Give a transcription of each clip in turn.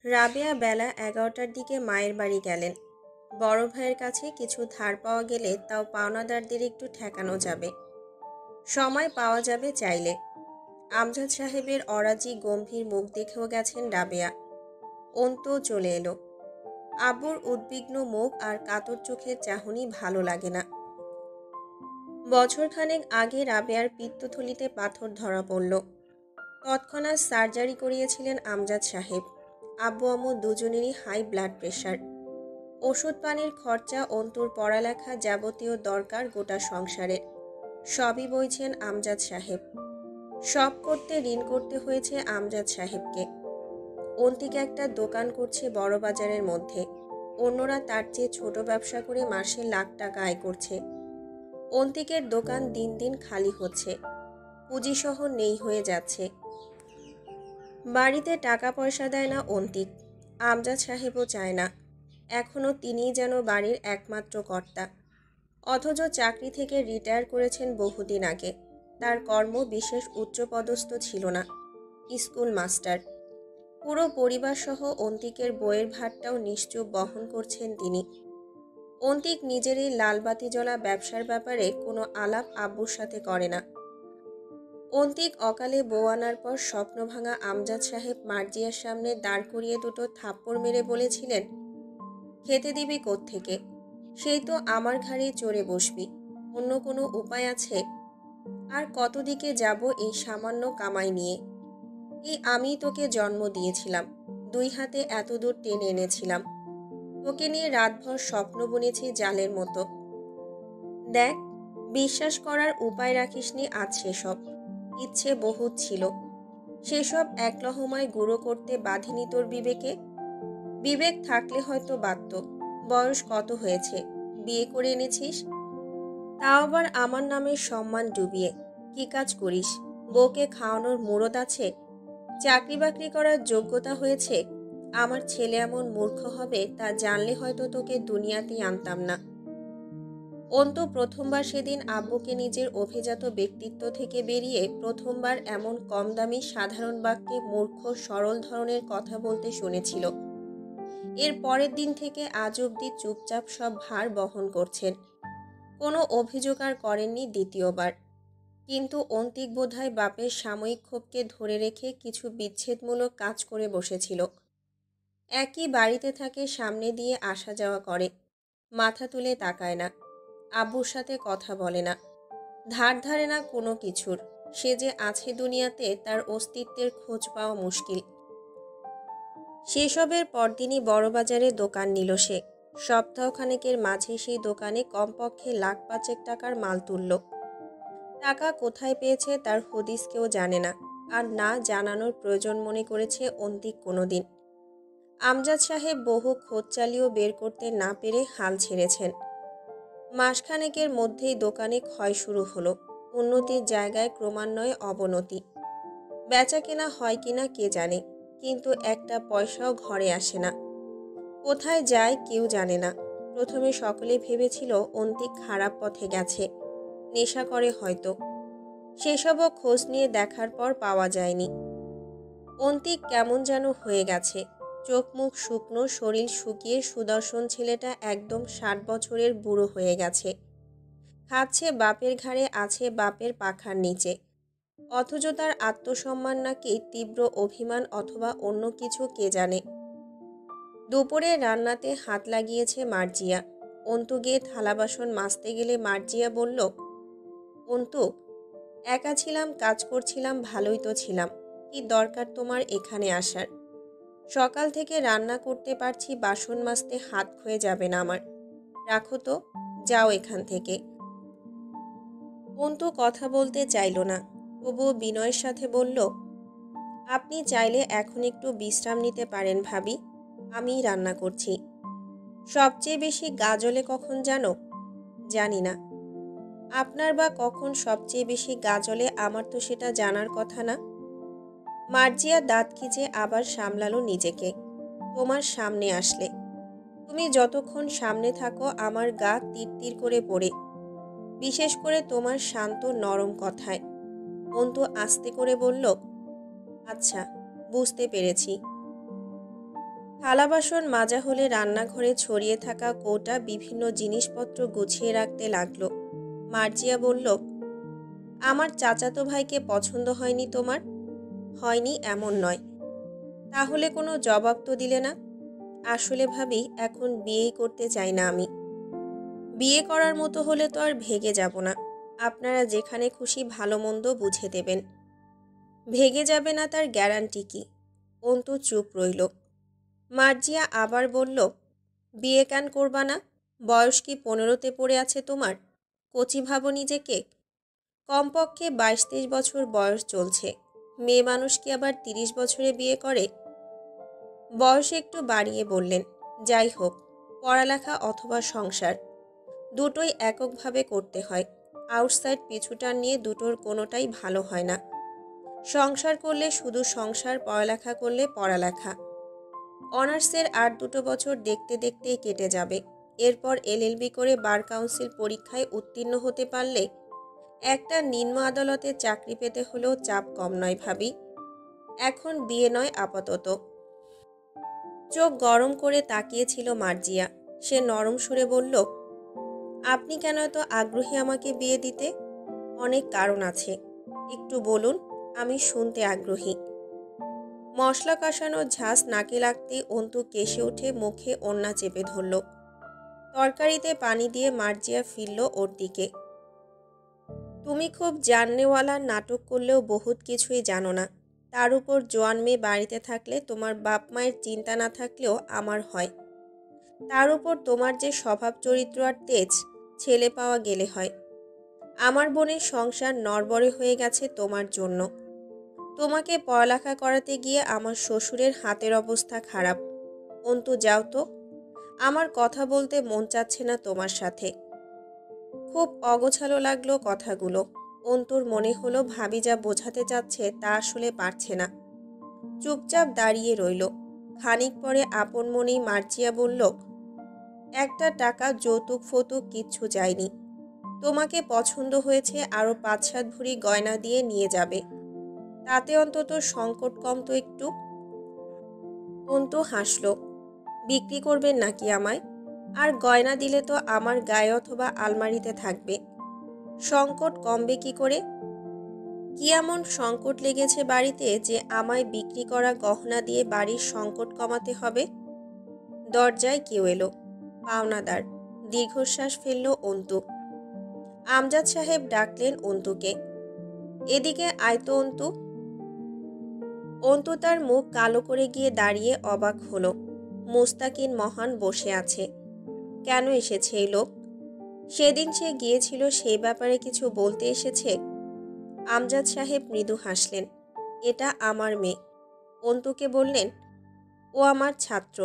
রাবেয়া বেলা 11টার দিকে মায়ের বাড়ি গেলেন। বড় ভাইয়ের কাছে কিছু ধার পাওয়া গেলে তাও পাওনাদারদের একটু ঠেকানো যাবে, সময় পাওয়া যাবে চাইলে। আমজাদ সাহেবের অরাজি গম্ভীর মুখ দেখেও গেছেন রাবেয়া। অন্তু চলে এলো। আব্বুর উদ্বিগ্ন মুখ আর কাতর চোখের চাহনি ভালো লাগে না। বছরখানেক আগে রাবেয়ার পিত্তথলিতে পাথর ধরা পড়ল। তৎক্ষণাৎ সার্জারি করিয়েছিলেন আমজাদ সাহেব। আব্বু আম্মু দুজনেরই হাই ব্লাড প্রেশার। ওষুধ পানির খরচা, অন্তুর পড়ালেখা, যাবতীয় দরকার গোটা সংসারের সবই বইছেন আমজাদ সাহেব। সব করতে ঋণ করতে হয়েছে আমজাদ সাহেবকে। অন্তিকে একটা দোকান করছে বড় বাজারের মধ্যে। অন্যরা তার চেয়ে ছোট ব্যবসা করে মাসে লাখ টাকা আয় করছে। অন্তিকের দোকান দিন দিন খালি হচ্ছে, পুঁজিসহ নেই হয়ে যাচ্ছে। বাড়িতে টাকা পয়সা দেয় না অন্তিক, আমজাদ সাহেবও চায় না। এখনও তিনিই যেন বাড়ির একমাত্র কর্তা। অথচ চাকরি থেকে রিটায়ার করেছেন বহুদিন আগে। তার কর্ম বিশেষ উচ্চপদস্থ ছিল না, স্কুল মাস্টার। পুরো পরিবারসহ অন্তিকের বইয়ের ভারটাও নিশ্চুপ বহন করছেন তিনি। অন্তিক নিজের এই লালবাতি জ্বলা ব্যবসার ব্যাপারে কোনো আলাপ আব্বুর সাথে করে না। অন্তিক অকালে বউ আনার পর স্বপ্নভাঙা আমজাদ সাহেব মার্জিয়ার সামনে দাঁড় করিয়ে দুটো থাপ্পড় মেরে বলেছিলেন, খেতে দিবি কোত্থেকে? সেই তো আমার ঘাড়ে চড়ে বসবি, অন্য কোনো উপায় আছে? আর কত দিকে যাব এই সামান্য কামাই নিয়ে? এই আমি তোকে জন্ম দিয়েছিলাম, দুই হাতে এত দূর টেনে এনেছিলাম। তোকে নিয়ে রাতভর স্বপ্ন বুনেছি জালের মতো। দেখ, বিশ্বাস করার উপায় রাখিসনি আজ সেসব। ইচ্ছে বহুত ছিল, সেসব এক লহমায় গুঁড়ো করতে বাঁধিনি তোর বিবেকে? বিবেক থাকলে হয়তো বাধ্য। বয়স কত হয়েছে, বিয়ে করে এনেছিস, তাও আবার আমার নামের সম্মান ডুবিয়ে। কি কাজ করিস? বউকে খাওয়ানোর মুরদ আছে? চাকরি বাকরি করার যোগ্যতা হয়েছে? আমার ছেলে এমন মূর্খ হবে তা জানলে হয়তো তোকে দুনিয়াতেই আনতাম না। অন্তু প্রথমবার সেদিন আব্বুকে নিজের অভিজাত ব্যক্তিত্ব থেকে বেরিয়ে প্রথমবার এমন কম দামি সাধারণ বাক্যে মূর্খ সরল ধরনের কথা বলতে শুনেছিল। এর পরের দিন থেকে আজ অবধি চুপচাপ সব ভার বহন করছেন, কোনো অভিযোগ আর করেননি দ্বিতীয়বার। কিন্তু অন্তিক বোধহয় বাপের সাময়িক ক্ষোভকে ধরে রেখে কিছু বিচ্ছেদমূলক কাজ করে বসেছিল। একই বাড়িতে থাকে, সামনে দিয়ে আসা যাওয়া করে, মাথা তুলে তাকায় না, আব্বুর সাথে কথা বলে না, ধার ধারে না কোনো কিছুর। সে যে আছে দুনিয়াতে তার অস্তিত্বের খোঁজ পাওয়া মুশকিল। সেসবের পরদিনই বড়বাজারে দোকান নিল সে। সপ্তাহখানেকের মাঝে সেই দোকানে কমপক্ষে লাখ পাঁচেক টাকার মাল তুলল। টাকা কোথায় পেয়েছে তার হদিস কেউ জানে না, আর না জানানোর প্রয়োজন মনে করেছে অন্তিক কোনোদিন। আমজাদ সাহেব বহু খোঁজ চালিয়েও বের করতে না পেরে হাল ছেড়েছেন। মাসখানেকের মধ্যেই দোকানে ক্ষয় শুরু হলো। উন্নতির জায়গায় ক্রমান্বয়ে অবনতি। বেচা কেনা হয় কিনা কে জানে, কিন্তু একটা পয়সাও ঘরে আসে না। কোথায় যায় কেউ জানে না। প্রথমে সকলে ভেবেছিল অন্তিক খারাপ পথে গেছে, নেশা করে হয়তো। সেসবও খোঁজ নিয়ে দেখার পর পাওয়া যায়নি। অন্তিক কেমন যেন হয়ে গেছে, চোখ মুখ শুকনো, শরীর শুকিয়ে সুদর্শন ছেলেটা একদম 60 বছরের বুড়ো হয়ে গেছে। খাচ্ছে বাপের ঘাড়ে, আছে বাপের পাখার নিচে। অথচ তার আত্মসম্মান নাকি তীব্র অভিমান অথবা অন্য কিছু কে জানে। দুপুরে রান্নাতে হাত লাগিয়েছে মার্জিয়া। অন্তু গিয়ে থালা বাসন মাজতে গেলে মার্জিয়া বলল, অন্তু, একা ছিলাম, কাজ করছিলাম, ভালোই তো ছিলাম। কি দরকার তোমার এখানে আসার? সকাল থেকে রান্না করতে পারছি, বাসন মাজতে হাত ক্ষয়ে যাবে না আমার। রাখো তো, যাও এখান থেকে। অন্তু কথা বলতে চাইল না, তবুও বিনয়ের সাথে বলল, আপনি চাইলে এখন একটু বিশ্রাম নিতে পারেন ভাবি, আমিই রান্না করছি। সবচেয়ে বেশি গা জ্বলে কখন জানো? জানি না। আপনার বা কখন সবচেয়ে বেশি গা জ্বলে আমার তো সেটা জানার কথা না। মার্জিয়া দাঁত খিচে আবার সামলালো নিজেকে। তোমার সামনে আসলে, তুমি যতক্ষণ সামনে থাকো আমার গা তীর তীর করে পড়ে, বিশেষ করে তোমার শান্ত নরম কথায়। অন্তু আস্তে করে বলল, আচ্ছা, বুঝতে পেরেছি। থালা বাসন মাজা হলে রান্নাঘরে ছড়িয়ে থাকা কৌটা বিভিন্ন জিনিসপত্র গুছিয়ে রাখতে লাগলো। মার্জিয়া বলল, আমার চাচাতো ভাইকে পছন্দ হয়নি তোমার? হয়নি এমন নয়। তাহলে কোনো জবাব তো দিলে না। আসলে ভাবি, এখন বিয়েই করতে চাই না আমি। বিয়ে করার মতো হলে তো আর ভেগে যাব না। আপনারা যেখানে খুশি ভালো মন্দ বুঝে দেবেন। ভেগে যাবে না তার গ্যারান্টি কি? অন্তু চুপ রইল। মার্জিয়া আবার বলল, বিয়ে কেন করবা না? বয়স কি 15তে পড়ে আছে তোমার? কচি ভাবো নিজেকে? কমপক্ষে 22-23 বছর বয়স চলছে। মেয়ে মানুষ কি আবার 30 বছরে বিয়ে করে? বয়স একটু বাড়িয়ে বললেন, যাই হোক, পড়ালেখা অথবা সংসার দুটোই এককভাবে করতে হয়। আউটসাইড পিছুটান নিয়ে দুটোর কোনোটাই ভালো হয় না। সংসার করলে শুধু সংসার, পড়ালেখা করলে পড়ালেখা। অনার্সের আর 2 বছর দেখতে দেখতেই কেটে যাবে। এরপর এলএলবি করে বার কাউন্সিল পরীক্ষায় উত্তীর্ণ হতে পারলে একটা নিম্ন আদালতে চাকরি পেতে হলেও চাপ কম নয় ভাবি। এখন বিয়ে নয় আপাতত। চোখ গরম করে তাকিয়েছিল মার্জিয়া। সে নরম সুরে বলল, আপনি কেন এত আগ্রহী আমাকে বিয়ে দিতে? অনেক কারণ আছে। একটু বলুন, আমি শুনতে আগ্রহী। মশলা কষানোর ঝাঁজ নাকে লাগতেই অন্তু কেশে উঠে মুখে ওড়না চেপে ধরল। তরকারিতে পানি দিয়ে মার্জিয়া ফিরল ওর দিকে। তুমি খুব জাননেওয়ালা, নাটক করলেও বহুত কিছুই জানো না। তার উপর জোয়ান মেয়ে বাড়িতে থাকলে তোমার বাপ মায়ের চিন্তা না থাকলেও আমার হয়। তার উপর তোমার যে স্বভাব চরিত্র আর তেজ, ছেলে পাওয়া গেলে হয়। আমার বোনের সংসার নড়বড়ে হয়ে গেছে তোমার জন্য। তোমাকে পড়ালেখা করাতে গিয়ে আমার শ্বশুরের হাতের অবস্থা খারাপ। অন্তু যাও তো, আমার কথা বলতে মন চাচ্ছে না তোমার সাথে। খুব অগোছালো লাগলো কথাগুলো। অন্তুর মনে হলো ভাবি যা বোঝাতে চাচ্ছে তা আসলে পারছে না। চুপচাপ দাঁড়িয়ে রইল। খানিক পরে আপন মনেই মার্জিয়া বলল, একটা টাকা যৌতুক ফৌতুক কিচ্ছু চাইনি। তোমাকে পছন্দ হয়েছে, আরও 5-7 ভরি গয়না দিয়ে নিয়ে যাবে। তাতে অন্তত সংকট কম তো একটু। অন্তু হাসল। বিক্রি করবেন নাকি আমায়? আর গয়না দিলে তো আমার গায়ে অথবা আলমারিতে থাকবে। সংকট কমবে কি করে? কি এমন সংকট লেগেছে বাড়িতে যে আমায় বিক্রি করা গহনা দিয়ে বাড়ির সংকট কমাতে হবে? দরজায় কেউ এলো। পাওনাদার। দীর্ঘশ্বাস ফেলল অন্তু। আমজাদ সাহেব ডাকলেন অন্তুকে। এদিকে আয় তো অন্তু। অন্তু তার মুখ কালো করে গিয়ে দাঁড়িয়ে অবাক হলো। মুস্তাকিন মহান বসে আছে। কেন এসেছে এই লোক? সেদিন সে গিয়েছিল, সেই ব্যাপারে কিছু বলতে এসেছে? আমজাদ সাহেব মৃদু হাসলেন। এটা আমার মেয়ে। অন্তুকে বললেন, ও আমার ছাত্র,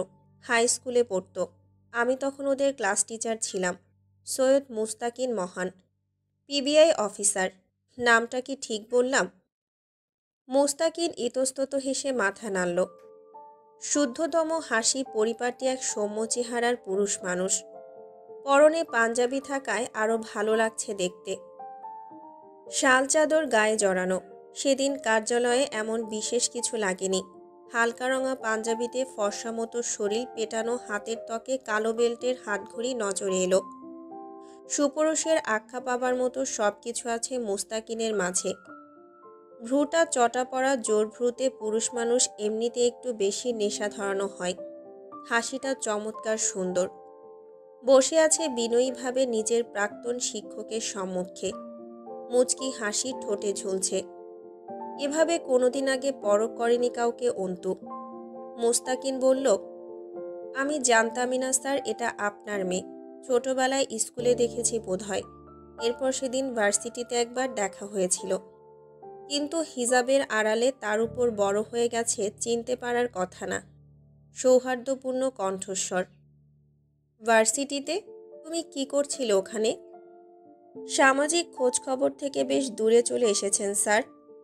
হাই স্কুলে পড়তো। আমি তখন ওদের ক্লাস টিচার ছিলাম। সৈয়দ মুস্তাকিন মহান, পিবিআই অফিসার। নামটা কি ঠিক বললাম? মুস্তাকিন ইতস্তত হেসে মাথা নাড়ল। শুদ্ধতম হাসি পরিপাটি এক সৌম্য চেহারার পুরুষ মানুষ। পরনে পাঞ্জাবি থাকায় আরও ভালো লাগছে দেখতে। শাল চাদর গায়ে জড়ানো। সেদিন কার্যালয়ে এমন বিশেষ কিছু লাগেনি। হালকা রঙা পাঞ্জাবিতে ফর্সা মতো শরীর, পেটানো হাতের ত্বকে কালো বেল্টের হাতঘড়ি নজরে এলো। সুপুরুষের আখ্যা পাবার মতো সব কিছু আছে মুস্তাকিনের মাঝে। ভ্রুটা চটা পড়া জোর ভ্রুতে পুরুষ মানুষ এমনিতে একটু বেশি নেশা ধরানো হয়। হাসিটা চমৎকার সুন্দর। বসে আছে বিনয়ীভাবে নিজের প্রাক্তন শিক্ষকের সম্মুখে। মুচকি হাসি ঠোঁটে ঝুলছে। এভাবে কোনোদিন আগে পরখ করেনি কাউকে অন্তু। মুস্তাকিন বলল, আমি জানতামই না স্যার এটা আপনার মেয়ে। ছোটবেলায় স্কুলে দেখেছি বোধহয়। এরপর সেদিন ভার্সিটিতে একবার দেখা হয়েছিল। কিন্তু হিজাবের আড়ালে তার উপর বড় হয়ে গেছে, চিনতে পারার কথা না। সৌহার্দ্যপূর্ণ কণ্ঠস্বর। ভার্সিটিতে? তুমি কি করছিলে ওখানে? সামাজিক খোঁজখবর থেকে বেশ দূরে চলে এসেছেন স্যার।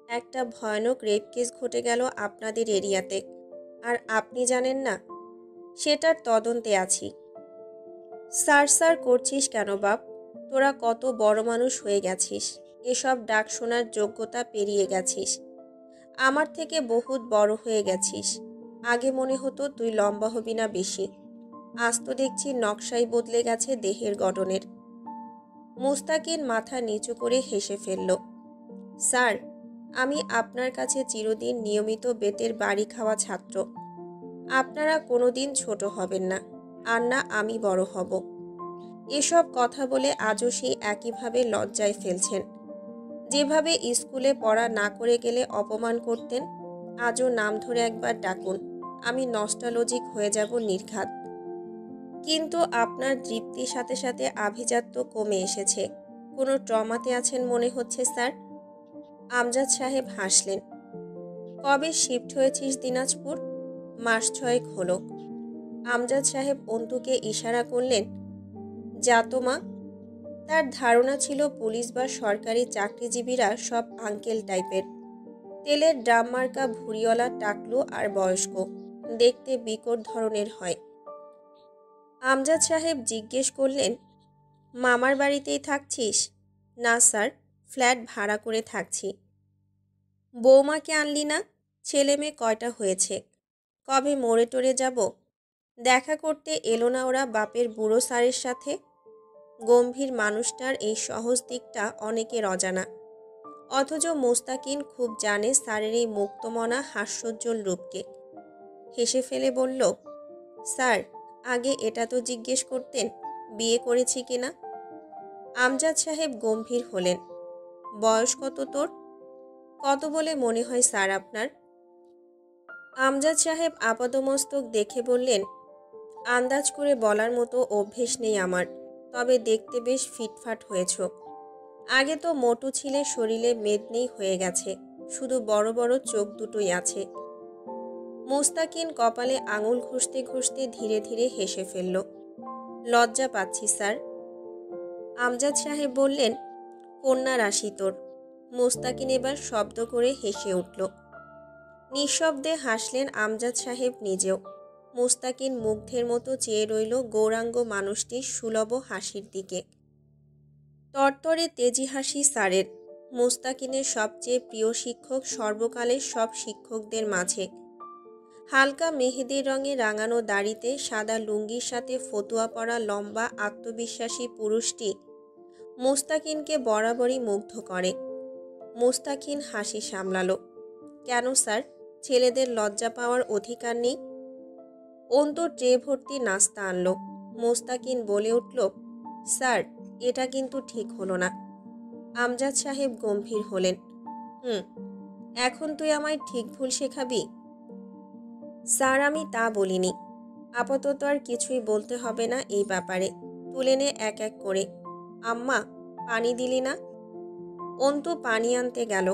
একটা ভয়ানক রেপ কেস ঘটে গেল আপনাদের এরিয়াতে। আর আপনি জানেন না? সেটার তদন্তে আছি। স্যার স্যার করছিস কেন বাপ? তোরা কত বড় মানুষ হয়ে গেছিস। এসব ডাক শোনার যোগ্যতা পেরিয়ে গেছিস। আমার থেকে বহুত বড় হয়ে গেছিস। আগে মনে হতো তুই লম্বা হবি না বেশি, আজ তো দেখছি নকশাই বদলে গেছে দেহের গঠনের। মুস্তাকিন মাথা নিচু করে হেসে ফেলল। স্যার, আমি আপনার কাছে চিরদিন নিয়মিত বেতের বাড়ি খাওয়া ছাত্র। আপনারা কোনোদিন ছোট হবেন না, আর না আমি বড় হব। এসব কথা বলে আজও সেই একইভাবে লজ্জায় ফেলছেন। যেভাবে স্কুলে পড়া না করে গেলে অপমান করতেন, আজও নাম ধরে একবার ডাকুন, আমি নস্টালজিক হয়ে যাব নির্ঘাত। কিন্তু আপনার দৃপ্তির সাথে সাথে আভিজাত্য কমে এসেছে। কোনো ট্রমাতে আছেন মনে হচ্ছে স্যার। আমজাদ সাহেব হাসলেন। কবে শিফট হয়েছিস দিনাজপুর? মাস 6 হলো। আমজাদ সাহেব অন্তুকে ইশারা করলেন, যা তো মা। তার ধারণা ছিল পুলিশ বা সরকারি চাকরিজীবীরা সব আঙ্কেল টাইপের, তেলের ড্রাম মার্কা ভুঁড়িওয়ালা টাকলু আর বয়স্ক, দেখতে বিকট ধরনের হয়। আমজাদ সাহেব জিজ্ঞেস করলেন, মামার বাড়িতেই থাকছিস? না স্যার, ফ্ল্যাট ভাড়া করে থাকছি। বৌমাকে আনলি না? ছেলে মেয়ে কয়টা হয়েছে? কবে মোড়ে টোড়ে যাব? দেখা করতে এলো না ওরা বাপের বুড়ো স্যারের সাথে? গম্ভীর মানুষটার এই সহজ দিকটা অনেকের অজানা, অথচ মুস্তাকিন খুব জানে স্যারের এই মুক্তমনা হাস্যোজ্জ্বল রূপকে। হেসে ফেলে বলল, স্যার, আগে এটা তো জিজ্ঞেস করতেন বিয়ে করেছি কিনা। আমজাদ সাহেব গম্ভীর হলেন। বয়স কত তোর? কত বলে মনে হয় স্যার আপনার? আমজাদ সাহেব আপাদমস্তক দেখে বললেন, আন্দাজ করে বলার মতো অভ্যেস নেই আমার, তবে দেখতে বেশ ফিটফাট হয়েছ। আগে তো মোটু ছিলে, শরীরে মেদ নেই হয়ে গেছে, শুধু বড় বড় চোখ দুটোই আছে। মুস্তাকিন কপালে আঙুল ঘষতে ঘষতে ধীরে ধীরে হেসে ফেলল। লজ্জা পাচ্ছি স্যার। আমজাদ সাহেব বললেন, কন্যা রাশি তোর। মুস্তাকিন এবার শব্দ করে হেসে উঠল। নিঃশব্দে হাসলেন আমজাদ সাহেব নিজেও। মুস্তাকিন মুগ্ধের মতো চেয়ে রইল গৌরাঙ্গ মানুষটির সুলভ হাসির দিকে। তরতরে তেজি হাসি স্যারের। মুস্তাকিনের সবচেয়ে প্রিয় শিক্ষক সর্বকালের সব শিক্ষকদের মাঝে। হালকা মেহেদির রঙে রাঙানো দাড়িতে সাদা লুঙ্গির সাথে ফতুয়া পরা লম্বা আত্মবিশ্বাসী পুরুষটি মুস্তাকিনকে বরাবরই মুগ্ধ করে। মুস্তাকিন হাসি সামলালো। কেন স্যার, ছেলেদের লজ্জা পাওয়ার অধিকার নেই? অন্তু ট্রে ভর্তি নাস্তা আনলো। মুস্তাকিন বলে উঠল, স্যার, এটা কিন্তু ঠিক হলো না। আমজাদ সাহেব গম্ভীর হলেন। এখন তুই আমায় ঠিক ভুল শেখাবি? স্যার, আমি তা বলিনি। আপাতত আর কিছুই বলতে হবে না এই ব্যাপারে। তুলে নে এক এক করে। আম্মা, পানি দিলি না? অন্তু পানি আনতে গেল।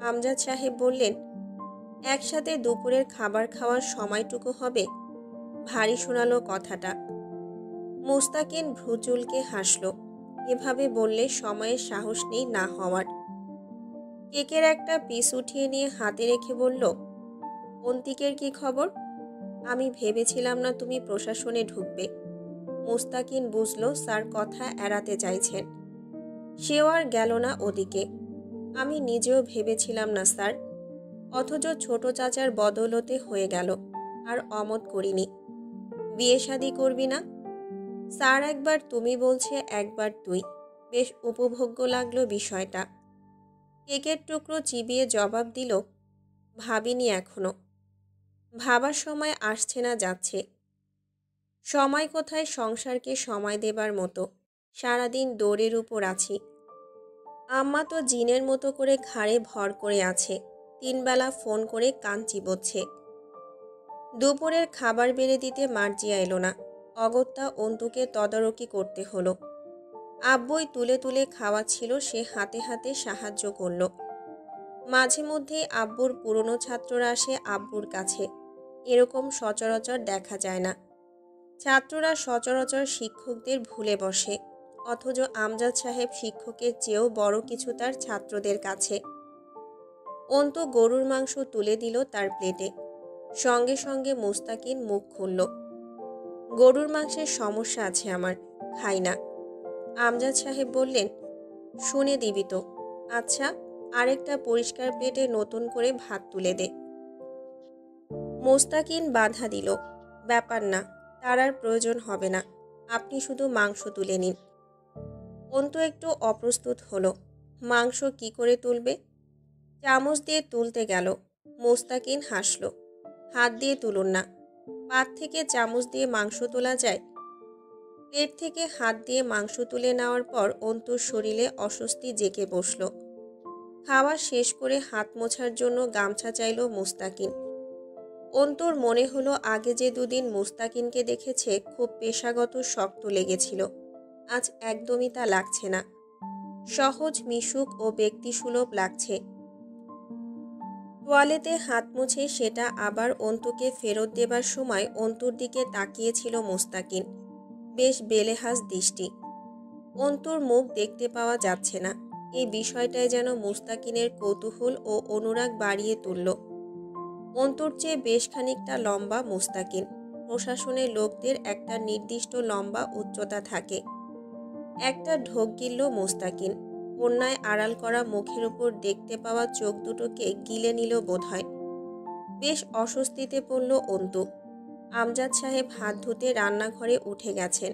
আমজাদ সাহেব বললেন, একসাথে দুপুরের খাবার খাওয়ার সময়টুকু হবে? ভারী শোনালো কথাটা। মুস্তাকিন ভ্রুচুলকে হাসল। এভাবে বললে সময়ের সাহস নেই না হওয়ার। কেকের একটা পিস উঠিয়ে নিয়ে হাতে রেখে বলল, অন্তিকের কি খবর? আমি ভেবেছিলাম না তুমি প্রশাসনে ঢুকবে। মুস্তাকিন বুঝল স্যার কথা এড়াতে চাইছেন। সেও আর গেল না ওদিকে। আমি নিজেও ভেবেছিলাম না স্যার, অথচ ছোট চাচার বদৌলতে হয়ে গেল। আর অমত করিনি। বিয়ে শাদি করবি না? স্যার একবার তুমি বলছে, একবার তুই। বেশ উপভোগ্য লাগলো বিষয়টা। কেকের টুকরো চিবিয়ে জবাব দিল, ভাবিনি এখনো। ভাবার সময় আসছে না যাচ্ছে। সময় কোথায় সংসারকে সময় দেবার মতো? সারাদিন দৌড়ের উপর আছি। আম্মা তো জিনের মতো করে ঘাড়ে ভর করে আছে, 3 বেলা ফোন করে কান চিবোচ্ছে। দুপুরের খাবার বেড়ে দিতে মার্জিয়া এলো না। অগত্যা অন্তুকে তদারকি করতে হলো। আব্বুই তুলে তুলে খাওয়াচ্ছিল, সে হাতে হাতে সাহায্য করল। মাঝে মধ্যেই আব্বুর পুরনো ছাত্ররা আসে আব্বুর কাছে। এরকম সচরাচর দেখা যায় না। ছাত্ররা সচরাচর শিক্ষকদের ভুলে বসে, অথচ আমজাদ সাহেব শিক্ষকের চেয়েও বড় কিছু তার ছাত্রদের কাছে। অন্তু গরুর মাংস তুলে দিল তার প্লেটে। সঙ্গে সঙ্গে মুস্তাকিন মুখ খুলল, গরুর মাংসের সমস্যা আছে আমার, খাই না। আমজাদ সাহেব বললেন, শুনে দিবি তো? আচ্ছা, আরেকটা পরিষ্কার প্লেটে নতুন করে ভাত তুলে দে। মোস্তাকিন বাধা দিল, ব্যাপার না, তার আর প্রয়োজন হবে না, আপনি শুধু মাংস তুলে নিন। অন্তু একটু অপ্রস্তুত হলো, মাংস কি করে তুলবে? চামচ দিয়ে তুলতে গেল। মোস্তাকিন হাসল, হাত দিয়ে তুলুন না, পাত থেকে চামচ দিয়ে মাংস তোলা যায়? প্লেট থেকে হাত দিয়ে মাংস তুলে নেওয়ার পর অন্তুর শরীরে অস্বস্তি জেঁকে বসল। খাওয়া শেষ করে হাত মোছার জন্য গামছা চাইল মোস্তাকিন। অন্তুর মনে হলো আগে যে দুদিন মোস্তাকিনকে দেখেছে খুব পেশাগত শক্ত লেগেছিল, আজ একদমই তা লাগছে না। সহজ, মিশুক ও ব্যক্তিসুলভ লাগছে। তোয়ালেতে হাত মুছে সেটা আবার অন্তুকে ফেরত দেবার সময় অন্তুর দিকে তাকিয়েছিল মোস্তাকিন, বেশ বেলেহাস দৃষ্টি। অন্তুর মুখ দেখতে পাওয়া যাচ্ছে না, এই বিষয়টায় যেন মোস্তাকিনের কৌতূহল ও অনুরাগ বাড়িয়ে তুলল। অন্তুর চেয়ে বেশ খানিকটা লম্বা মোস্তাকিন। প্রশাসনের লোকদের একটা নির্দিষ্ট লম্বা উচ্চতা থাকে। একটা ঢোক গিলল মোস্তাকিন। অন্যায় আড়াল করা মুখের উপর দেখতে পাওয়া চোখ দুটোকে গিলে নিল বোধহয়। বেশ অস্বস্তিতে পড়ল অন্তু। আমজাদ সাহেব হাত ধুতে রান্নাঘরে উঠে গেছেন,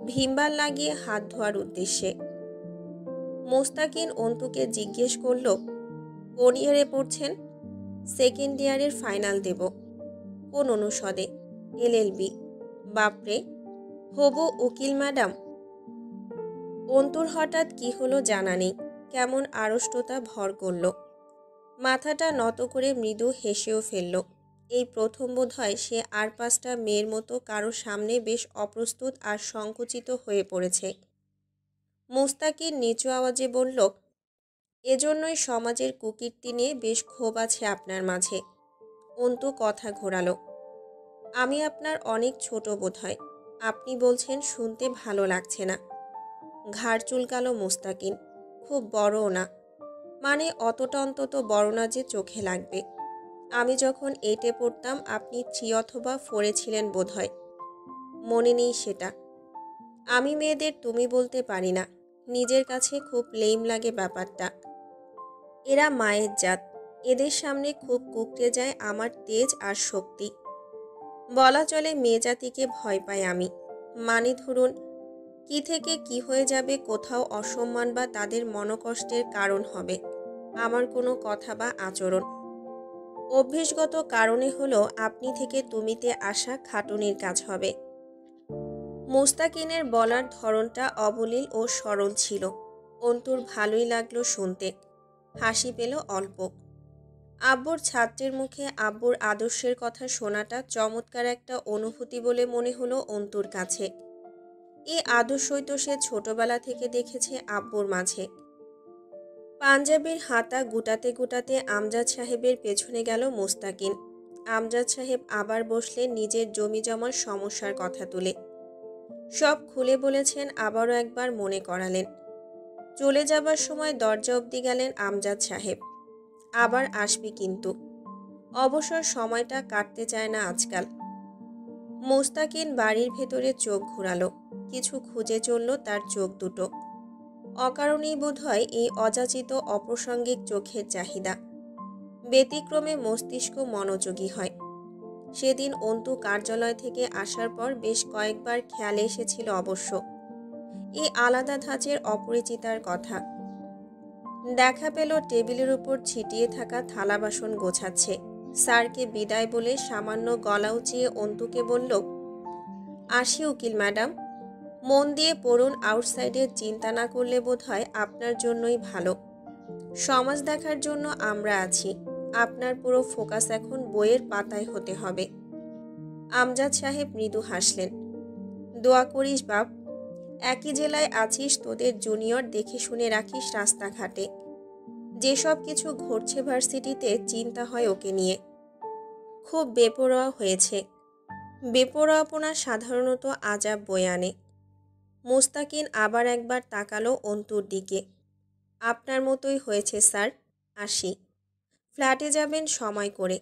ভিমবার লাগিয়ে হাত ধোয়ার উদ্দেশ্যে। মোস্তাকিন অন্তুকে জিজ্ঞেস করল, কোন ইয়ারে পড়ছেন? সেকেন্ড ইয়ারের ফাইনাল দেব। কোন অনুষদে? LLB। বাপরে, হবু উকিল ম্যাডাম? অন্তুর হঠাৎ কি হলো জানা নেই, কেমন আড়ষ্টতা ভর করল। মাথাটা নত করে মৃদু হেসেও ফেলল। এই প্রথম বোধহয় সে আর 5টা মেয়ের মতো কারো সামনে বেশ অপ্রস্তুত আর সংকুচিত হয়ে পড়েছে। মোস্তাকিন নিচু আওয়াজে বলল, এজন্যই সমাজের কুকীর্তি নিয়ে বেশ ক্ষোভ আছে আপনার মাঝে। অন্তু কথা ঘোরালো, আমি আপনার অনেক ছোট বোধহয়, আপনি বলছেন শুনতে ভালো লাগছে না। ঘাড় চুলকালো মোস্তাকিন, খুব বড়ও না, মানে অতটা অন্তত বড় না যে চোখে লাগবে। আমি যখন 8-এ পড়তাম আপনি 3 অথবা 4-এ ছিলেন বোধহয়, মনে নেই সেটা। আমি মেয়েদের তুমি বলতে পারি না, নিজের কাছে খুব লেম লাগে ব্যাপারটা। এরা মায়ের জাত, এদের সামনে খুব কুকড়ে যায় আমার তেজ আর শক্তি। বলা চলে মেয়ে জাতিকে ভয় পাই আমি, মানে ধরুন কি থেকে কি হয়ে যাবে, কোথাও অসম্মান বা তাদের মনোকষ্টের কারণ হবে আমার কোনো কথা বা আচরণ। অভ্যেসগত কারণে হলো আপনি থেকে তুমিতে আসা খাটুনির কাজ হবে। মোস্তাকিনের বলার ধরনটা অবলীল ও সরল ছিল। অন্তুর ভালোই লাগলো শুনতে, হাসি পেল অল্প। আব্বুর ছাত্রের মুখে আব্বুর আদর্শের কথা শোনাটা চমৎকার একটা অনুভূতি বলে মনে হলো অন্তুর কাছে। এই আদর্শই তো সে ছোটবেলা থেকে দেখেছে আব্বুর মাঝে। পাঞ্জাবির হাতা গুটাতে গুটাতে আমজাদ সাহেবের পেছনে গেল মোস্তাকিন। আমজাদ সাহেব আবার বসলেন নিজের জমি জমার সমস্যার কথা তুলে। সব খুলে বলেছেন, আবারও একবার মনে করালেন। চলে যাবার সময় দরজা অবধি গেলেন আমজাদ সাহেব, আবার আসবি কিন্তু। অবসর সময়টা কাটতে চায় না আজকাল। মোস্তাকিন বাড়ির ভেতরে চোখ ঘুরালো, কিছু খুঁজে চলল তার চোখ দুটো। অকারণেই বোধহয় এই অযাচিত অপ্রাসঙ্গিক চোখের চাহিদা। ব্যতিক্রমে মস্তিষ্ক মনোযোগী হয়। সেদিন অন্তু কার্যালয় থেকে আসার পর বেশ কয়েকবার খেয়ালে এসেছিল অবশ্য এই আলাদা ধাঁচের অপরিচিতার কথা। দেখা পেল টেবিলের উপর ছিটিয়ে থাকা থালা বাসন গোছাচ্ছে। স্যারকে বিদায় বলে সামান্য গলা উঁচিয়ে অন্তুকে বলল, আসি উকিল ম্যাডাম, মন দিয়ে পড়ুন, আউটসাইডের চিন্তা না করলে বোধহয় আপনার জন্যই ভালো। সমাজ দেখার জন্য আমরা আছি, আপনার পুরো ফোকাস এখন বইয়ের পাতায় হতে হবে। আমজাদ সাহেব মৃদু হাসলেন, দোয়া করিস বাপ, একই জেলায় আছিস, তোদের জুনিয়র দেখে শুনে রাখিস রাস্তাঘাটে। যেসব কিছু ঘটছে ভার্সিটিতে চিন্তা হয় ওকে নিয়ে। খুব বেপরোয়া হয়েছে। বেপরোয়াপনা সাধারণত আজাব বয়ে আনে। মোস্তাকিন আবার একবার তাকালো অন্তুর দিকে। আপনার মতোই হয়েছে স্যার, আসি। ফ্ল্যাটে যাবেন সময় করে,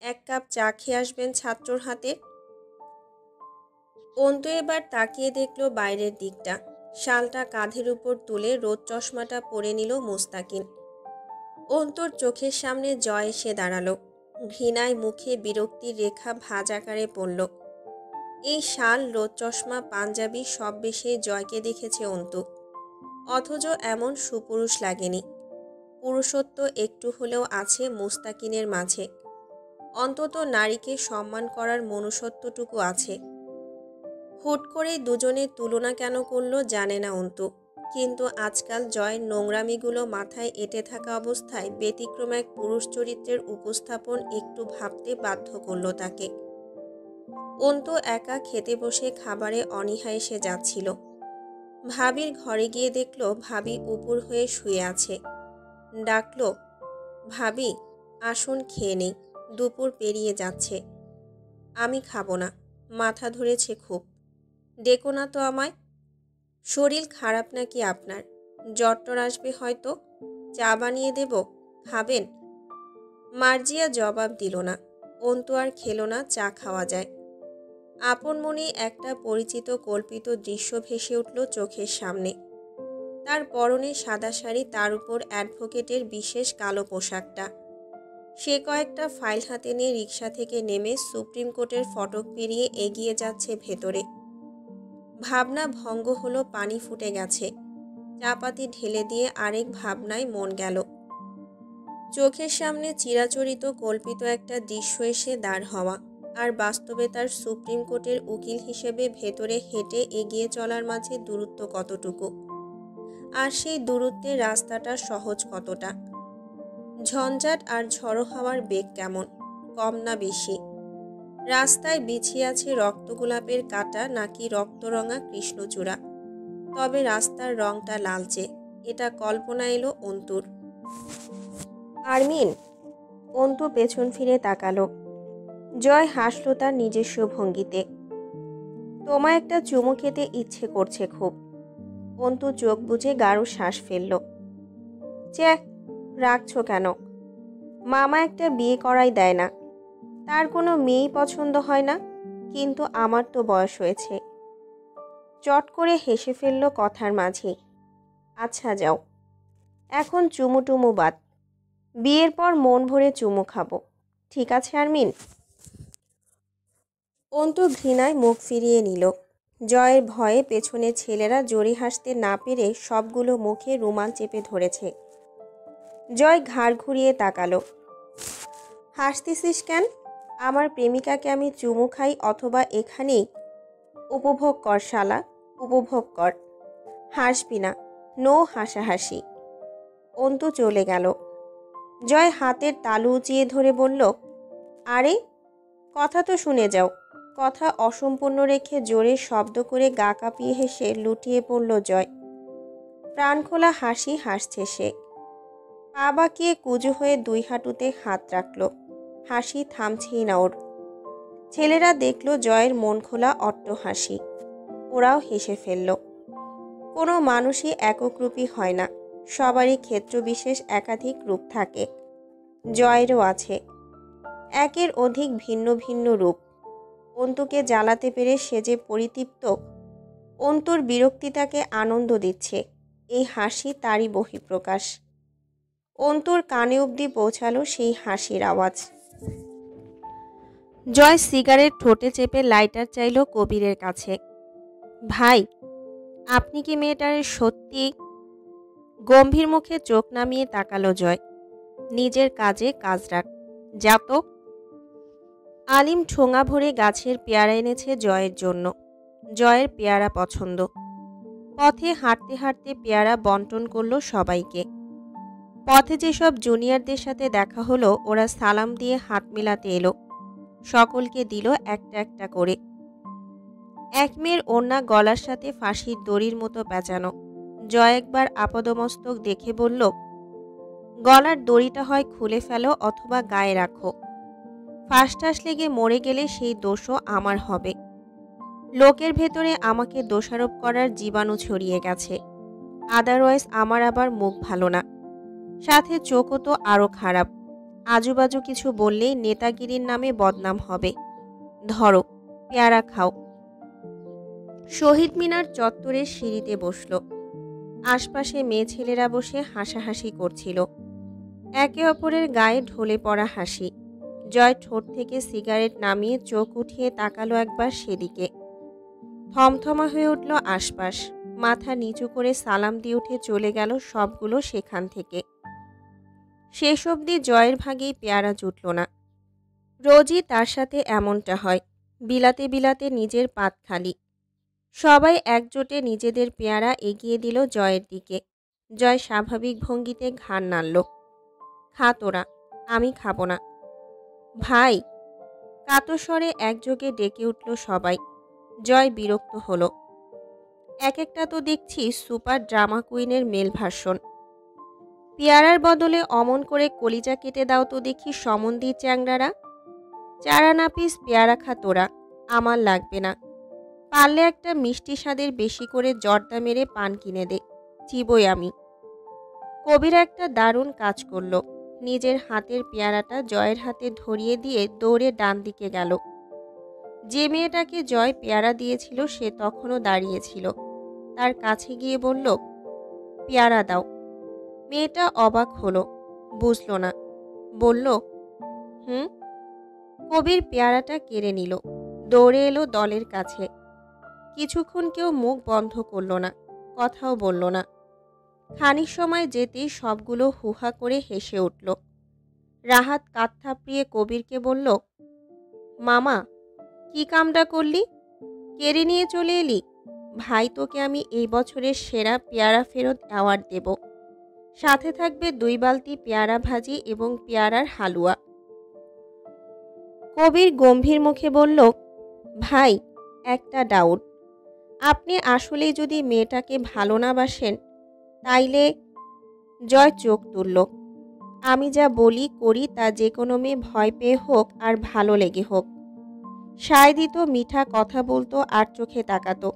1 কাপ চা খেয়ে আসবেন ছাত্রর হাতে। অন্তু এবার তাকিয়ে দেখল বাইরের দিকটা। শালটা কাঁধের উপর তুলে রোদ চশমাটা পরে নিল মোস্তাকিন। অন্তুর চোখের সামনে জয় এসে দাঁড়ালো। ঘৃণায় মুখে বিরক্তির রেখা ভাঁজ আকারে পড়ল। এই শাল, রোদ চশমা, পাঞ্জাবি সব বেশে জয়কে দেখেছে অন্তু, অথচ এমন সুপুরুষ লাগেনি। পুরুষত্ব একটু হলেও আছে মুস্তাকিনের মাঝে, অন্তত নারীকে সম্মান করার মনুষ্যত্বটুকু আছে। হুট করেই দুজনের তুলনা কেন করলো জানে না অন্তু, কিন্তু আজকাল জয়ের নোংরামিগুলো মাথায় এঁটে থাকা অবস্থায় ব্যতিক্রম এক পুরুষ চরিত্রের উপস্থাপন একটু ভাবতে বাধ্য করল তাকে। অন্তু একা খেতে বসে খাবারে অনীহা এসে যাচ্ছিল। ভাবির ঘরে গিয়ে দেখল ভাবি উপুর হয়ে শুয়ে আছে। ডাকলো, ভাবি আসুন খেয়ে নেই, দুপুর পেরিয়ে যাচ্ছে। আমি খাবো না, মাথা ধরেছে খুব। ডেকো না তো আমায়। শরীর খারাপ নাকি আপনার? জ্বর আসবে হয়তো, চা বানিয়ে দেব, খাবেন? মার্জিয়া জবাব দিল না। অন্তু আর খেলো না চা খাওয়া যায়। আপন মনে একটা পরিচিত কল্পিত দৃশ্য ভেসে উঠল চোখের সামনে। তার পরনে সাদা শাড়ি, তার উপর অ্যাডভোকেটের বিশেষ কালো পোশাকটা। সে কয়েকটা ফাইল হাতে নিয়ে রিকশা থেকে নেমে সুপ্রিম কোর্টের ফটক পেরিয়ে এগিয়ে যাচ্ছে ভেতরে। ভাবনা ভঙ্গ হলো, পানি ফুটে গেছে। চাপাতি ঢেলে দিয়ে আরেক ভাবনায় মন গেল। চোখের সামনে চিরাচরিত কল্পিত একটা দৃশ্য এসে দাঁড় হওয়া, আর বাস্তবে তার সুপ্রিম কোর্টের উকিল হিসেবে ভেতরে হেঁটে এগিয়ে চলার মাঝে দূরত্ব কতটুকু, আর সেই দূরত্বের রাস্তাটা সহজ কতটা। ঝঞ্ঝাট আর ঝড়ো হাওয়ার বেগ কেমন, কম না বেশি? রাস্তায় বিছিয়ে আছে রক্তগোলাপের কাঁটা নাকি রক্তরঙা কৃষ্ণচূড়া? তবে রাস্তার রংটা লালচে, এটা কল্পনা এলো অন্তুর। আরমিন। অন্তু পেছন ফিরে তাকালো। জয় হাসল তার নিজস্ব ভঙ্গিতে। তোমায় একটা চুমু খেতে ইচ্ছে করছে খুব। অন্তু চোখ বুজে গাঢ় শ্বাস ফেলল। চ্যাঃ, রাখছো কেন? মামা একটা বিয়ে করাই দেয় না, তার কোনো মেয়েই পছন্দ হয় না, কিন্তু আমার তো বয়স হয়েছে। চট করে হেসে ফেলল কথার মাঝে। আচ্ছা যাও, এখন চুমু টুমু বাদ, বিয়ের পর মন ভরে চুমু খাবো, ঠিক আছে আরমিন? অন্তু ঘৃণায় মুখ ফিরিয়ে নিল। জয়ের ভয়ে পেছনে ছেলেরা জোরে হাসতে না পেরে সবগুলো মুখে রুমাল চেপে ধরেছে। জয় ঘাড় ঘুরিয়ে তাকালো। হাসতেছিস কেন? আমার প্রেমিকাকে আমি চুমু খাই অথবা এখানেই? উপভোগ কর শালা, উপভোগ কর। হাসবি না, নো হাসাহাসি। অন্তু চলে গেল। জয় হাতের তালু উঁচিয়ে ধরে বলল, আরে কথা তো শুনে যাও। কথা অসম্পূর্ণ রেখে জোরে শব্দ করে গা কাঁপিয়ে হেসে লুটিয়ে পড়ল জয়। প্রাণখোলা হাসি হাসছে সে। পা বাঁকিয়ে কুজো হয়ে দুই হাঁটুতে হাত রাখল। হাসি থামছেই না ওর। ছেলেরা দেখল জয়ের মন খোলা অট্ট হাসি। ওরাও হেসে ফেলল। কোনো মানুষই একক রূপী হয় না, সবারই ক্ষেত্রবিশেষ একাধিক রূপ থাকে। জয়েরও আছে একের অধিক ভিন্ন ভিন্ন রূপ। অন্তুকে জ্বালাতে পেরে সে যে পরিতৃপ্ত, অন্তুর বিরক্তি তাকে আনন্দ দিচ্ছে, এই হাসি তারই বহিঃপ্রকাশ। অন্তুর কানে অবধি পৌঁছালো সেই হাসির আওয়াজ। জয় সিগারেট ঠোঁটে চেপে লাইটার চাইল কবিরের কাছে। ভাই, আপনি কি মেয়েটার সত্যি? গম্ভীর মুখে চোখ নামিয়ে তাকালো জয়। নিজের কাজে কাজ রাখ, যা তো। আলিম ঠোঙা ভরে গাছের পেয়ারা এনেছে জয়ের জন্য। জয়ের পেয়ারা পছন্দ। পথে হাঁটতে হাঁটতে পেয়ারা বন্টন করলো সবাইকে। পথে যেসব জুনিয়রদের সাথে দেখা হলো ওরা সালাম দিয়ে হাত মেলাতে এলো। সকলকে দিল একটা একটা করে। এক মেয়ের ওড়না গলার সাথে ফাঁসির দড়ির মতো পেঁচানো। জয় একবার আপাদমস্তক দেখে বলল, গলার দড়িটা হয় খুলে ফেলো অথবা গায়ে রাখো। ফাঁসটাস লেগে মরে গেলে সেই দোষও আমার হবে। লোকের ভেতরে আমাকে দোষারোপ করার জীবাণু ছড়িয়ে গেছে। আদারওয়াইজ আমার আবার মুখ ভালো না, সাথে চোখও তো আরও খারাপ। আজুবাজু কিছু বললেই নেতাগিরির নামে বদনাম হবে। ধরো, পেয়ারা খাও। শহীদ মিনার চত্বরের সিঁড়িতে বসল। আশপাশে মেয়ে ছেলেরা বসে হাসাহাসি করছিল। একে অপরের গায়ে ঢলে পড়া হাসি। জয় ঠোঁট থেকে সিগারেট নামিয়ে চোখ উঠিয়ে তাকালো একবার সেদিকে। থমথমা হয়ে উঠল আশপাশ। মাথা নিচু করে সালাম দিয়ে উঠে চলে গেল সবগুলো সেখান থেকে। শেষ অবধি জয়ের ভাগেই পেয়ারা জুটল না। রোজই তার সাথে এমনটা হয়, বিলাতে বিলাতে নিজের পাত খালি। সবাই একজোটে নিজেদের পেয়ারা এগিয়ে দিল জয়ের দিকে। জয় স্বাভাবিক ভঙ্গিতে ঘাড় নাড়ল। খা তোরা, আমি খাবো না। ভাই, কাতস্বরে একযোগে ডেকে উঠল সবাই। জয় বিরক্ত হলো। এক একটা তো দেখছি সুপার ড্রামা কুইনের মেল ভার্সন। পেয়ারার বদলে অমন করে কলিজা কেটে দাও তো দেখি সমন্দি চ্যাংড়ারা। 4 আনা পিস পেয়ারা খা তোরা, আমার লাগবে না। পারলে একটা মিষ্টি স্বাদের বেশি করে জর্দা মেরে পান কিনে দে, চিবই আমি। কবির একটা দারুণ কাজ করল। নিজের হাতের পেয়ারাটা জয়ের হাতে ধরিয়ে দিয়ে দৌড়ে ডান দিকে গেল। যে মেয়েটাকে জয় পেয়ারা দিয়েছিল সে তখনও দাঁড়িয়েছিল। তার কাছে গিয়ে বলল, পেয়ারা দাও। মেয়েটা অবাক হলো, বুঝল না। বলল, হুম। কবির পেয়ারাটা কেড়ে নিল। দৌড়ে এলো দলের কাছে। কিছুক্ষণ কেউ মুখ বন্ধ করল না, কথাও বলল না। খানিক সময় যেতেই সবগুলো হুহা করে হেসে উঠল। রাহাত কাঁধ থাপড়িয়ে কবিরকে বলল, মামা, কি কামটা করলি? কেড়ে নিয়ে চলে এলি? ভাই, তোকে আমি এই বছরের সেরা পেয়ারা ফেরত অ্যাওয়ার্ড দেব। সাথে থাকবে 2 বালতি পেয়ারা ভাজি এবং পেয়ারার হালুয়া। কবির গম্ভীর মুখে বলল, ভাই, একটা ডাউট। আপনি আসলেই যদি মেয়েটাকে ভালো না বাসেন তাইলে। জয় চোখ তুলল। আমি যা বলি করি তা যে কোনো মেয়ে ভয় পেয়ে হোক আর ভালো লেগে হোক। সায় দিত, মিঠা কথা বলতো আর চোখে তাকাতো,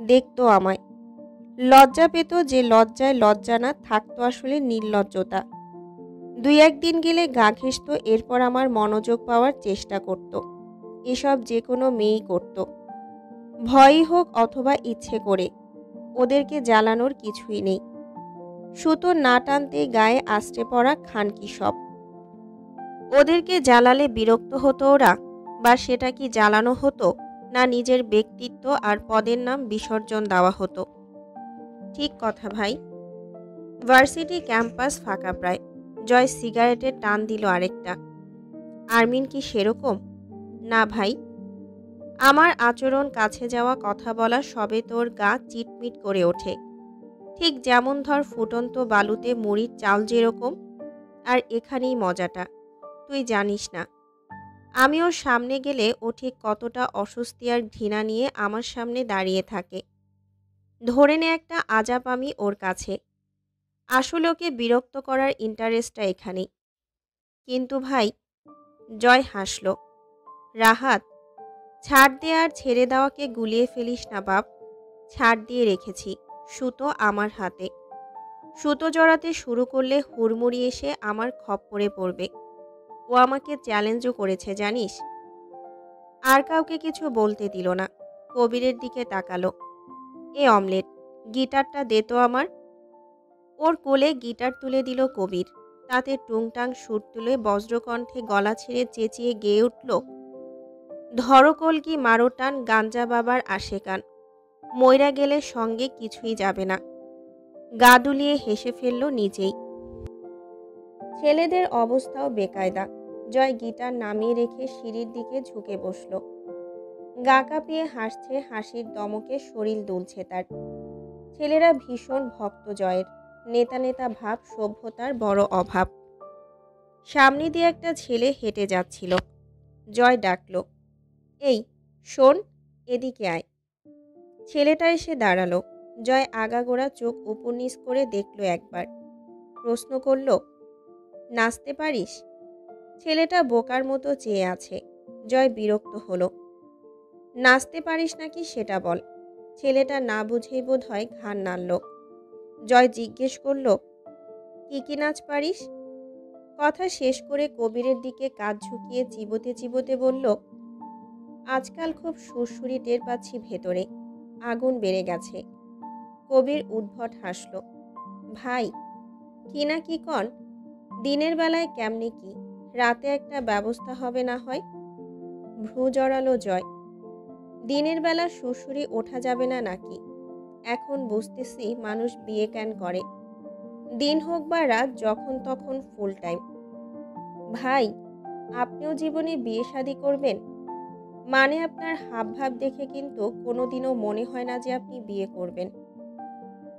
দেখতো আমায়। লজ্জা পেত যে লজ্জায় লজ্জা না থাকতো, আসলে নির্লজ্জতা। 2-1 দিন গেলে গা ঘেঁষত, এরপর আমার মনোযোগ পাওয়ার চেষ্টা করত। এসব যে কোনো মেয়েই করত, ভয়ই হোক অথবা ইচ্ছে করে। ওদেরকে জ্বালানোর কিছুই নেই। সুতো না টানতে গায়ে আষ্টে পড়া খানকি সব। ওদেরকে জ্বালালে বিরক্ত হতো ওরা, বা সেটা কি জ্বালানো হতো না নিজের ব্যক্তিত্ব আর পদের নাম বিসর্জন দেওয়া হতো? ঠিক কথা ভাই। ভার্সিটি ক্যাম্পাস ফাঁকা প্রায়। জয় সিগারেটের টান দিল আরেকটা। আরমিন কি সেরকম? না ভাই, আমার আচরণ, কাছে যাওয়া, কথা বলা সবে তোর গা চিটমিট করে ওঠে। ঠিক যেমন ধর ফুটন্ত বালুতে মুড়ির চাল যেরকম। আর এখানেই মজাটা, তুই জানিস না। আমি ওর সামনে গেলে ও ঠিক কতটা অস্বস্তি আর ঘৃণা নিয়ে আমার সামনে দাঁড়িয়ে থাকে। ধরে নে একটা আজাব আমি ওর কাছে। আসলে ওকে বিরক্ত করার ইন্টারেস্টটা এখানেই। কিন্তু ভাই, জয় হাসল। রাহাত, ছাড় দে, আর ছেড়ে দেওয়াকে গুলিয়ে ফেলিস না বাপ। ছাড় দিয়ে রেখেছি, সুতো আমার হাতে। সুতো জড়াতে শুরু করলে হুড়মুড়ি এসে আমার খপ্পরে পড়বে। ও আমাকে চ্যালেঞ্জও করেছে জানিস। আর কাউকে কিছু বলতে দিল না। কবিরের দিকে তাকালো। এ অমলেট, গিটারটা দে তো আমার। ওর কোলে গিটার তুলে দিল কবির। তাতে টুংটাং সুর তুলে বজ্রকণ্ঠে গলা ছেড়ে চেঁচিয়ে গেয়ে উঠল, ধরো কলকি মারো টান, গাঞ্জা বাবার আশেকান, মইরা গেলে সঙ্গে কিছুই যাবে না। গা দুলিয়ে হেসে ফেলল নিজেই। ছেলেদের অবস্থাও বেকায়দা। জয় গিটার নামিয়ে রেখে সিঁড়ির দিকে ঝুঁকে বসল। গা কাঁপিয়ে হাসছে, হাসির দমকে শরীর দুলছে তার। ছেলেরা ভীষণ ভক্ত জয়ের। নেতা নেতা ভাব, সভ্যতার বড় অভাব। সামনে দিয়ে একটা ছেলে হেঁটে যাচ্ছিল। জয় ডাকল, এই শোন, এদিকে আয়। ছেলেটা এসে দাঁড়ালো। জয় আগাগোড়া চোখ উপর নিচ করে দেখল একবার। প্রশ্ন করল, নাচতে পারিস? ছেলেটা বোকার মতো চেয়ে আছে। জয় বিরক্ত হলো। নাচতে পারিস নাকি সেটা বল। ছেলেটা না বুঝেই বোধ হয় ঘাড় নাড়ল। জয় জিজ্ঞেস করল, কি কি নাচ পারিস? কথা শেষ করে কবিরের দিকে কাঁধ ঝুঁকিয়ে চিবোতে চিবোতে বলল, আজকাল খুব সুরসুরি টের পাচ্ছি ভেতরে, আগুন বেড়ে গেছে। কবির উদ্ভট হাসল। ভাই, কি না কি কন, দিনের বেলায় কেমনে কি, রাতে একটা ব্যবস্থা হবে না হয়। ভ্রু জড়ালো জয়। দিনের বেলা শ্বশুরে ওঠা যাবে না নাকি? এখন বুঝতেছি মানুষ বিয়ে কেন করে। দিন হোক বা রাত, যখন তখন ফুল টাইম। ভাই, আপনিও জীবনে বিয়ে শাদী করবেন? মানে আপনার হাবভাব দেখে কিন্তু কোনোদিনও মনে হয় না যে আপনি বিয়ে করবেন।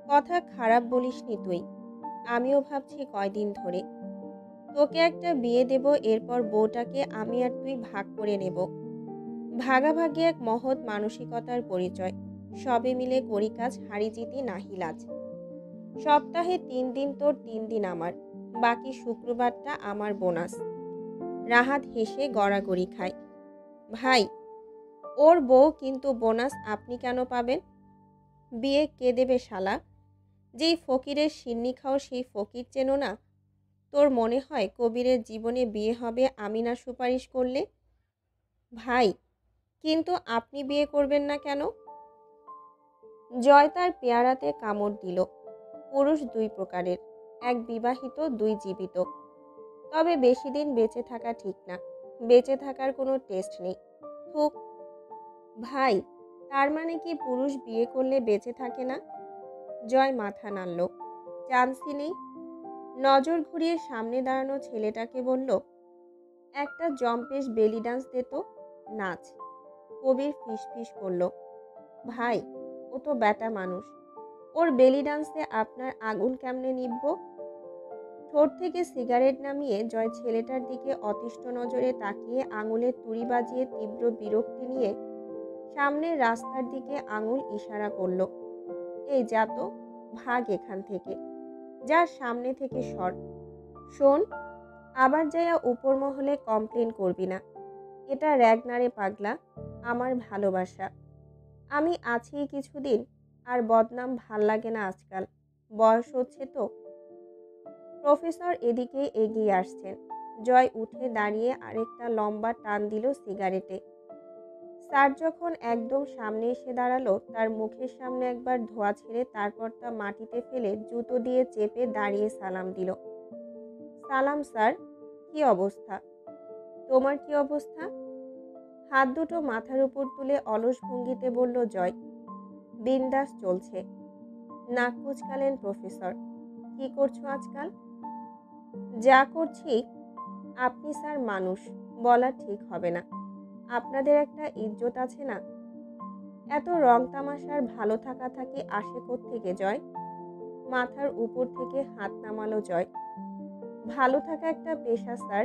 কথা খারাপ বলিসনি তুই। আমিও ভাবছি কয়দিন ধরে তোকে একটা বিয়ে দেব, এরপর বউটাকে আমি আর তুই ভাগ করে নেব। ভাগাভাগি এক মহৎ মানসিকতার পরিচয়। সবে মিলে করি কাজ, হারি জিতি নাহি লাজ। সপ্তাহে 3 দিন তোর, 3 দিন আমার। বাকি শুক্রবারটা আমার বোনাস। রাহাত হেসে গড়াগড়ি খায়। ভাই, ওর বউ, কিন্তু বোনাস আপনি কেন পাবেন? বিয়ে কে দেবে শালা? যেই ফকিরের সিন্নি খাও সেই ফকির চেনো না? তোর মনে হয় কবিরের জীবনে বিয়ে হবে আমি না সুপারিশ করলে? ভাই, কিন্তু আপনি বিয়ে করবেন না কেন? জয় তার পেয়ারাতে কামড় দিল। পুরুষ 2 প্রকারের, এক বিবাহিত, 2 জীবিত। তবে বেশি দিন বেঁচে থাকা ঠিক না। বেঁচে থাকার কোনো টেস্ট নেই। থুক। ভাই, তার মানে কি পুরুষ বিয়ে করলে বেঁচে থাকে না? জয় মাথা নাড়ল। চান্সই নেই। নজর ঘুরিয়ে সামনে দাঁড়ানো ছেলেটাকে বলল, একটা জম্পেশ বেলি ডান্স দে তো, নাচ। কবির ফিসফিস করল, ভাই, ও তো ব্যাটা মানুষ, ওর বেলি ডান্সে আপনার আগুন কেমনে নিভব? ঠোঁট থেকে সিগারেট নামিয়ে জয় ছেলেটার দিকে অতিষ্ঠ নজরে তাকিয়ে আঙুলের তুড়ি বাজিয়ে তীব্র বিরক্তি নিয়ে সামনের রাস্তার দিকে আঙুল ইশারা করল। এই যা তো, ভাগ এখান থেকে, যা সামনে থেকে সর। শোন, আবার যাইয়া উপর মহলে কমপ্লেন করবি না। এটা র্যাগনারে পাগলা, আমার ভালোবাসা। আমি আছি কিছুদিন, আর বদনাম ভাল লাগে না আজকাল। বয়স হচ্ছে তো। প্রফেসর এদিকে এগিয়ে আসছেন। জয় উঠে দাঁড়িয়ে আরেকটা লম্বা টান দিল সিগারেটে। স্যার যখন একদম সামনে এসে দাঁড়ালো, তার মুখের সামনে একবার ধোয়া ছেড়ে তারপর তা মাটিতে ফেলে জুতো দিয়ে চেপে দাঁড়িয়ে সালাম দিল। সালাম স্যার, কি অবস্থা? তোমার কি অবস্থা? হাত দুটো মাথার উপর তুলে অলস ভঙ্গিতে বলল জয়, বিন্দাস চলছে। নাক কুচকালেন প্রফেসর। কি করছো আজকাল? যা করছি। আপনি স্যার মানুষ, বলা ঠিক হবে না। আপনাদের একটা ইজ্জত আছে না? এত রং তামাশার ভালো থাকা থাকি আসে কোত্থেকে জয়? মাথার উপর থেকে হাত নামালো জয়। ভালো থাকা একটা পেশা স্যার।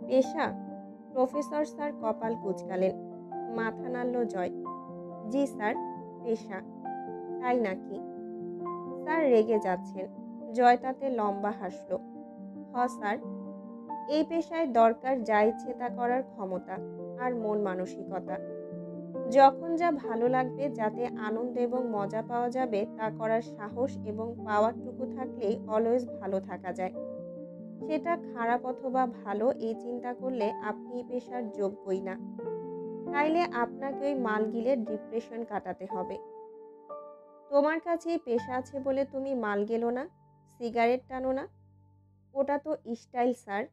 পেশা? প্রফেসর স্যার কপাল কুঁচকালেন। মাথা নাড়ল জয়। জি স্যার, পেশা। তাই নাকি? স্যার রেগে যাচ্ছেন। জয় তাতে লম্বা হাসল। হ স্যার, এই পেশায় দরকার যা ইচ্ছে তা করার ক্ষমতা আর মন মানসিকতা। যখন যা ভালো লাগবে, যাতে আনন্দ এবং মজা পাওয়া যাবে তা করার সাহস এবং পাওয়ারটুকু থাকলেই অলওয়েজ ভালো থাকা যায়। সেটা খারাপ অথবা ভালো এই চিন্তা করলে আপনি এই পেশার যোগ্যই না। তাইলে আপনাকে ওই মালগিলের ডিপ্রেশন কাটাতে হবে। তোমার কাছে এই পেশা আছে বলে তুমি মাল গেলো না, সিগারেট টানো না? ওটা তো স্টাইল স্যার।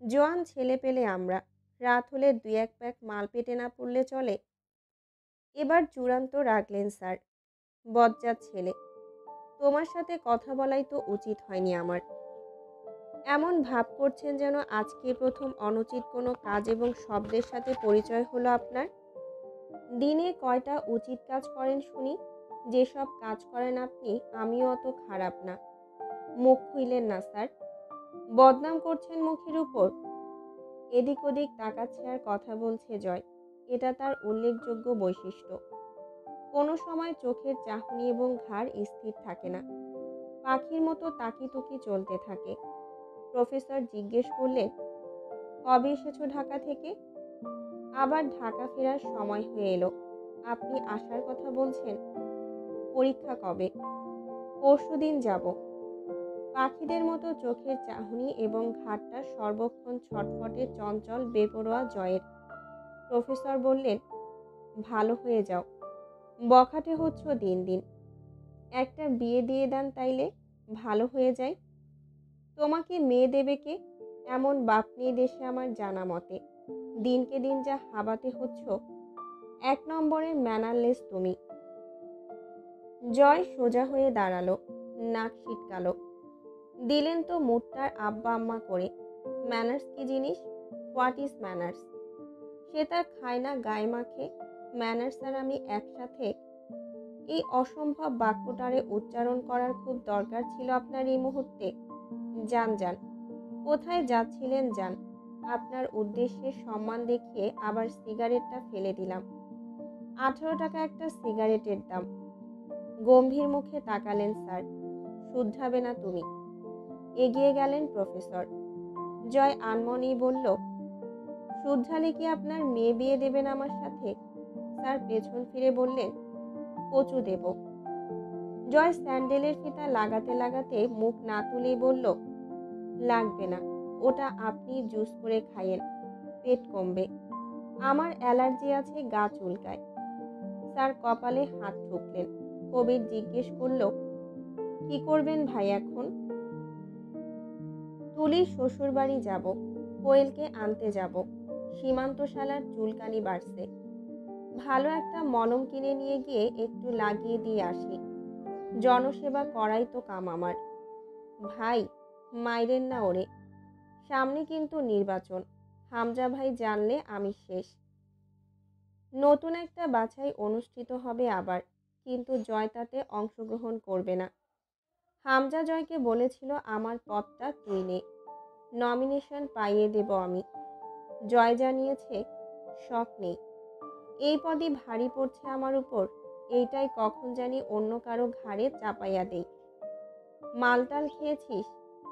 জোয়ান ছেলে পেলে আমরা, রাত হলে 2-1 প্যাক মাল পেটে না পড়লে চলে? এবার চূড়ান্ত রাখলেন স্যার। বজ্জাত ছেলে, তোমার সাথে কথা বলাই তো উচিত হয়নি আমার। এমন ভাব করছেন যেন আজকে প্রথম অনুচিত কোনো কাজ এবং শব্দের সাথে পরিচয় হলো আপনার। দিনে কয়টা উচিত কাজ করেন শুনি? যেসব কাজ করেন আপনি, আমিও অত খারাপ না। মুখ খুইলেন না স্যার। বদনাম করছেন মুখের উপর। এদিক ওদিক তাকাচ্ছে আর কথা বলছে জয়। এটা তার উল্লেখযোগ্য বৈশিষ্ট্য। কোনো সময় চোখের চাহনি এবং ঘাড় স্থির থাকে না। পাখির মতো তাকিতুকি চলতে থাকে। প্রফেসর জিজ্ঞেস করলেন, কবে এসেছো ঢাকা থেকে? আবার ঢাকা ফেরার সময় হয়ে এলো। আপনি আসার কথা বলছেন? পরীক্ষা কবে? পরশুদিন যাব। পাখিদের মতো চোখের চাহনি এবং ঘাড়টা সর্বক্ষণ ছটফটে চঞ্চল বেপরোয়া জয়ের। প্রফেসর বললেন, ভালো হয়ে যাও। বখাটে হচ্ছ দিন দিন। একটা বিয়ে দিয়ে দেন তাইলে, ভালো হয়ে যায়। তোমাকে মেয়ে দেবে কে? এমন বাপ নেই দেশে আমার জানা মতে। দিনকে দিন যা হাবাতে হচ্ছ, 1 নম্বরের ম্যানারলেস তুমি। জয় সোজা হয়ে দাঁড়ালো, নাক সিটকালো। দিলেন তো মুডটার আব্বা আম্মা করে। ম্যানার্স কি জিনিস? What is manners? সে তা খায় না গায়ে মাখে। ম্যানার্স আর আমি একসাথে? এই অসম্ভব বাক্যটারে উচ্চারণ করার খুব দরকার ছিল আপনার এই মুহূর্তে? যান যান, কোথায় যাচ্ছিলেন যান। আপনার উদ্দেশ্যে সম্মান দেখিয়ে আবার সিগারেটটা ফেলে দিলাম। 18 টাকা একটা সিগারেটের দাম। গম্ভীর মুখে তাকালেন স্যার। শুধরাবে না তুমি। এগিয়ে গেলেন প্রফেসর। জয় আনমনেই বলল, শুধরালে কি আপনার মেয়ে বিয়ে দেবেন আমার সাথে? স্যার পেছন ফিরে বললেন, কচু দেব। জয় স্যান্ডেলের ফিতা লাগাতে লাগাতে মুখ না তুলেই বলল, লাগবে না, ওটা আপনি জুস করে খাইয়েন, পেট কমবে। আমার অ্যালার্জি আছে, গা চুলকায়। স্যার কপালে হাত ঠুকলেন। কবির জিজ্ঞেস করল, কি করবেন ভাই এখন? তুলির শ্বশুর বাড়ি যাব, কোয়েলকে আনতে যাব। সীমান্ত শালার চুলকানি বাড়ছে, ভালো একটা মলম কিনে নিয়ে গিয়ে একটু লাগিয়ে দিয়ে আসি। জনসেবা করাই তো কাম আমার। ভাই, মাইরেন না ওরে। সামনে কিন্তু নির্বাচন। হামজা ভাই জানলে আমি শেষ। নতুন একটা বাছাই অনুষ্ঠিত হবে আবার, কিন্তু জয় তাতে অংশগ্রহণ করবে না। হামজা জয়কে বলেছিল, আমার পদটা তুই নে, নমিনেশন পাইয়ে দেব আমি। জয় জানিয়েছে, শখ নেই, এই পদই ভারী পড়ছে আমার উপর, এইটাই কখন জানি অন্য কারো ঘাড়ে চাপাইয়া দেই। মালটাল খেয়েছিস?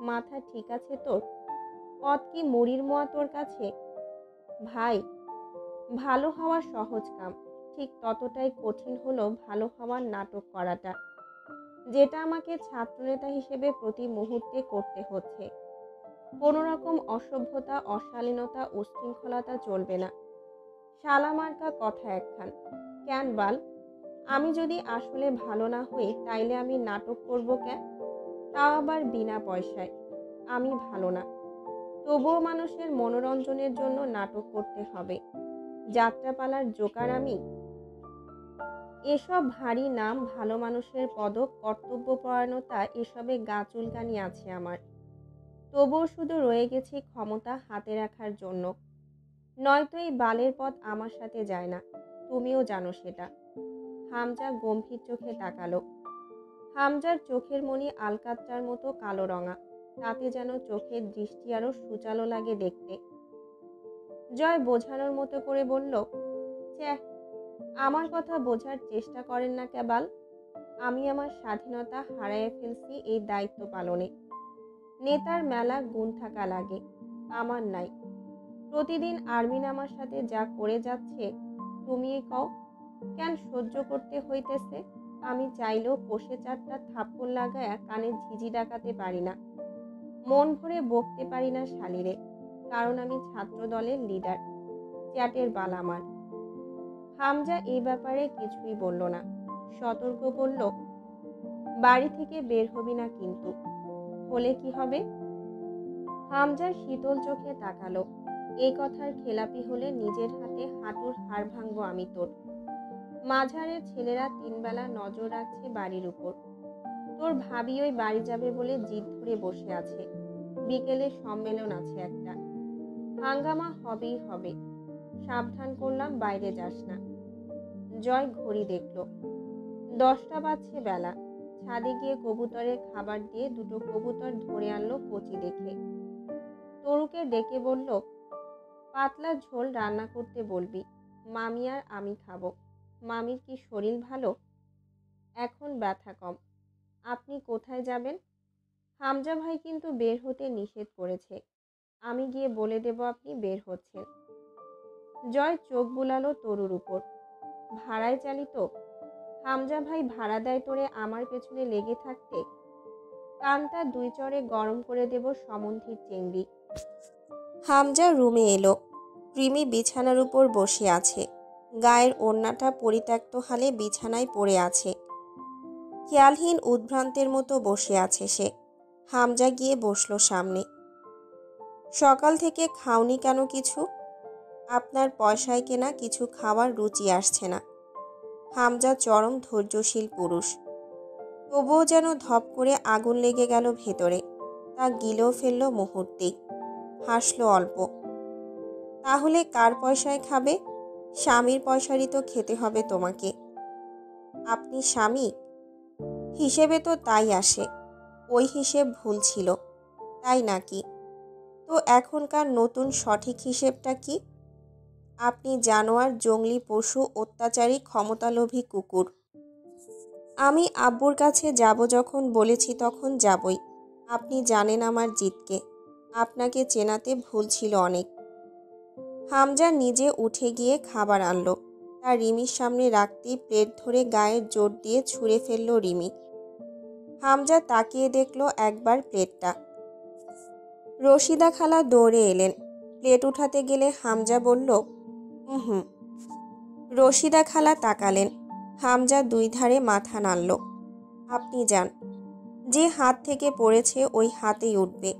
মাথা ঠিক আছে তোর? পদ কি মুড়ির মোয়া তোর কাছে? ভাই, ভালো হওয়া সহজ কাম, ঠিক ততটাই কঠিন হলো ভালো হওয়ার নাটক করাটা, যেটা আমাকে ছাত্রনেতা হিসেবে প্রতি মুহূর্তে করতে হচ্ছে। কোনো রকম অসভ্যতা, অশালীনতা, উচ্ছৃঙ্খলতা চলবে না। শালামার্কা কথা একখান। কেন বাল? আমি যদি আসলে ভালো না হই তাইলে আমি নাটক করব কেন? তাও আবার বিনা পয়সায়। আমি ভালো না, তবুও মানুষের মনোরঞ্জনের জন্য নাটক করতে হবে। যাত্রাপালার জোকার আমি? এসব ভারী নাম, ভালো মানুষের পদক, কর্তব্যপরায়ণতা, এসবে গা চুলকানি আছে আমার। তবুও শুধু রয়ে গেছে ক্ষমতা হাতে রাখার জন্য। নয়তো এই বালের পথ আমার সাথে যায় না, তুমিও জানো সেটা। হামজা গম্ভীর চোখে তাকালো। হামজার চোখের মণি আলকাত্রার মতো কালো রঙা, তাতে যেন চোখের দৃষ্টি আরো সুচালো লাগে দেখতে। জয় বোঝানোর মতো করে বলল, চ্যাহ, আমার কথা বোঝার চেষ্টা করেন না কেবাল। আমি আমার স্বাধীনতা হারাইয়া ফেলছি এই দায়িত্ব পালনে। নেতার মেলা গুণ থাকা লাগে, আমার নাই। প্রতিদিন আর্মিন আমার সাথে যা করে যাচ্ছে, তুমি কও কেন সহ্য করতে হইতেছে? আমি চাইলেও কষে 4টা থাপ্পড় লাগায়া কানে ঝিঝি ডাকাতে পারি না, মন ভরে বকতে পারি না শালিরে, কারণ আমি ছাত্র দলের লিডার। চ্যাটের বাল আমার। হামজা এই ব্যাপারে কিছুই বলল না, সতর্ক বলল, বাড়ি থেকে বের হবি না কিন্তু। হলে কি হবে? হামজা শীতল চোখে তাকালো। এই কথার খেলাপি হলে নিজের হাতে হাঁটুর হাড় ভাঙবো আমি তোর। মাঝারের ছেলেরা 3 বেলা নজর রাখছে বাড়ির উপর। তোর ভাবি ওই বাড়ি যাবে বলে জিদ ধরে বসে আছে। বিকেলে সম্মেলন আছে একটা, হাঙ্গামা হবেই হবে। সাবধান করলাম, বাইরে যাস না। জয় ঘড়ি দেখল, 10টা বাজছে বেলা। ছাদে গিয়ে কবুতরের খাবার দিয়ে 2টো কবুতর ধরে আনলো কচি দেখে। তরুকে ডেকে বলল, পাতলা ঝোল রান্না করতে বলবি, মামি আর আমি খাবো। মামির কি শরীর ভালো? এখন ব্যথা কম। আপনি কোথায় যাবেন? হামজা ভাই কিন্তু বের হতে নিষেধ করেছে। আমি গিয়ে বলে দেব আপনি বের হচ্ছেন। জয় চোখ বুলালো তরুর উপর। ভাড়ায় চালিত? হামজা ভাই ভাড়া দেয় তোরে আমার পেছনে লেগে থাকতে? কানটা 2 চড়ে গরম করে দেব সমন্ধির চেংড়ি। হামজা রুমে এলো। রিমি বিছানার উপর বসে আছে। গায়ের ওড়নাটা পরিত্যক্ত হালে বিছানায় পড়ে আছে। খেয়ালহীন উদ্ভ্রান্তের মতো বসে আছে সে। হামজা গিয়ে বসলো সামনে। সকাল থেকে খাওনি কেন কিছু? আপনার পয়সায় কেনা কিছু খাওয়ার রুচি আসছে না। হামজা চরম ধৈর্যশীল পুরুষ, তবুও যেন ধপ করে আগুন লেগে গেল ভেতরে। তা গিলেও ফেলল মুহূর্তেই। হাসল অল্প। তাহলে কার পয়সায় খাবে? স্বামীর পয়সারই তো খেতে হবে তোমাকে। আপনি স্বামী? হিসেবে তো তাই আসে। ওই হিসেব ভুল ছিল, তাই নাকি? তো এখনকার নতুন সঠিক হিসেবটা কি? আপনি জানোয়ার, জংলি পশু, অত্যাচারী, ক্ষমতালোভী কুকুর। আমি আব্বুর কাছে যাব যখন বলেছি তখন যাবই। আপনি জানেন আমার জিতকে। আপনাকে চেনাতে ভুল ছিল অনেক। হামজা নিজে উঠে গিয়ে খাবার আনলো। তা রিমির সামনে রাখতেই প্লেট ধরে গায়ে জোর দিয়ে ছুঁড়ে ফেলল রিমি। হামজা তাকিয়ে দেখল একবার প্লেটটা। রশিদা খালা দৌড়ে এলেন। প্লেট উঠাতে গেলে হামজা বলল, হুম। রশিদা খালা তাকালেন। হামজা দুই ধারে মাথা নাড়ল। আপনি যান। যে হাত থেকে পড়েছে ওই হাতেই উঠবে।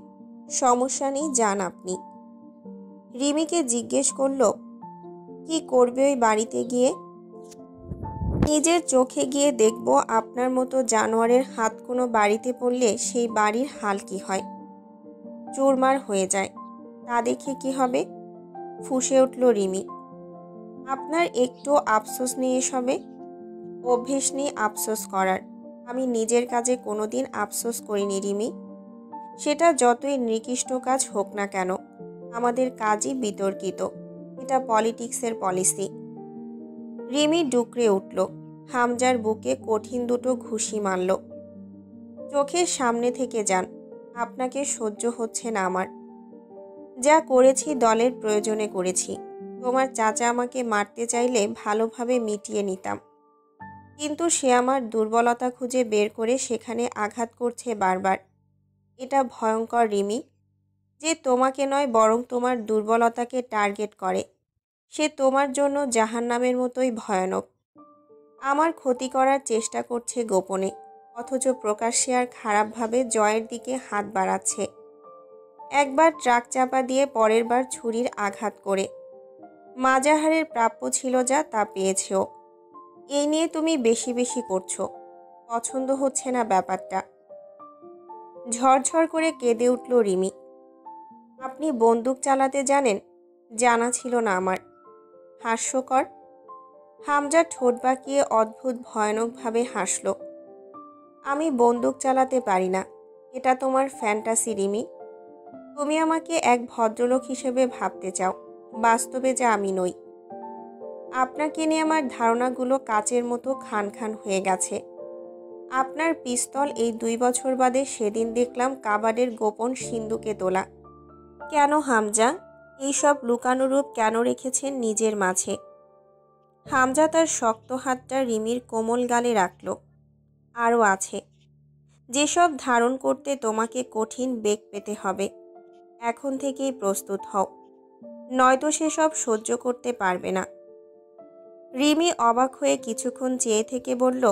সমস্যা নেই, যান আপনি। রিমিকে জিজ্ঞেস করল, কি করবে ওই বাড়িতে গিয়ে? নিজের চোখে গিয়ে দেখব আপনার মতো জানোয়ারের হাত কোনো বাড়িতে পড়লে সেই বাড়ির হাল কি হয়। চুরমার হয়ে যায়। তা দেখে কি হবে? ফুঁসে উঠল রিমি। আপনার একটু আফসোস নেই এসবে? অভ্যেস নেই আফসোস করার। আমি নিজের কাজে কোনোদিন আফসোস করিনি রিমি। সেটা যতই নিকৃষ্ট কাজ হোক না কেন, আমাদের কাজই বিতর্কিত। এটা পলিটিক্সের পলিসি। রিমি ডুকরে উঠল। হামজার বুকে কঠিন দুটো ঘুষি মারল। চোখের সামনে থেকে যান। আপনাকে সহ্য হচ্ছে না আমার। যা করেছি দলের প্রয়োজনে করেছি। তোমার চাচা আমাকে মারতে চাইলে ভালোভাবে মিটিয়ে নিতাম, কিন্তু সে আমার দুর্বলতা খুঁজে বের করে সেখানে আঘাত করছে বারবার। এটা ভয়ঙ্কর রিমি। যে তোমাকে নয় বরং তোমার দুর্বলতাকে টার্গেট করে, সে তোমার জন্য জাহান্নামের মতোই ভয়ানক। আমার ক্ষতি করার চেষ্টা করছে গোপনে, অথচ প্রকাশ্যে আর খারাপভাবে জয়ের দিকে হাত বাড়াচ্ছে। একবার ট্রাক চাপা দিয়ে, পরের বার ছুরির আঘাত করে। মাজাহারের প্রাপ্য ছিল যা, তা পেয়েছেও। এই নিয়ে তুমি বেশি বেশি করছো। পছন্দ হচ্ছে না ব্যাপারটা। ঝরঝর করে কেঁদে উঠল রিমি। আপনি বন্দুক চালাতে জানেন? জানা ছিল না আমার। হাস্যকর। হামজা ঠোঁট বাঁকিয়ে অদ্ভুত ভয়ানকভাবে হাসল। আমি বন্দুক চালাতে পারি না। এটা তোমার ফ্যান্টাসি রিমি। তুমি আমাকে এক ভদ্রলোক হিসেবে ভাবতে চাও, বাস্তবে যা আমি নই। আপনাকে নিয়ে আমার ধারণাগুলো কাচের মতো খান খান হয়ে গেছে। আপনার পিস্তল এই 2 বছর বাদে সেদিন দেখলাম কাবাডের গোপন সিন্ধুকে তোলা। কেন হামজা এইসব লুকানো রূপ কেন রেখেছেন নিজের মাঝে? হামজা তার শক্ত হাতটা রিমির কোমল গালে রাখল। আরও আছে। যেসব ধারণ করতে তোমাকে কঠিন বেগ পেতে হবে, এখন থেকেই প্রস্তুত হও, নয়তো সেসব সহ্য করতে পারবে না। রিমি অবাক হয়ে কিছুক্ষণ চেয়ে থেকে বলল,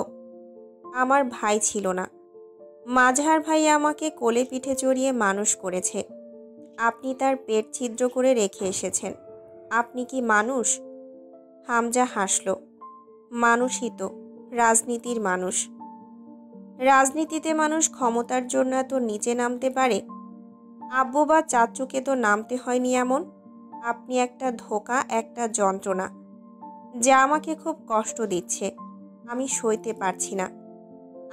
আমার ভাই ছিল না। মাঝার ভাই আমাকে কোলে পিঠে চড়িয়ে মানুষ করেছে। আপনি তার পেট ছিদ্র করে রেখে এসেছেন। আপনি কি মানুষ? হামজা হাসল। মানুষই তো, রাজনীতির মানুষ। রাজনীতিতে মানুষ ক্ষমতার জন্য এত নিচে নামতে পারে? আব্বু বা চাচুকে তো নামতে হয়নি এমন। আপনি একটা ধোঁকা, একটা যন্ত্রণা, যা আমাকে খুব কষ্ট দিচ্ছে। আমি সইতে পারছি না।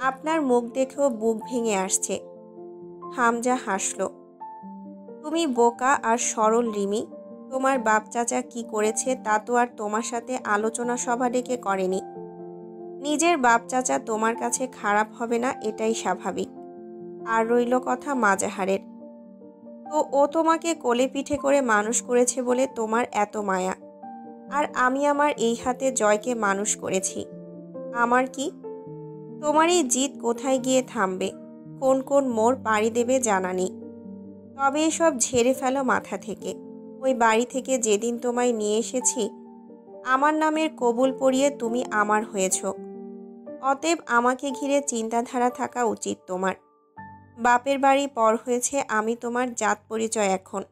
আপনার মুখ দেখেও বুক ভেঙে আসছে। হামজা হাসল। তুমি বোকা আর সরল রিমি। তোমার বাপ চাচা কি করেছে তা তো আর তোমার সাথে আলোচনা সভা ডেকে করেনি। নিজের বাপ চাচা তোমার কাছে খারাপ হবে না, এটাই স্বাভাবিক। আর রইল কথা মাজাহারের, তো ও তোমাকে কোলে পিঠে করে মানুষ করেছে বলে তোমার এত মায়া। আর আমি আমার এই হাতে জয়কে মানুষ করেছি। আমার কি? তোমার এই জিত কোথায় গিয়ে থামবে, কোন কোন মোড় পাড়ি দেবে জানা নেই। তবে এসব ঝেড়ে ফেলো মাথা থেকে। ওই বাড়ি থেকে যেদিন তোমায় নিয়ে এসেছি, আমার নামের কবুল পড়িয়ে তুমি আমার হয়েছ। অতএব আমাকে ঘিরে চিন্তাধারা থাকা উচিত তোমার। বাপের বাড়ি পর হয়েছে, আমি তোমার জাত পরিচয় এখন।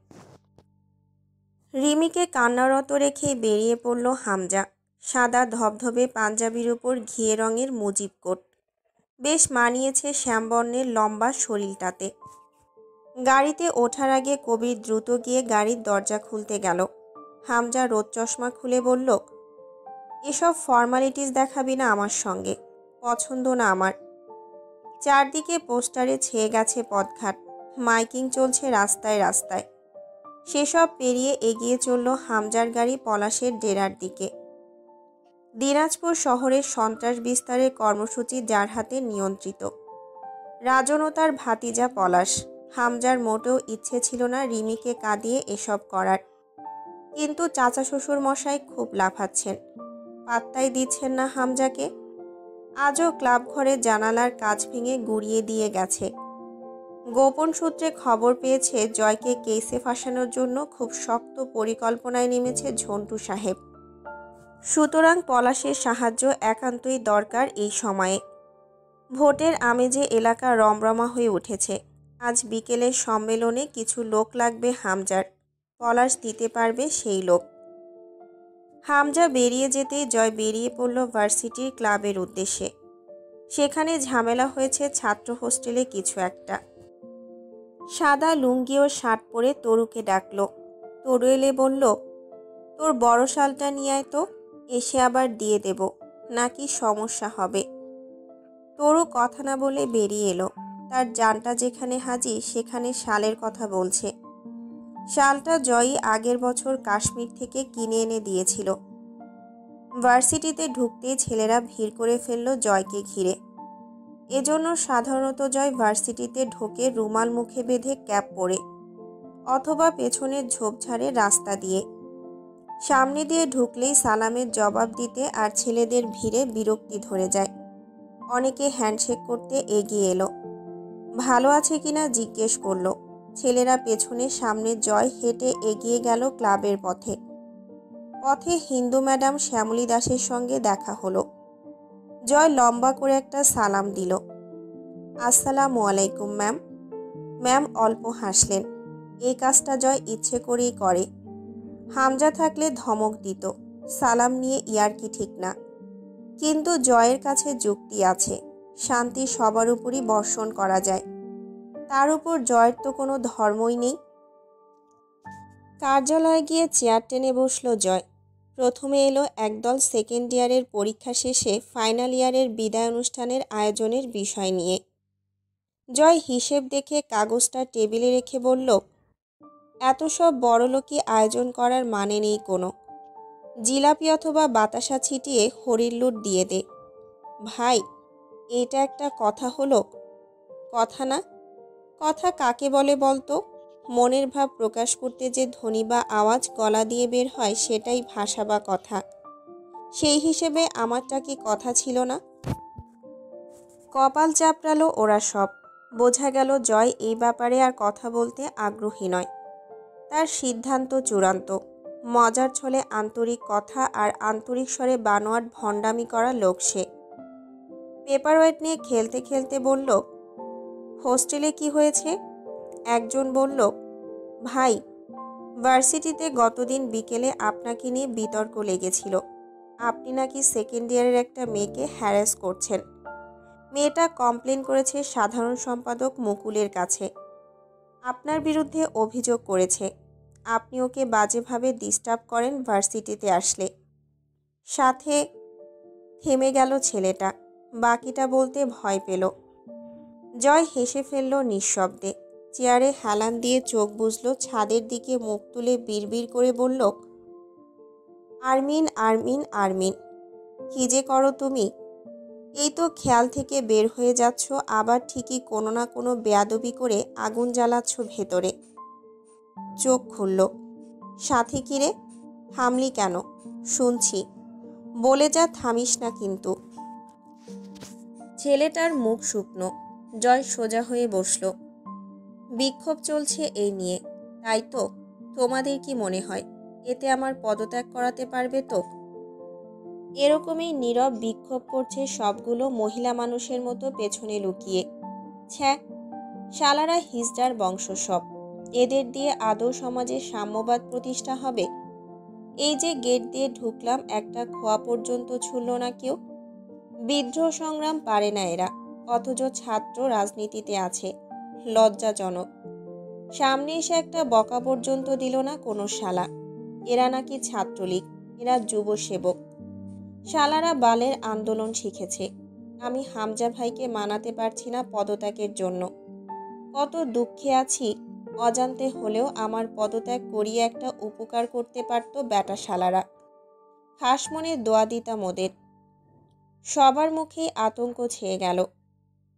রিমিকে কান্নারত রেখে বেরিয়ে পড়ল হামজা। সাদা ধবধবে পাঞ্জাবির উপর ঘিয়ে রঙের মুজিব কোট বেশ মানিয়েছে শ্যামবর্ণের লম্বা শরীরটাতে। গাড়িতে ওঠার আগে কবির দ্রুত গিয়ে গাড়ির দরজা খুলতে গেল। হামজা রোদ চশমা খুলে বলল, এসব ফর্মালিটিস দেখাবি না আমার সঙ্গে, পছন্দ না আমার। চারদিকে পোস্টারে ছেয়ে গেছে পথঘাট, মাইকিং চলছে রাস্তায় রাস্তায়। সেসব পেরিয়ে এগিয়ে চলল হামজার গাড়ি পলাশের ডেরার দিকে। দিনাজপুর শহরের সন্ত্রাস বিস্তারের কর্মসূচি যার হাতে নিয়ন্ত্রিত। রাজন ও তার ভাতিজা পলাশ। হামজার মোটেও ইচ্ছে ছিল না রিমিকে কাঁদিয়ে এসব করার, কিন্তু চাচা শ্বশুর মশাই খুব লাফাচ্ছেন, পাত্তাই দিচ্ছেন না হামজাকে। আজও ক্লাব ঘরের জানালার কাঁচ ভেঙে গুঁড়িয়ে দিয়ে গেছে। গোপন সূত্রে খবর পেয়েছে জয়কে কেসে ফাঁসানোর জন্য খুব শক্ত পরিকল্পনায় নেমেছে ঝন্টু সাহেব। সুতরাং পলাশের সাহায্য একান্তই দরকার এই সময়ে। ভোটের আমেজে এলাকা রমরমা হয়ে উঠেছে। আজ বিকেলের সম্মেলনে কিছু লোক লাগবে হামজার, পলাশ দিতে পারবে সেই লোক। হামজা বেরিয়ে যেতেই জয় বেরিয়ে পড়ল ভার্সিটির ক্লাবের উদ্দেশ্যে। সেখানে ঝামেলা হয়েছে ছাত্র হোস্টেলে কিছু একটা। সাদা লুঙ্গি ও শার্ট পরে তরুকে ডাকল। তরু এলে বলল, তোর বড় শালটা নিয়ে আয় তো, এসে আবার দিয়ে দেব, নাকি সমস্যা হবে। তরু কথা না বলে বেরিয়ে এলো। তার জানটা যেখানে হাজির সেখানে শালের কথা বলছে। শালটা জয়ই আগের বছর কাশ্মীর থেকে কিনে এনে দিয়েছিল। ভার্সিটিতে ঢুকতেই ছেলেরা ভিড় করে ফেলল জয়কে ঘিরে। এজন্য সাধারণত জয় ভার্সিটিতে ঢোকে রুমাল মুখে বেঁধে ক্যাপ পরে, অথবা পেছনের ঝোপঝাড়ে রাস্তা দিয়ে। সামনে দিয়ে ঢুকলেই সালামের জবাব দিতে আর ছেলেদের ভিড়ে বিরক্তি ধরে যায়। অনেকে হ্যান্ডশেক করতে এগিয়ে এলো। ভালো আছে কিনা জিজ্ঞেস করলো। ছেলেরা পেছনে, সামনে জয় হেঁটে এগিয়ে গেল ক্লাবের পথে। পথে হিন্দু ম্যাডাম শ্যামলী দাসের সঙ্গে দেখা হলো। জয় লম্বা করে একটা সালাম দিল। আসসালামু আলাইকুম ম্যাম। ম্যাম অল্প হাসলেন। এই কাজটা জয় ইচ্ছে করেই করে। হামজা থাকলে ধমক দিত, সালাম নিয়ে ইয়ার্কি ঠিক না। কিন্তু জয়ের কাছে যুক্তি আছে, শান্তি সবার উপরই বর্ষণ করা যায়। তার উপর জয়ের তো কোনো ধর্মই নেই। কার্যালয়ে গিয়ে চেয়ার টেনে বসল জয়। প্রথমে এলো একদল সেকেন্ড ইয়ারের পরীক্ষা শেষে ফাইনাল ইয়ারের বিদায় অনুষ্ঠানের আয়োজনের বিষয় নিয়ে। জয় হিসেব দেখে কাগজটা টেবিলে রেখে বলল, এত সব বড়লোকি আয়োজন করার মানে নেই কোনো। জিলাপি অথবা বাতাসা ছিটিয়ে হরির লুট দিয়ে দে। ভাই, এটা একটা কথা হলো? কথা না? কথা কাকে বলে বলতো? মনের ভাব প্রকাশ করতে যে ধ্বনি বা আওয়াজ গলা দিয়ে বের হয় সেটাই ভাষা বা কথা। সেই হিসেবে আমারটা কি কথা ছিল না? কপাল চাপড়ালো ওরা সব। বোঝা গেল জয় এই ব্যাপারে আর কথা বলতে আগ্রহী নয়। তার সিদ্ধান্ত চূড়ান্ত। মজার ছলে আন্তরিক কথা আর আন্তরিক স্বরে বানোয়াট ভণ্ডামি করা লোক সে। পেপারওয়েট নিয়ে খেলতে খেলতে বলল, হোস্টেলে কি হয়েছে? একজন বলল, ভাই, ভার্সিটিতে গতদিন বিকেলে আপনাকে নিয়ে বিতর্ক লেগেছিল। আপনি নাকি সেকেন্ড ইয়ারের একটা মেয়েকে হ্যারাস করছেন। মেয়েটা কমপ্লেন করেছে সাধারণ সম্পাদক মুকুলের কাছে। আপনার বিরুদ্ধে অভিযোগ করেছে আপনি ওকে বাজেভাবে ডিস্টার্ব করেন ভার্সিটিতে আসলে। সাথে থেমে গেল ছেলেটা, বাকিটা বলতে ভয় পেল। জয় হেসে ফেলল নিঃশব্দে। চেয়ারে হেলান দিয়ে চোখ বুজল, ছাদের দিকে মুখ তুলে বিড়বিড় করে বলল, আরমিন আরমিন আরমিন, কি যে করো তুমি। এই তো খেয়াল থেকে বের হয়ে যাচ্ছ, আবার ঠিকই কোনো না কোনো বেয়াদবি করে আগুন জ্বালাচ্ছ ভেতরে। চোখ খুলল। সাথে কিরে, থামলি কেন? শুনছি, বলে যা, থামিস না কিন্তু। ছেলেটার মুখ শুকনো। জয় সোজা হয়ে বসল। বিক্ষোভ চলছে এই নিয়ে, তাই তো? তোমাদের কি মনে হয় এতে আমার পদত্যাগ করাতে পারবে তো? এরকমই নীরব বিক্ষোভ করছে সবগুলো মহিলা মানুষের মতো পেছনে লুকিয়ে। ছ্যা, শালারা হিজড়ার বংশ সব। এদের দিয়ে আদৌ সমাজে সাম্যবাদ প্রতিষ্ঠা হবে? এই যে গেট দিয়ে ঢুকলাম, একটা খোয়া পর্যন্ত ছুঁল না কেউ। বিদ্রোহ সংগ্রাম পারে না এরা, অথচ ছাত্র রাজনীতিতে আছে। লজ্জাজনক। সামনে এসে একটা বকা পর্যন্ত দিল না কোনো শালা। এরা নাকি ছাত্রলীগ, এরা যুব সেবক। শালারা বালের আন্দোলন শিখেছে। আমি হামজা ভাইকে মানাতে পারছি না পদত্যাগের জন্য। কত দুঃখে আছি, অজান্তে হলেও আমার পদত্যাগ করিয়ে একটা উপকার করতে পারত ব্যাটা শালারা। খাস মনে দোয়া দিতাম ওদের। সবার মুখেই আতঙ্ক ছেয়ে গেল।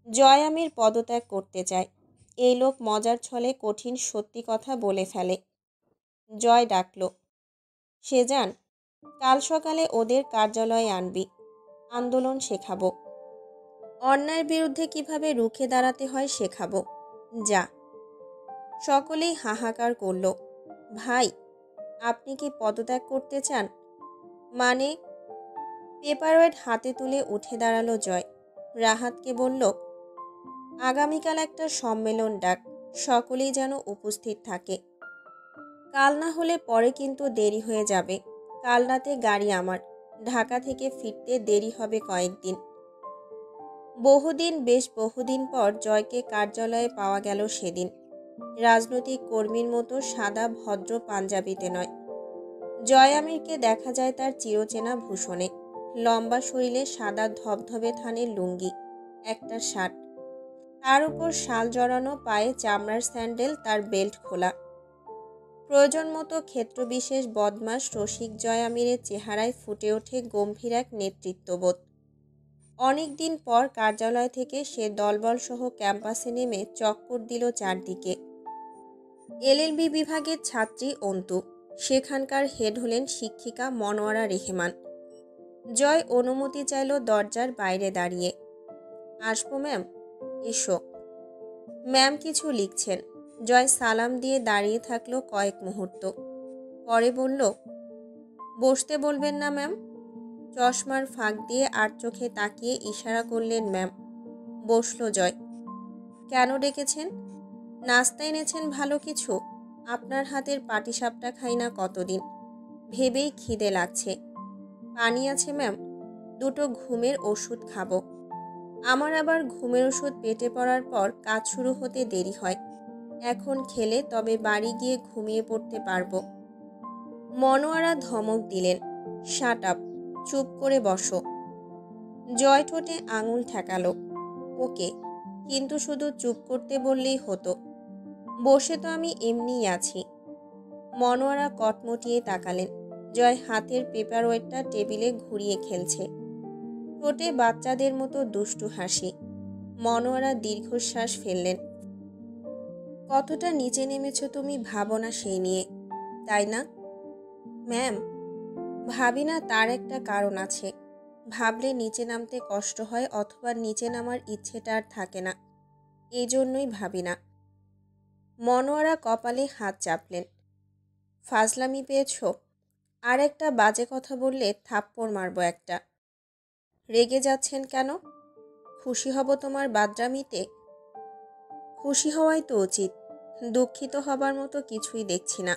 জয় আমির পদত্যাগ করতে চায়। এই লোক মজার ছলে কঠিন সত্যি কথা বলে ফেলে। জয় ডাকল, সেজান, কাল সকালে ওদের কার্যালয়ে আনবি। আন্দোলন শেখাবো। অন্যায়ের বিরুদ্ধে কিভাবে রুখে দাঁড়াতে হয় শেখাবো। যা। সকলেই হাহাকার করল। ভাই, আপনি কি পদত্যাগ করতে চান? মানে? পেপারওয়েট হাতে তুলে উঠে দাঁড়ালো জয়। রাহাতকে বলল, আগামীকাল একটা সম্মেলন ডাক, সকলেই যেন উপস্থিত থাকে। কাল না হলে পরে কিন্তু দেরি হয়ে যাবে। কাল রাতে গাড়ি আমার, ঢাকা থেকে ফিরতে দেরি হবে কয়েকদিন। বেশ বহুদিন পর জয়কে কার্যালয়ে পাওয়া গেল সেদিন। রাজনৈতিক কর্মীর মতো সাদা ভদ্র পাঞ্জাবিতে নয়। জয় আমিরকে দেখা যায় তার চিরচেনা ভূষণে। লম্বা শরীরে সাদা ধবধবে থানের লুঙ্গি, একটা শার্ট, তার উপর শাল জড়ানো, পায়ে চামড়ার স্যান্ডেল, তার বেল্ট খোলা। প্রয়োজন মতো ক্ষেত্রবিশেষ বদমাশ রসিক জয় আমিরের চেহারায় ফুটে ওঠে গম্ভীর এক নেতৃত্ববোধ। অনেক দিন পর কার্যালয় থেকে সে দলবল সহ ক্যাম্পাসে নেমে চক্কর দিল চারদিকে। এলএলবি বিভাগের ছাত্রী অন্তু, সেখানকার হেড হলেন শিক্ষিকা মনোয়ারা রেহমান। জয় অনুমতি চাইল দরজার বাইরে দাঁড়িয়ে। আসবো ম্যাম? এসো। ম্যাম কিছু লিখছেন। জয় সালাম দিয়ে দাঁড়িয়ে থাকলো কয়েক মুহূর্ত, পরে বলল, বসতে বলবেন না ম্যাম? চশমার ফাঁক দিয়ে আর চোখে তাকিয়ে ইশারা করলেন ম্যাম। বসলো জয়। কেন ডেকেছেন? নাস্তা এনেছেন ভালো কিছু? আপনার হাতের পাটিসাপটা খাই না কতদিন, ভেবেই খিদে লাগছে। পানি আছে ম্যাম? দুটো ঘুমের ওষুধ খাবো। আমার আবার ঘুমের ওষুধ পেটে পড়ার পর কাজ শুরু হতে দেরি হয়। এখন খেলে তবে বাড়ি গিয়ে ঘুমিয়ে পড়তে পারবো। মনোয়ারা ধমক দিলেন, শাট আপ, চুপ করে বসো। জয় ঠোঁটে আঙুল ঠেকালো। ওকে, কিন্তু শুধু চুপ করতে বললেই হতো। বসে তো আমি এমনিই আছি। মনোয়ারা কটমটিয়ে তাকালেন। জয় হাতের পেপারওয়েটটা টেবিলে ঘুরিয়ে খেলছে। ঠোঁটে বাচ্চাদের মতো দুষ্টু হাসি। মনোয়ারা দীর্ঘশ্বাস ফেললেন। কতটা নিচে নেমেছো তুমি ভাবো না সেই নিয়ে, তাই না? ম্যাম, ভাবি না, তার একটা কারণ আছে। ভাবলে নিচে নামতে কষ্ট হয়, অথবা নিচে নামার ইচ্ছেটা আর থাকে না। এই জন্যই ভাবি না। মনোয়ারা কপালে হাত চাপলেন। ফাজলামি পেয়েছ? আর একটা বাজে কথা বললে থাপ্পড় মারবো একটা। রেগে যাচ্ছেন কেন? খুশি হব তোমার বাদরামিতে? খুশি হওয়াই তো উচিত। দুঃখিত হবার মতো কিছুই দেখছি না।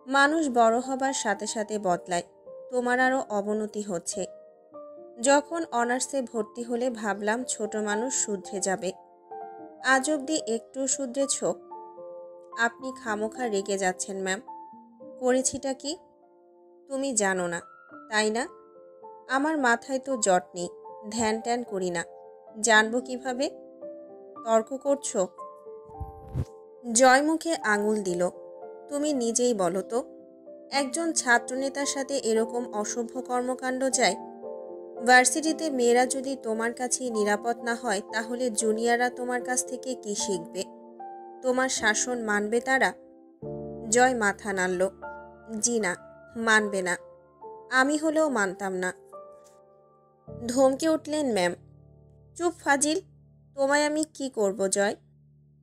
মানুষ বড় হবার সাথে সাথে বদলায়। তোমার আরও অবনতি হচ্ছে। যখন অনার্সে ভর্তি হলে ভাবলাম ছোট মানুষ শুধরে যাবে। আজ অবধি একটু শুধরেছ? আপনি খামোখা রেগে যাচ্ছেন ম্যাম। করেছিটা কি? তুমি জানো না, তাই না? আমার মাথায় তো জট নেই, ধ্যান ট্যান করি না। জানবো কিভাবে? তর্ক করছো? জয় মুখে আঙুল দিল। তুমি নিজেই বলো তো, একজন ছাত্রনেতার সাথে এরকম অসভ্য কর্মকাণ্ড যায়? ভার্সিটিতে মেয়েরা যদি তোমার কাছেই নিরাপদ না হয়, তাহলে জুনিয়ররা তোমার কাছ থেকে কি শিখবে? তোমার শাসন মানবে তারা? জয় মাথা নাড়ল। জি না, মানবে না। আমি হলেও মানতাম না। ধমকে উঠলেন ম্যাম। চুপ ফাজিল, তোমায় আমি কি করব জয়?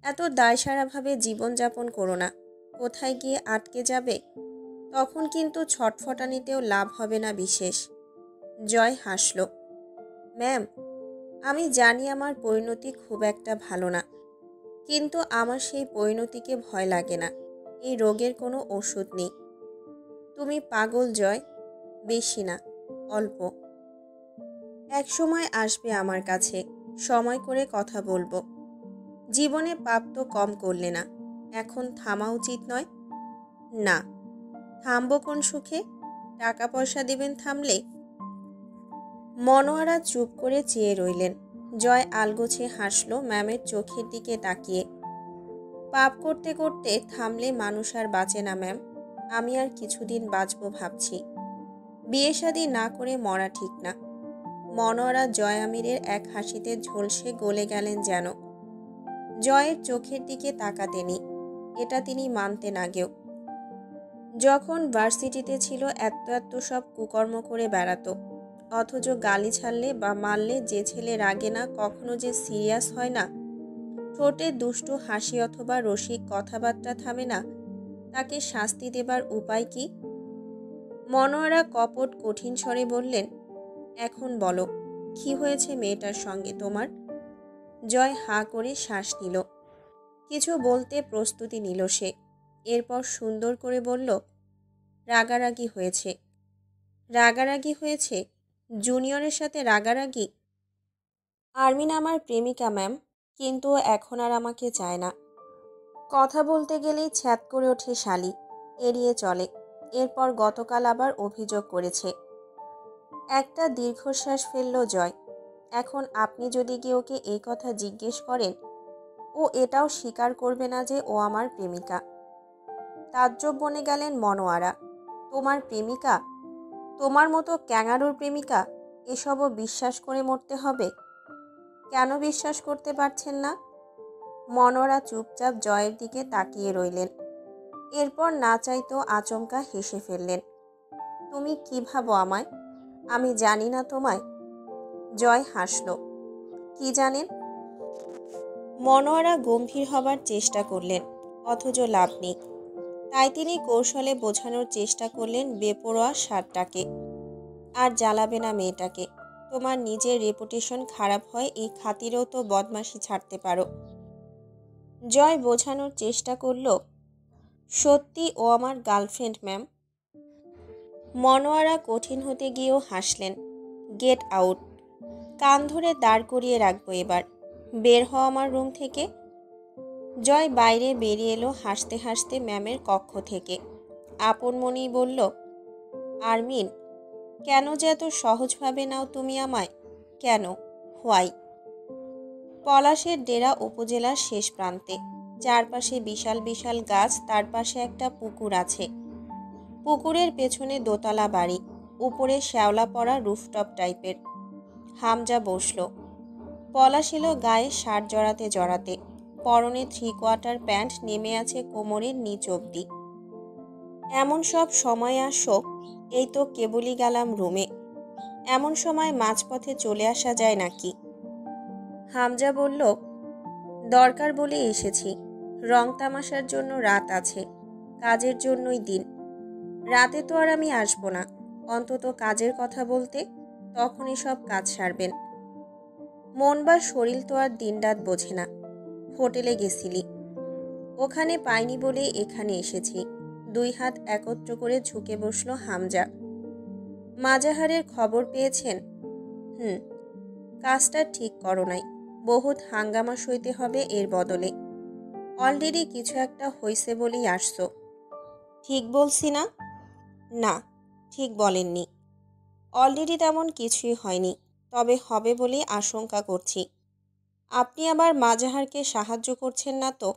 এত দায়সারাভাবে জীবনযাপন করো না। কোথায় গিয়ে আটকে যাবে, তখন কিন্তু ছটফটানিতেও লাভ হবে না বিশেষ। জয় হাসল। ম্যাম, আমি জানি আমার পরিণতি খুব একটা ভালো না, কিন্তু আমার সেই পরিণতিকে ভয় লাগে না। এই রোগের কোনো ওষুধ নেই। তুমি পাগল জয়, বেশি না, অল্প। এক সময় আসবে আমার কাছে, সময় করে কথা বলবো। জীবনে পাপ তো কম করলে না, এখন থামা উচিত নয়? না, থামবো কোন সুখে? টাকা পয়সা দেবেন থামলে? মনোয়ারা চুপ করে চেয়ে রইলেন। জয় আলগোছে হাসল ম্যামের চোখের দিকে তাকিয়ে। পাপ করতে করতে থামলে মানুষ আর বাঁচে না ম্যাম। আমি আর কিছুদিন বাঁচবো ভাবছি। বিয়ে শাদী না করে মরা ঠিক না। মনোয়ারা জয় আমিরের এক হাসিতে ঝলসে গলে গেলেন যেন। জয়ের চোখের দিকে তাকাতেনি, এটা তিনি মানতেন আগেও। যখন ভার্সিটিতে ছিল এত এত সব কুকর্ম করে বেড়াতো, অথচ গালি ছাড়লে বা মারলে যে ছেলে রাগে না, কখনো যে সিরিয়াস হয় না, ঠোঁটে দুষ্টু হাসি অথবা রসিক কথাবার্তা থামে না, তাকে শাস্তি দেবার উপায় কি? মনোয়ারা কপট কঠিন স্বরে বললেন, এখন বলো, কি হয়েছে মেয়েটার সঙ্গে তোমার? জয় হাঁ করে শ্বাস নিল। কিছু বলতে প্রস্তুতি নিল সে। এরপর সুন্দর করে বলল, রাগারাগি হয়েছে। রাগারাগি হয়েছে? জুনিয়রের সাথে রাগারাগি? আরমিন আমার প্রেমিকা ম্যাম, কিন্তু এখন আর আমাকে চায় না। কথা বলতে গেলেই ছ্যাদ করে ওঠে শালি, এড়িয়ে চলে। এরপর গতকাল আবার অভিযোগ করেছে। একটা দীর্ঘশ্বাস ফেলল জয়। এখন আপনি যদি গিয়ে ওকে এই কথা জিজ্ঞেস করেন, ও এটাও স্বীকার করবে না যে ও আমার প্রেমিকা। তাজ্জব বনে গেলেন মনোয়ারা। তোমার প্রেমিকা? তোমার মতো ক্যাঙারুর প্রেমিকা? এসবও বিশ্বাস করে মরতে হবে? কেন বিশ্বাস করতে পারছেন না? মনোয়ারা চুপচাপ জয়ের দিকে তাকিয়ে রইলেন। এরপর না চাইতেও আচমকা হেসে ফেললেন। তুমি কি ভাবো আমায়? আমি জানি না তোমায়? জয় হাসল। কি জানেন? মনোয়ারা গম্ভীর হবার চেষ্টা করলেন, অথচ লাভ নেই। তাই তিনি কৌশলে বোঝানোর চেষ্টা করলেন বেপরোয়া ষাটটাকে। আর জ্বালাবে না মেয়েটাকে। তোমার নিজের রেপুটেশন খারাপ হয় এই খাতিরেও তো বদমাশি ছাড়তে পারো। জয় বোঝানোর চেষ্টা করল, সত্যি ও আমার গার্লফ্রেন্ড ম্যাম। মনোয়ারা কঠিন হতে গিয়েও হাসলেন। Get out. কান ধরে দাঁড় করিয়ে রাখবো এবার। বের হও আমার রুম থেকে। জয় বাইরে বেরিয়ে এলো হাসতে হাসতে ম্যামের কক্ষ থেকে। আপন মনেই বলল, আরমিন, কেন যে এত সহজভাবে নাও তুমি আমায়? কেন? হোয়াই? পলাশের ডেরা উপজেলার শেষ প্রান্তে। চারপাশে বিশাল বিশাল গাছ, তার পাশে একটা পুকুর আছে। পুকুরের পেছনে দোতলা বাড়ি, উপরে শ্যাওলা পড়া রুফটপ টাইপের। হামজা বসল। পলাশ এলো গায়ে শার্ট জড়াতে জড়াতে। পরনে 3/4 প্যান্ট, নেমে আছে কোমরের নিচ অবধি। এমন সব সময় আসো? এই তো কেবলই গেলাম রুমে। এমন সময় মাঝপথে চলে আসা যায় নাকি? হামজা বলল, দরকার বলে এসেছি। রং তামাশার জন্য রাত আছে, কাজের জন্যই দিন। রাতে তো আর আমি আসবো না, অন্তত কাজের কথা বলতে। তখনই সব কাজ সারবেন। মন বা শরীর তো আর দিনরাত বোঝে না। হোটেলে গেছিলি? ওখানে পাইনি বলে এখানে এসেছি। 2 হাত একত্র করে ঝুঁকে বসলো হামজা। মাজাহারের খবর পেয়েছেন? কাজটা ঠিক করো নাই। বহুত হাঙ্গামা সইতে হবে এর বদলে। অলরেডি কিছু একটা হইছে বলেই আসছো। ঠিক বলছি না? না, ঠিক বলেননি। অলরেডি তেমন কিছুই হয়নি, তবে হবে বলেই আশঙ্কা করছি। আপনি আবার মাজাহারকে সাহায্য করছেন না তো?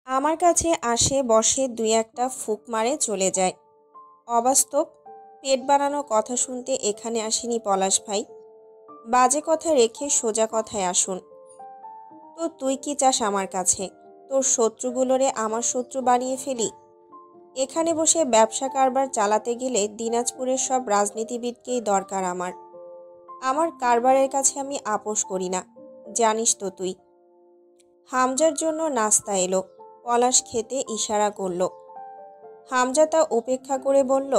আমার কাছে আসে, বসে, 2-1টা ফুক মারে চলে যায়। অবাস্তব। পেট বানানো কথা শুনতে এখানে আসেনি পলাশ ভাই। বাজে কথা রেখে সোজা কথায় আসুন। তো তুই কি চাস আমার কাছে? তোর শত্রুগুলোরে আমার শত্রু বানিয়ে ফেলি? এখানে বসে ব্যবসা কারবার চালাতে গেলে দিনাজপুরের সব রাজনীতিবিদকেই দরকার আমার। আমার কারবারের কাছে আমি আপোষ করি না, জানিস তো তুই। হামজার জন্য নাস্তা এলো। পলাশ খেতে ইশারা করল। হামজা তা উপেক্ষা করে বলল,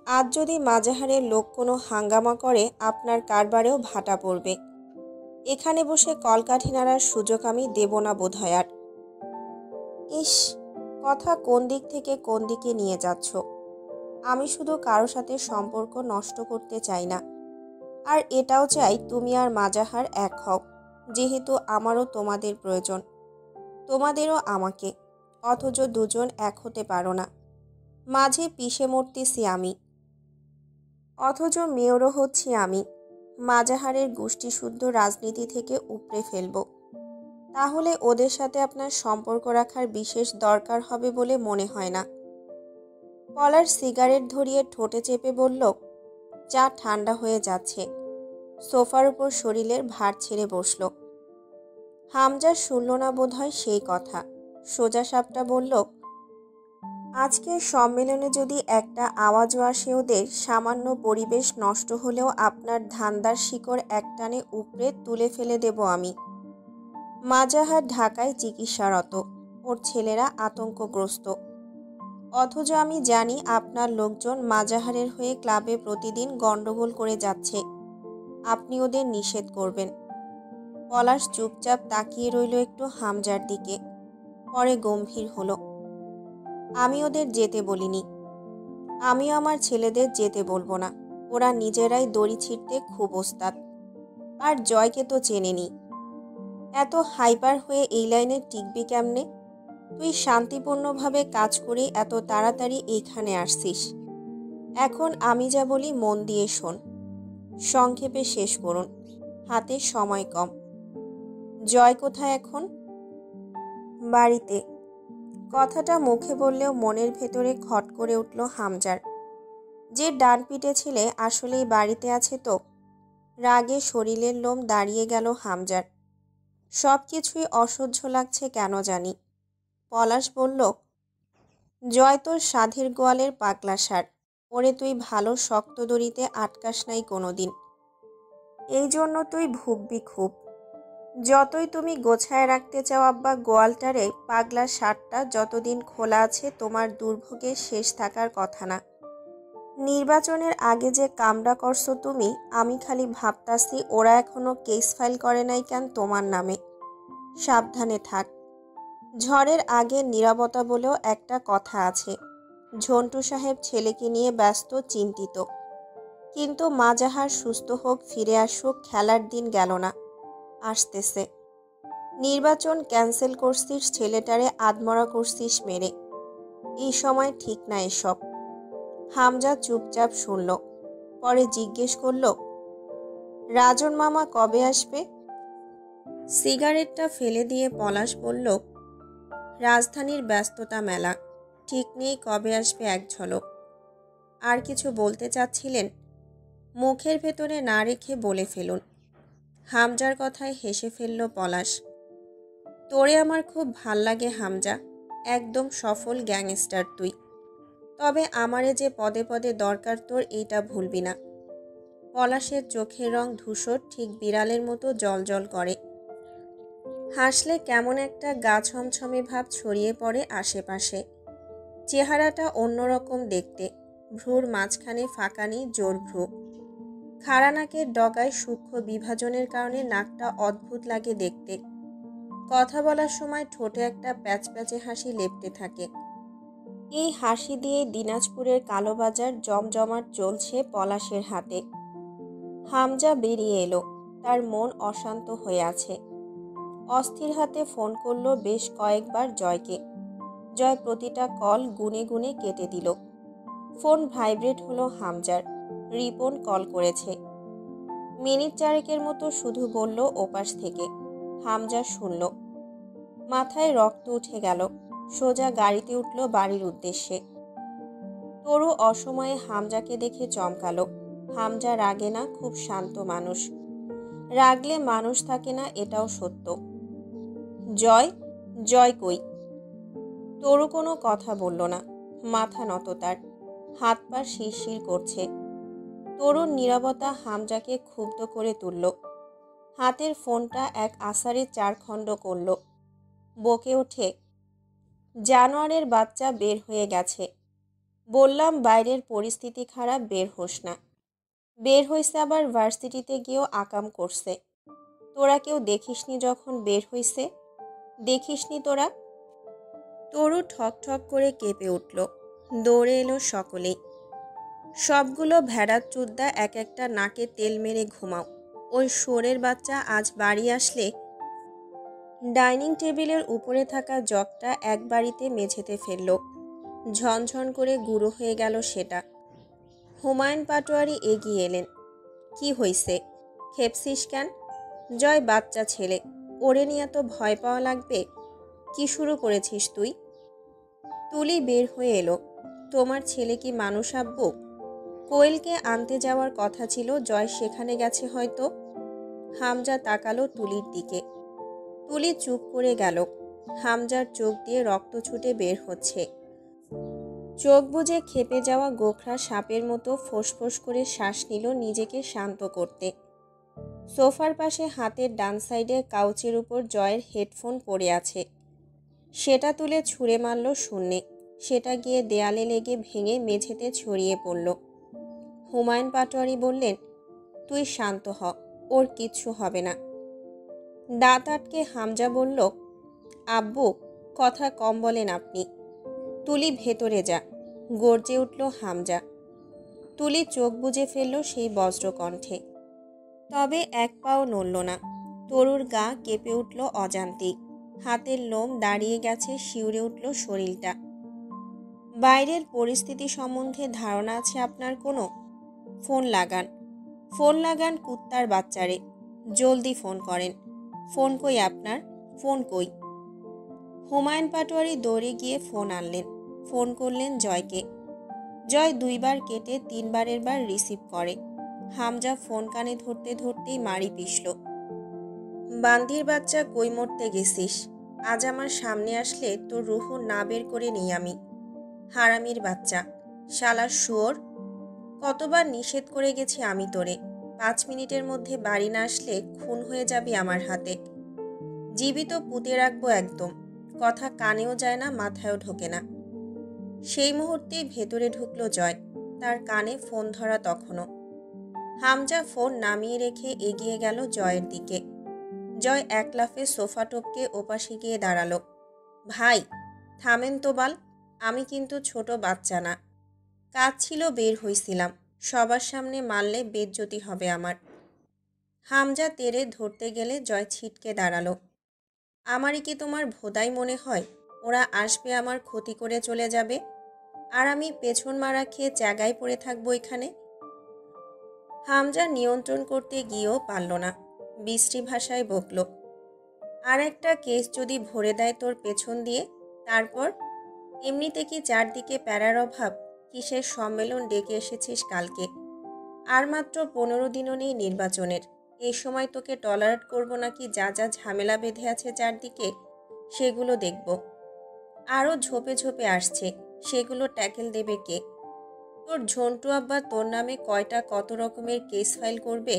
আজ যদি মাজাহারের লোক কোনো হাঙ্গামা করে আপনার কারবারেও ভাটা পড়বে। এখানে বসে কলকাঠি নাড়ার সুযোগ আমি দেব না বোধহয় আর। ইস, কথা কোন দিক থেকে কোন দিকে নিয়ে যাচ্ছ। আমি শুধু কারো সাথে সম্পর্ক নষ্ট করতে চাই না, আর এটাও চাই তুমি আর মাজাহার এক হও, যেহেতু আমারও তোমাদের প্রয়োজন, তোমাদেরও আমাকে। অথচ দুজন এক হতে পারো না, মাঝে পিষে মরতেছি আমি। অথচ মেয়রও হচ্ছি আমি। মাজাহারের গোষ্ঠীশুদ্ধ রাজনীতি থেকে উপড়ে ফেলব। তাহলে ওদের সাথে আপনার সম্পর্ক রাখার বিশেষ দরকার হবে বলে মনে হয় না। পলাশ সিগারেট ধরিয়ে ঠোঁটে চেপে বলল, চা ঠান্ডা হয়ে যাচ্ছে। সোফার উপর শরীরের ভার ছেড়ে বসল। হামজা শুনল না বোধহয় সেই কথা। সোজা সাপটা বলল, আজকের সম্মেলনে যদি একটা আওয়াজও আসে ওদের, সামান্য পরিবেশ নষ্ট হলেও আপনার ধান্দার শিকড় একটানে উপড়ে তুলে ফেলে দেব আমি। মাজাহার ঢাকায় চিকিৎসারত, ওর ছেলেরা আতঙ্কগ্রস্ত। অথচ আমি জানি আপনার লোকজন মাজাহারের হয়ে ক্লাবে প্রতিদিন গন্ডগোল করে যাচ্ছে। আপনি ওদের নিষেধ করবেন। পলাশ চুপচাপ তাকিয়ে রইল একটু হামজার দিকে, পরে গম্ভীর হলো। আমি ওদের যেতে বলিনি। আমিও আমার ছেলেদের যেতে বলবো না। ওরা নিজেরাই দড়ি ছিঁড়তে খুব ওস্তাদ। আর জয়কে তো চেনেনি। এত হাইপার হয়ে এই লাইনে টিকবি কেমনে? তুই শান্তিপূর্ণভাবে কাজ করে এত তাড়াতাড়ি এইখানে আসছিস। এখন আমি যা বলি মন দিয়ে শোন। সংক্ষেপে শেষ করুন, হাতে সময় কম। জয় কোথায় এখন? বাড়িতে। কথাটা মুখে বললেও মনের ভেতরে খট করে উঠল হামজার। যে ডান পিঠে ছেলে আসলেই বাড়িতে আছে তো। রাগে শরীরের লোম দাঁড়িয়ে গেল হামজার। সব কিছুই অসহ্য লাগছে কেন জানি। পলাশ বলল, জয় তোর সাধের গোয়ালের পাগলা ষাঁড়। ওরে তুই ভালো শক্ত দড়িতে আটকাস নাই কোনো দিন। এই জন্য তুই ভুগবি খুব। যতই তুমি গোছায় রাখতে চাও আব্বা গোয়ালটারে, পাগলা ষাঁড়টা যতদিন খোলা আছে তোমার দুর্ভোগের শেষ থাকার কথা না। নির্বাচনের আগে যে কামড়া করছো তুমি, আমি খালি ভাবতাছি ওরা এখনো কেস ফাইল করে নাই কেন তোমার নামে। সাবধানে থাক। ঝড়ের আগে নীরবতা বলেও একটা কথা আছে। ঝন্টু সাহেব ছেলেকে নিয়ে ব্যস্ত, চিন্তিত। কিন্তু মাজাহার সুস্থ হোক, ফিরে আসুক, খেলার দিন গেল না, আসতেছে। নির্বাচন ক্যান্সেল করছিস, ছেলেটারে আদমরা করছিস মেরে। এই সময় ঠিক না এসব। হামজা চুপচাপ শুনল, পরে জিজ্ঞেস করল, রাজন মামা কবে আসবে? সিগারেটটা ফেলে দিয়ে পলাশ বলল, রাজধানীর ব্যস্ততা মেলা, ঠিক নেই কবে আসবে এক ঝলক। আর কিছু বলতে চাচ্ছিলেন? মুখের ভেতরে না রেখে বলে ফেলুন। হামজার কথায় হেসে ফেলল পলাশ। তোরে আমার খুব ভাল লাগে হামজা, একদম সফল গ্যাংস্টার তুই। তবে আমারে যে পদে পদে দরকার তোর, এইটা ভুলবি না। পলাশের চোখের রং ধূসর, ঠিক বিড়ালের মতো জলজল করে। হাসলে কেমন একটা গা ছমছমে ভাব ছড়িয়ে পড়ে আশেপাশে। চেহারাটা অন্যরকম দেখতে। ভ্রুর মাঝখানে ফাঁকানি, জোর ভ্রু। খাড়া নাকের ডগায় সূক্ষ্ম বিভাজনের কারণে নাকটা অদ্ভুত লাগে দেখতে। কথা বলার সময় ঠোঁটে একটা প্যাচপ্যাচে হাসি লেপ্টে থাকে। এই হাসি দিয়ে দিনাজপুরের কালোবাজার জমজমাট চলছে পলাশের হাতে। হামজা বেরিয়ে এলো। তার মন অশান্ত হয়ে আছে। অস্থির হাতে ফোন করলো বেশ কয়েকবার জয়কে। জয় প্রতিটা কল গুনে গুনে কেটে দিল। ফোন ভাইব্রেট হলো হামজার। রিপন কল করেছে। মিনিট চারেকের মতো শুধু বলল ওপাশ থেকে। হামজা শুনল। মাথায় রক্ত উঠে গেল। সোজা গাড়িতে উঠল বাড়ির উদ্দেশ্যে। তরু অসময়ে হামজাকে দেখে চমকালো। হামজা রাগে না, খুব শান্ত মানুষ। রাগলে মানুষ থাকে না, এটাও সত্য। জয়, জয় কই? তরু কোনো কথা বলল না। মাথা নত তার, হাত পা শিরশির করছে। তরুর নীরবতা হামজাকে ক্ষুব্ধ করে তুলল। হাতের ফোনটা এক আছাড়ে চারখণ্ড করল। বকে ওঠে, জানোয়ারের বাচ্চা বের হয়ে গেছে। বললাম বাইরের পরিস্থিতি খারাপ, বের হোস না। বের হইছে আবার ভার্সিটিতে গিয়েও আকাম করছে। তোরা কেউ দেখিসনি যখন বের হইছে? দেখিসনি তোরা? তরু ঠক ঠক করে কেঁপে উঠল। দৌড়ে এলো সকলেই। সবগুলো ভেড়ার চুদ্দা এক একটা নাকে তেল মেরে ঘুমাও। ওই শুয়োরের বাচ্চা আজ বাড়ি আসলে। ডাইনিং টেবিলের উপরে থাকা জগটা এক বাড়িতে মেঝেতে ফেলল। ঝনঝন করে গুঁড়ো হয়ে গেল সেটা। হুমায়ুন পাটোয়ারি এগিয়ে এলেন। কি হইছে? খেপসিস কেন? জয় বাচ্চা ছেলে, ওরে নিয়ে এত ভয় পাওয়া লাগবে? কি শুরু করেছিস তুই? তুলি বের হয়ে এলো। তোমার ছেলে কি মানুষ আব্বু? কোয়েলকে আনতে যাওয়ার কথা ছিল, জয় সেখানে গেছে হয়তো। হামজা তাকালো তুলির দিকে। তুলি চুপ করে গেল। হামজার চোখ দিয়ে রক্ত ছুটে বের হচ্ছে। চোখ বুজে খেপে যাওয়া গোখরা সাপের মতো ফোঁস করে শ্বাস নিল নিজেকে শান্ত করতে। সোফার পাশে হাতের ডান সাইডে কাউচের উপর জয়ের হেডফোন পড়ে আছে। সেটা তুলে ছুঁড়ে মারল শূন্যে। সেটা গিয়ে দেয়ালে লেগে ভেঙে মেঝেতে ছড়িয়ে পড়ল। হুমায়ুন পাটোয়ারি বললেন, তুই শান্ত হ, ওর কিচ্ছু হবে না। দাঁত আটকে হামজা বলল, আব্বু কথা কম বলেন আপনি। তুলি ভেতরে যা, গর্জে উঠল হামজা। তুলি চোখ বুজে ফেলল সেই বজ্রকণ্ঠে। তবে এক পাও নড়ল না। তরুর গা কেঁপে উঠল অজান্তেই। হাতের লোম দাঁড়িয়ে গেছে, শিউরে উঠল শরীরটা। বাইরের পরিস্থিতি সম্বন্ধে ধারণা আছে আপনার কোনো? ফোন লাগান, ফোন লাগান কুত্তার বাচ্চারে। জলদি ফোন করেন। ফোন কই আপনার? ফোন কই? হুমায়ুন পাটোয়ারি দৌড়ে গিয়ে ফোন আনলেন। ফোন করলেন জয়কে। জয় দুইবার কেটে তিনবারের বার রিসিভ করে। হামজা ফোন কানে ধরতে ধরতেই মারি পিষল। বান্দির বাচ্চা, কই মরতে গেছিস? আজ আমার সামনে আসলে তোর রুহ না বের করে নিই আমি। হারামির বাচ্চা, শালার শুয়োর। কতবার নিষেধ করে গেছি আমি তোরে, 5 মিনিটের মধ্যে বাড়ি না আসলে খুন হয়ে যাবি আমার হাতে। জীবিত পুঁতে রাখবো একদম। কথা কানেও যায় না, মাথায়ও ঢোকে না। সেই মুহূর্তেই ভেতরে ঢুকলো জয়। তার কানে ফোন ধরা তখনও। হামজা ফোন নামিয়ে রেখে এগিয়ে গেল জয়ের দিকে। জয় এক লাফে সোফা টপকে ওপাশে গিয়ে দাঁড়ালো। ভাই থামেন তো বাল, আমি কিন্তু ছোট বাচ্চা না। কাজ ছিল, বের হইছিলাম। সবার সামনে মারলে বেজ্জতি হবে আমার। হামজা তেরে ধরতে গেলে জয় ছিটকে দাঁড়ালো। আমারই কি তোমার ভোদাই মনে হয় ওরা আসবে আমার ক্ষতি করে চলে যাবে, আর আমি পেছন মারা খেয়ে জায়গায় পড়ে থাকবো এখানে? হামজা নিয়ন্ত্রণ করতে গিয়েও পারল না। বিশ্রী ভাষায় বকল, আর একটা কেস যদি ভরে দেয় তোর পেছন দিয়ে, তারপর? এমনিতে কি চারদিকে প্যারার অভাব? কিসের সম্মেলন ডেকে এসেছিস কালকে? আর মাত্র 15 দিনও নেই নির্বাচনের। এই সময় তোকে টলারেট করব নাকি? যা যা ঝামেলা বেঁধে আছে চারদিকে, সেগুলো দেখব। আরও ঝোপে ঝোপে আসছে, সেগুলো ট্যাকেল দেবে কে? তোর ঝন্টু আব্বা তোর নামে কয়টা কত রকমের কেস ফাইল করবে।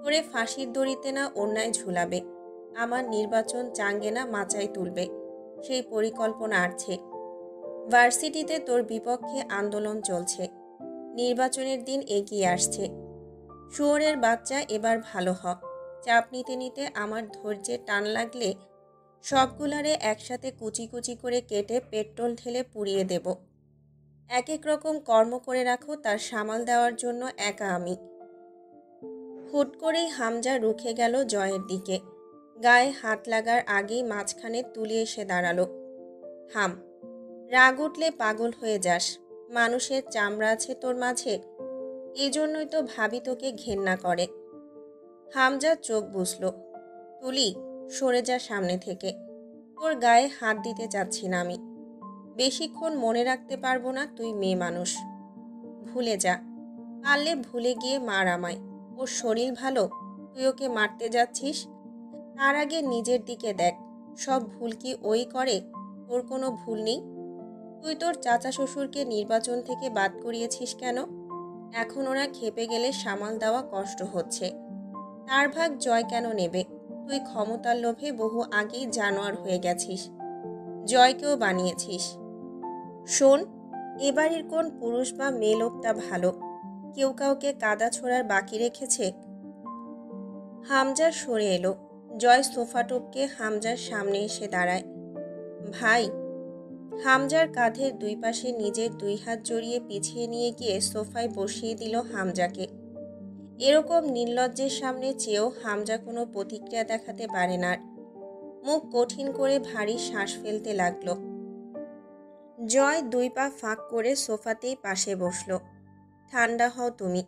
তোরে ফাঁসির দড়িতে না অন্যায় ঝুলাবে। আমার নির্বাচন চাঙ্গে না মাচায় তুলবে, সেই পরিকল্পনা আছে। ভার্সিটিতে তোর বিপক্ষে আন্দোলন চলছে। নির্বাচনের দিন এগিয়ে আসছে। শুয়োরের বাচ্চা, এবার ভালো হ। চাপ নিতে নিতে আমার ধৈর্যে টান লাগলে সবগুলারে একসাথে কুচি কুচি করে কেটে পেট্রোল ঢেলে পুড়িয়ে দেব। এক এক রকম কর্ম করে রাখো, তার সামাল দেওয়ার জন্য একা আমি। হুট করেই হামজা রুখে গেল জয়ের দিকে। গায়ে হাত লাগার আগেই মাঝখানে তুলে এসে দাঁড়ালো। হাম, রাগ উঠলে পাগল হয়ে যাস। মানুষের চামড়া আছে তোর মাঝে, এজন্যই তো ভাবি তোকে ঘেন্না করে। হামজা চোখ বুঝল। তুলি, সরে যা সামনে থেকে। তোর গায়ে হাত দিতে চাচ্ছি না আমি। বেশিক্ষণ মনে রাখতে পারবো না তুই মেয়ে মানুষ। ভুলে যা, পারলে ভুলে গিয়ে মার আমায়। ওর শরীর ভালো, তুই ওকে মারতে যাচ্ছিস? তার আগে নিজের দিকে দেখ। সব ভুল কি ওই করে? তোর কোনো ভুল নেই। তুই তোর চাচা শ্বশুরকে নির্বাচন থেকে বাদ করিয়েছিস কেন? এখন ওরা খেপে গেলে সামাল দেওয়া কষ্ট হচ্ছে। তার ভাগ জয় কেন নেবে? তুই ক্ষমতার লোভে বহু আগেই জানোয়ার হয়ে গেছিস। জয়কেও বানিয়েছিস। শোন, এবারের কোন পুরুষ বা মেয়ে লোকটা ভালো? কেউ কাউকে কাদা ছোড়ার বাকি রেখেছে? হামজা সরে এলো। জয় সোফা টপকে হামজার সামনে এসে দাঁড়ায়। ভাই। হামজার কাঁধের দুই পাশে নিজের দুই হাত জড়িয়ে পিছিয়ে নিয়ে গিয়ে সোফায় বসিয়ে দিল হামজাকে। এরকম নির্লজ্জের সামনে চেয়েও হামজা কোনো প্রতিক্রিয়া দেখাতে পারে না। মুখ কঠিন করে ভারী শ্বাস ফেলতে লাগলো। জয় দুই পা ফাঁক করে সোফাতেই পাশে বসলো। ঠান্ডা হও তুমি,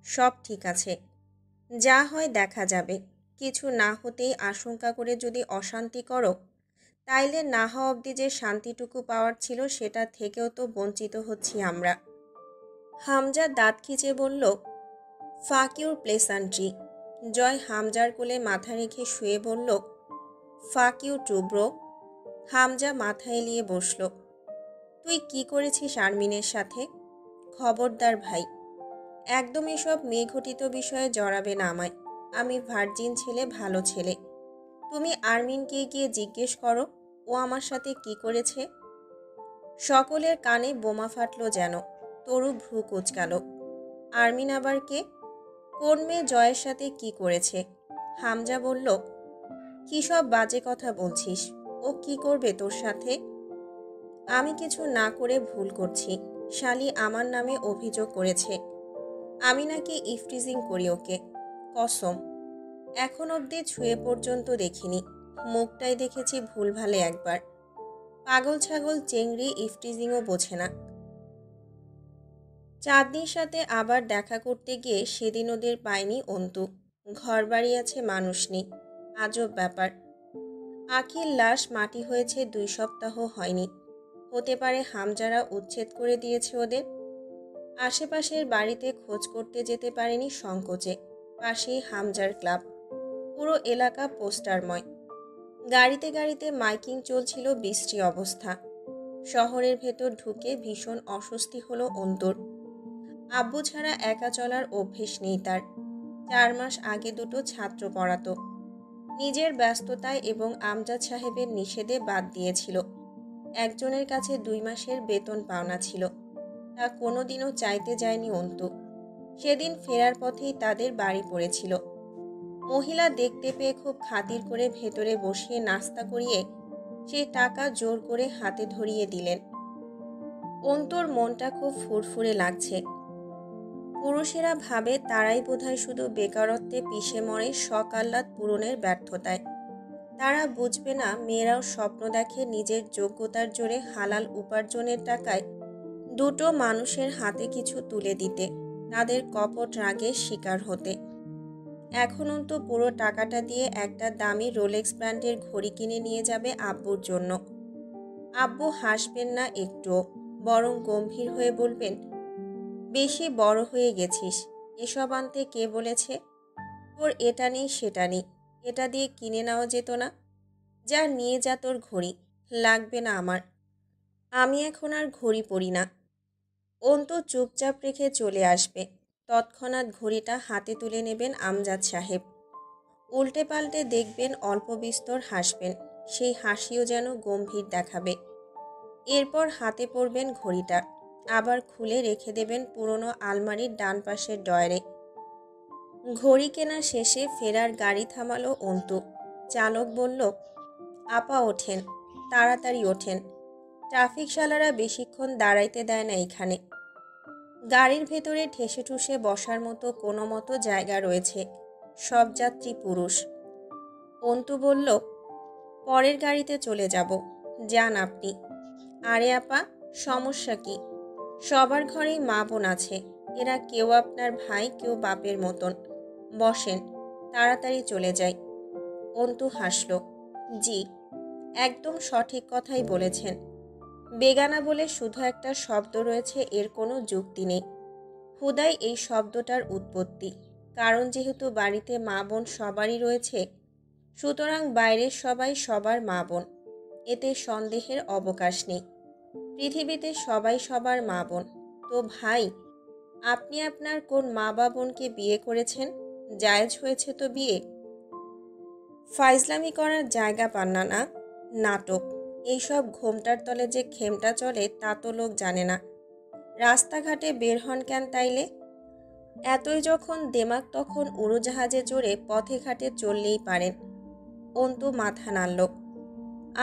সব ঠিক আছে, যা হয় দেখা যাবে। কিছু না হতেই আশঙ্কা করে যদি অশান্তি করো, তাইলে না হওয়া অবধি যে শান্তিটুকু পাওয়ার ছিল সেটা থেকেও তো বঞ্চিত হচ্ছি আমরা। হামজা দাঁত খিচে বলল, ফাক ইউর প্লেসান্ট্রি। জয় হামজার কোলে মাথা রেখে শুয়ে বলল, fuck you two bro. Hamza মাথা এলিয়ে বসল। তুই কি করেছিস আর্মিনের সাথে? খবরদার ভাই, একদম এসব মেয়েঘটিত বিষয়ে জড়াবে না আমায়। আমি ভার্জিন ছেলে, ভালো ছেলে। তুমি আর্মিনকে গিয়ে জিজ্ঞেস করো ও আমার সাথে কি করেছে। সকলের কানে বোমা ফাটলো যেন। তরু ভ্রু কুঁচকাল। আর্মিন আবার কে? কোন মেয়ে জয়ের সাথে কি করেছে? হামজা বলল, কি সব বাজে কথা বলছিস? ও কি করবে তোর সাথে? আমি কিছু না করে ভুল করছি। শালি আমার নামে অভিযোগ করেছে আমি নাকি ইফটিজিং করি ওকে। কসম, এখন অবধি ছুঁয়ে পর্যন্ত দেখিনি। মুখটাই দেখেছি ভুলভালে একবার। পাগল ছাগল চেংড়ি ইফটিজিংও বোঝে না। চাঁদনির সাথে আবার দেখা করতে গিয়ে সেদিন ওদের পায়নি অন্তু। ঘর বাড়ি আছে, মানুষ নেই। আজব ব্যাপার। আখির লাশ মাটি হয়েছে 2 সপ্তাহ হয়নি। হতে পারে হামজারা উচ্ছেদ করে দিয়েছে ওদের। আশেপাশের বাড়িতে খোঁজ করতে যেতে পারেনি সংকোচে। পাশেই হামজার ক্লাব। পুরো এলাকা পোস্টারময়। গাড়িতে গাড়িতে মাইকিং চলছিল, বিশ্রী অবস্থা। শহরের ভেতর ঢুকে ভীষণ অস্বস্তি হলো অন্তুর। আব্বু ছাড়া একা চলার অভ্যেস নেই তার। 4 মাস আগে দুটো ছাত্র পড়াতো। নিজের ব্যস্ততায় এবং আমজাদ সাহেবের নিষেধে বাদ দিয়েছিল। একজনের কাছে 2 মাসের বেতন পাওনা ছিল। তা কোনোদিনও চাইতে যায়নি অন্তু। সেদিন ফেরার পথেই তাদের বাড়ি পড়েছিল। মহিলা দেখতে পেয়ে খুব খাতির করে ভেতরে বসিয়ে নাস্তা করিয়ে সেই টাকা জোর করে হাতে ধরিয়ে দিলেন। অন্তুর মনটা খুব ফুরফুরে লাগছে। পুরুষেরা ভাবে তারাই বোধহয় শুধু বেকারত্বে পিষে মরে শখ আহ্লাদ পূরণের ব্যর্থতায়। তারা বুঝবে না মেয়েরাও স্বপ্ন দেখে নিজের যোগ্যতার জোরে হালাল উপার্জনের টাকায় দুটো মানুষের হাতে কিছু তুলে দিতে, তাদের কপট রাগের শিকার হতে। এখনও তো পুরো টাকাটা দিয়ে একটা দামি রোলেক্স ব্র্যান্ডের ঘড়ি কিনে নিয়ে যাবে আব্বুর জন্য। আব্বু হাসবেন না একটুও, বরং গম্ভীর হয়ে বলবেন, বেশি বড় হয়ে গেছিস। এসব আনতে কে বলেছে? তোর এটা নেই সেটা নেই, এটা দিয়ে কিনে নেওয়া যেত না? যা নিয়ে যা তোর ঘড়ি, লাগবে না আমার। আমি এখন আর ঘড়ি পরি না। অন্তু চুপচাপ রেখে চলে আসবে। তৎক্ষণাৎ ঘড়িটা হাতে তুলে নেবেন আমজাদ সাহেব। উল্টে পাল্টে দেখবেন, অল্প বিস্তর হাসবেন। সেই হাসিও যেন গম্ভীর দেখাবে। এরপর হাতে পড়বেন ঘড়িটা, আবার খুলে রেখে দেবেন পুরনো আলমারির ডান পাশের ডয়ারে। ঘড়ি কেনা শেষে ফেরার গাড়ি থামালো অন্তু। চালক বলল, আপা ওঠেন, তাড়াতাড়ি ওঠেন। ট্রাফিক শালারা বেশিক্ষণ দাঁড়াইতে দেয় না এখানে। গাড়ির ভেতরে ঠেসে ঠুসে বসার মতো কোনো মতো জায়গা রয়েছে। সব যাত্রী পুরুষ। অন্তু বলল, পরের গাড়িতে চলে যাব, যান আপনি। আরে আপা, সমস্যা কি? সবার ঘরেই মা বোন আছে। এরা কেউ আপনার ভাই, কেউ বাপের মতন। বসেন, তাড়াতাড়ি চলে যাই। অন্তু হাসল। জি, একদম সঠিক কথাই বলেছেন। বেগানা বলে শুধু একটা শব্দ রয়েছে, এর কোনো যুক্তি নেই। হুদাই এই শব্দটার উৎপত্তি। কারণ যেহেতু বাড়িতে মা বোন সবারই রয়েছে, সুতরাং বাইরের সবাই সবার মা বোন। এতে সন্দেহের অবকাশ নেই। পৃথিবীতে সবাই সবার মা বোন। তো ভাই, আপনি আপনার কোন মা বা বোনকে বিয়ে করেছেন? জায়েজ হয়েছে তো বিয়ে? ফাইজলামি করার জায়গা পান না না? নাটক। এইসব ঘোমটার তলে যে খেমটা চলে তা তো লোক জানে না। রাস্তাঘাটে বের হন কেন তাইলে? এতই যখন দেমাগ তখন উড়োজাহাজে চড়ে পথে ঘাটে চললেই পারেন। অন্তু মাথা নাড়ল।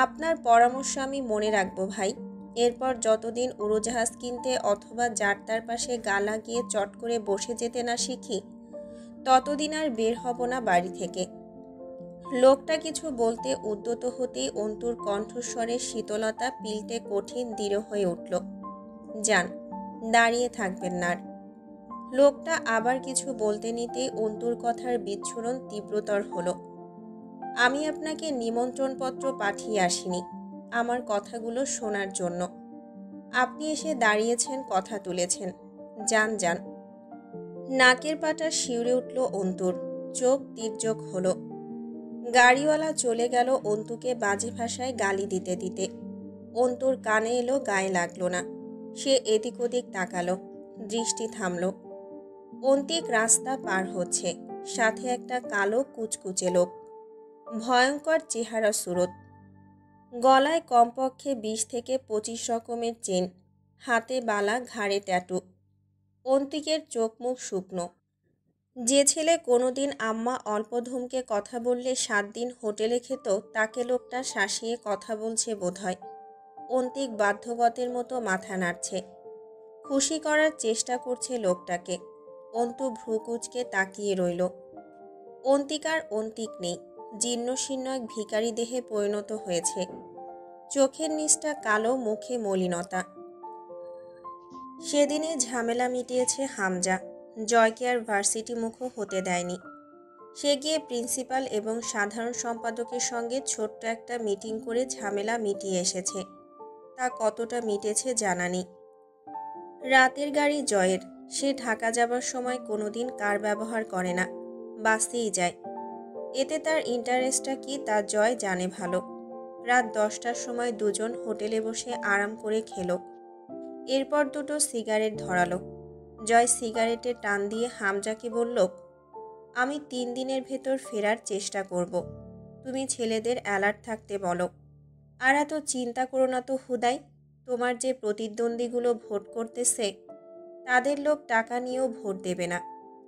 আপনার পরামর্শ আমি মনে রাখবো ভাই। এরপর যতদিন উড়োজাহাজ কিনতে অথবা যাত্রার পাশে গা লাগিয়ে চট করে বসে যেতে না শিখি, ততদিন আর বের হব না বাড়ি থেকে। লোকটা কিছু বলতে উদ্যত হতেই অন্তুর কণ্ঠস্বরের শীতলতা পিলতে কঠিন দৃঢ় হয়ে উঠল। যান, দাঁড়িয়ে থাকবেন না আর। লোকটা আবার কিছু বলতে নিতেই অন্তুর কথার বিচ্ছুরণ তীব্রতর হলো। আমি আপনাকে নিমন্ত্রণপত্র পাঠিয়ে আসিনি আমার কথাগুলো শোনার জন্য। আপনি এসে দাঁড়িয়েছেন, কথা তুলেছেন। যান যান। নাকের পাটা শিউরে উঠল অন্তুর, চোখ তির্যক হলো। গাড়িওয়ালা চলে গেল অন্তুকে বাজে ভাষায় গালি দিতে দিতে। অন্তুর কানে এলো, গায়ে লাগলো না। সে এদিক ওদিক তাকালো, দৃষ্টি থামল। অন্তিক রাস্তা পার হচ্ছে, সাথে একটা কালো কুচকুচে লোক, ভয়ঙ্কর চেহারা সুরত। গলায় কমপক্ষে 20 থেকে 25 রকমের চেন, হাতে বালা, ঘাড়ে ট্যাটু। অন্তিকের চোখ মুখ শুকনো। যে ছেলে কোনোদিন আম্মা অল্প ধমকে কথা বললে 7 দিন হোটেলে খেত, তাকে লোকটা শাসিয়ে কথা বলছে বোধহয়। অন্তিক বাধ্যগতের মতো মাথা নাড়ছে, খুশি করার চেষ্টা করছে লোকটাকে। অন্তু ভ্রু কুঁচকে তাকিয়ে রইল। অন্তিক আর অন্তিক নেই, জীর্ণশীর্ণ এক ভিখারি দেহে পরিণত হয়েছে। চোখের নিচটা কালো, মুখে মলিনতা। সেদিনে ঝামেলা মিটিয়েছে হামজা, জয়কে আর ভার্সিটি মুখও হতে দেয়নি। সে গিয়ে প্রিন্সিপাল এবং সাধারণ সম্পাদকের সঙ্গে ছোট্ট একটা মিটিং করে ঝামেলা মিটিয়ে এসেছে। তা কতটা মিটেছে জানা নেই। রাতের গাড়ি জয়ের। সে ঢাকা যাবার সময় কোনোদিন কার ব্যবহার করে না, বাসেই যায়। এতে তার ইন্টারেস্টটা কি তা জয় জানে ভালো। রাত 10টার সময় দুজন হোটেলে বসে আরাম করে খেলো। এরপর দুটো সিগারেট ধরালো। জয় সিগারেটে টান দিয়ে হামজাকে বলল, আমি 3 দিনের ভেতর ফেরার চেষ্টা করব। তুমি ছেলেদের অ্যালার্ট থাকতে বলো। আর এত চিন্তা করো না তো হুদাই। তোমার যে প্রতিদ্বন্দ্বীগুলো ভোট করতেছে, তাদের লোক টাকা নিয়েও ভোট দেবে না।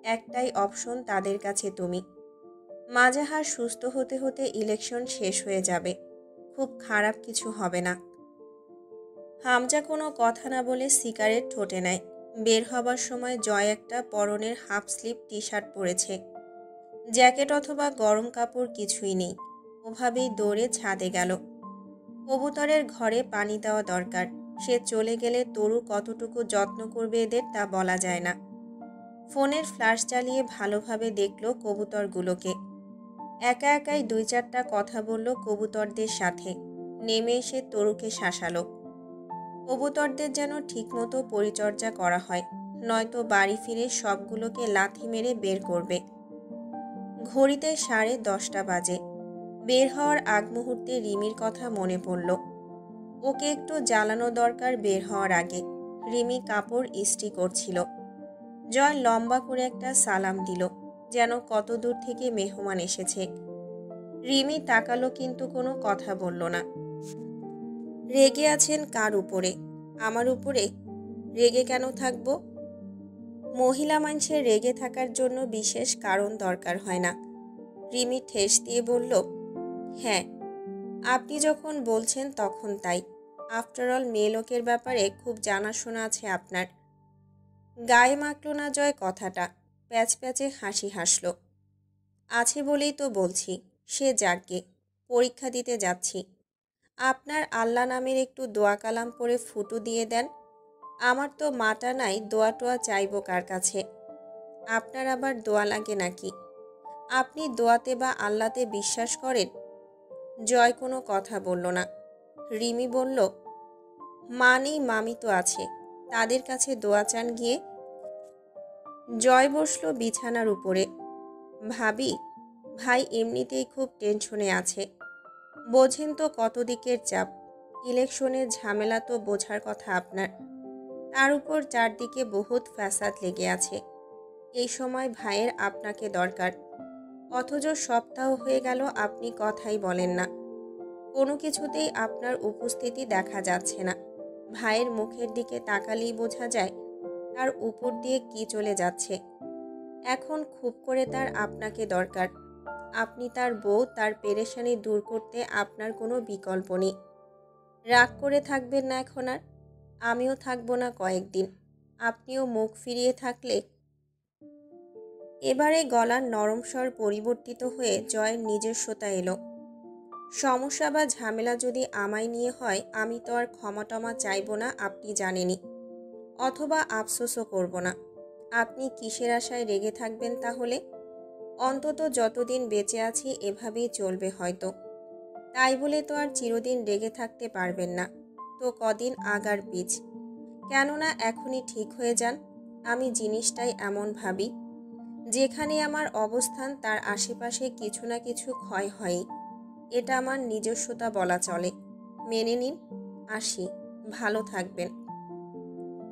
একটাই অপশন তাদের কাছে তুমি। মাজাহার সুস্থ হতে হতে ইলেকশন শেষ হয়ে যাবে। খুব খারাপ কিছু হবে না। হামজা কোনো কথা না বলে সিগারেট ঠোঁটে নেয়। বের হবার সময় জয় একটা পরনের হাফ স্লিভ টি শার্ট পরেছে। জ্যাকেট অথবা গরম কাপড় কিছুই নেই। ওভাবেই দৌড়ে ছাদে গেল। কবুতরের ঘরে পানি দেওয়া দরকার। সে চলে গেলে তরু কতটুকু যত্ন করবে এদের তা বলা যায় না। ফোনের ফ্ল্যাশ চালিয়ে ভালোভাবে দেখল কবুতরগুলোকে। একা একাই 2-4টা কথা বলল কবুতরদের সাথে। নেমে এসে তরুকে শাসালো। কবুতরদের যেন ঠিকমতো পরিচর্যা করা হয়, নয়তো বাড়ি ফিরে সবগুলোকে লাথি মেরে বের করবে। ঘড়িতে 10:30 বাজে। বের হওয়ার আগ মুহূর্তে রিমির কথা মনে পড়ল। ওকে একটু জ্বালানো দরকার বের হওয়ার আগে। রিমি কাপড় ইস্ত্রি করছিল। জয় লম্বা করে একটা সালাম দিল, যেন কত দূর থেকে মেহমান এসেছে। রিমি তাকালো কিন্তু কোনো কথা বলল না। রেগে আছেন কার উপরে? আমার উপরে? রেগে কেন থাকব? মহিলা মানুষের রেগে থাকার জন্য বিশেষ কারণ দরকার হয় না। রিমি ঠেস দিয়ে বলল, হ্যাঁ, আপনি যখন বলছেন তখন তাই। আফটারঅল মেয়ে লোকের ব্যাপারে খুব জানাশোনা আছে আপনার। গায়ে মাখল না জয় কথাটা, প্যাচ প্যাচে হাসি হাসল। আছে বলেই তো বলছি। সে যাকগে, পরীক্ষা দিতে যাচ্ছি। আপনার আল্লাহ নামের একটু দোয়া কালাম পড়ে ফুটু দিয়ে দেন। আমার তো মাটা নাই, দোয়া টোয়া চাইব কার কাছে? আপনার আবার দোয়া লাগে নাকি? আপনি দোয়াতে বা আল্লাহতে বিশ্বাস করেন? জয় কোনো কথা বলল না। রিমি বলল, মা নেই, মামি তো আছে, তাদের কাছে দোয়া চান গিয়ে। জয় বসল বিছানার উপরে। ভাবি, ভাই এমনিতেই খুব টেনশনে আছে। বোঝেন তো কত দিকের চাপ। ইলেকশনের ঝামেলা তো বোঝার কথা আপনার। তার উপর চারদিকে বহুত ফ্যাসাদ লেগে আছে। এই সময় ভাইয়ের আপনাকে দরকার। অথচ সপ্তাহ হয়ে গেল আপনি কথাই বলেন না। কোনো কিছুতেই আপনার উপস্থিতি দেখা যাচ্ছে না। ভাইয়ের মুখের দিকে তাকালেই বোঝা যায় তার উপর দিয়ে কি চলে যাচ্ছে। এখন খুব করে তার আপনাকে দরকার। আপনি তার বউ, তার পেরেশানি দূর করতে আপনার কোনো বিকল্প নেই। রাগ করে থাকবেন না এখন আর। আমিও থাকবো না কয়েকদিন। আপনিও মুখ ফিরিয়ে থাকলে। এবারে গলার নরম স্বর পরিবর্তিত হয়ে জয়ের নিজস্বতা এলো। সমস্যা বা ঝামেলা যদি আমায় নিয়ে হয়, আমি তো আর ক্ষমা টমা চাইবো না, আপনি জানেনই। অথবা আফসোসও করব না। আপনি কিসের আশায় রেগে থাকবেন তাহলে? অন্তত যতদিন বেঁচে আছি এভাবেই চলবে হয়তো। তাই বলে তো আর চিরদিন রেগে থাকতে পারবেন না। তো কদিন আগার পিছ। কেননা এখনই ঠিক হয়ে যান। আমি জিনিসটাই এমন ভাবি, যেখানে আমার অবস্থান তার আশেপাশে কিছু না কিছু ক্ষয় হয়ই। এটা আমার নিজস্বতা বলা চলে। মেনে নিন। আসি। ভালো থাকবেন।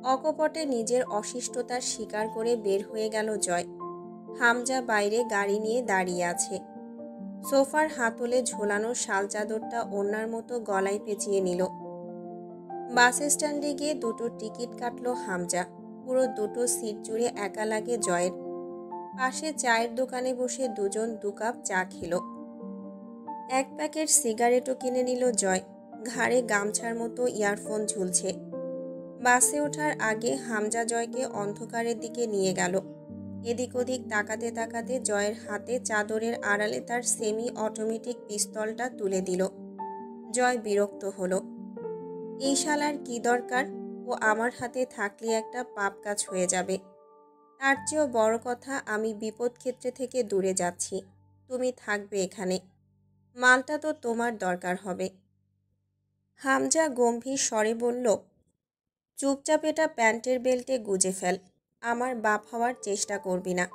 অকপটে নিজের অশিষ্টতার স্বীকার করে বের হয়ে গেল জয়। হামজা বাইরে গাড়ি নিয়ে দাঁড়িয়ে আছে। সোফার হাতলে ঝোলানো শাল চাদরটা ওড়নার মতো গলায় পেঁচিয়ে নিল। বাস স্ট্যান্ডে গিয়ে দুটো টিকিট কাটলো হামজা। পুরো দুটো সিট জুড়ে একা লাগে জয়ের। পাশে চায়ের দোকানে বসে দুজন 2 কাপ চা খেলো। এক প্যাকেট সিগারেটও কিনে নিল জয়। ঘাড়ে গামছার মতো ইয়ারফোন ঝুলছে। বাসে ওঠার আগে হামজা জয়কে অন্ধকারের দিকে নিয়ে গেল। এদিক ওদিক তাকাতে তাকাতে জয়ের হাতে চাদরের আড়ালে তার সেমি অটোমেটিক পিস্তলটা তুলে দিল। জয় বিরক্ত হলো। এই শালার কি দরকার? ও আমার হাতে থাকলে একটা পাপ কাজ হয়ে যাবে। তার চেয়েও বড় কথা, আমি বিপদ ক্ষেত্রে থেকে দূরে যাচ্ছি। তুমি থাকবে এখানে। মালটা তো তোমার দরকার হবে। হামজা গম্ভীর স্বরে বলল, চুপচাপ এটা প্যান্টের বেল্টে গুজে ফেল। আমার বাপ হওয়ার চেষ্টা করবি না।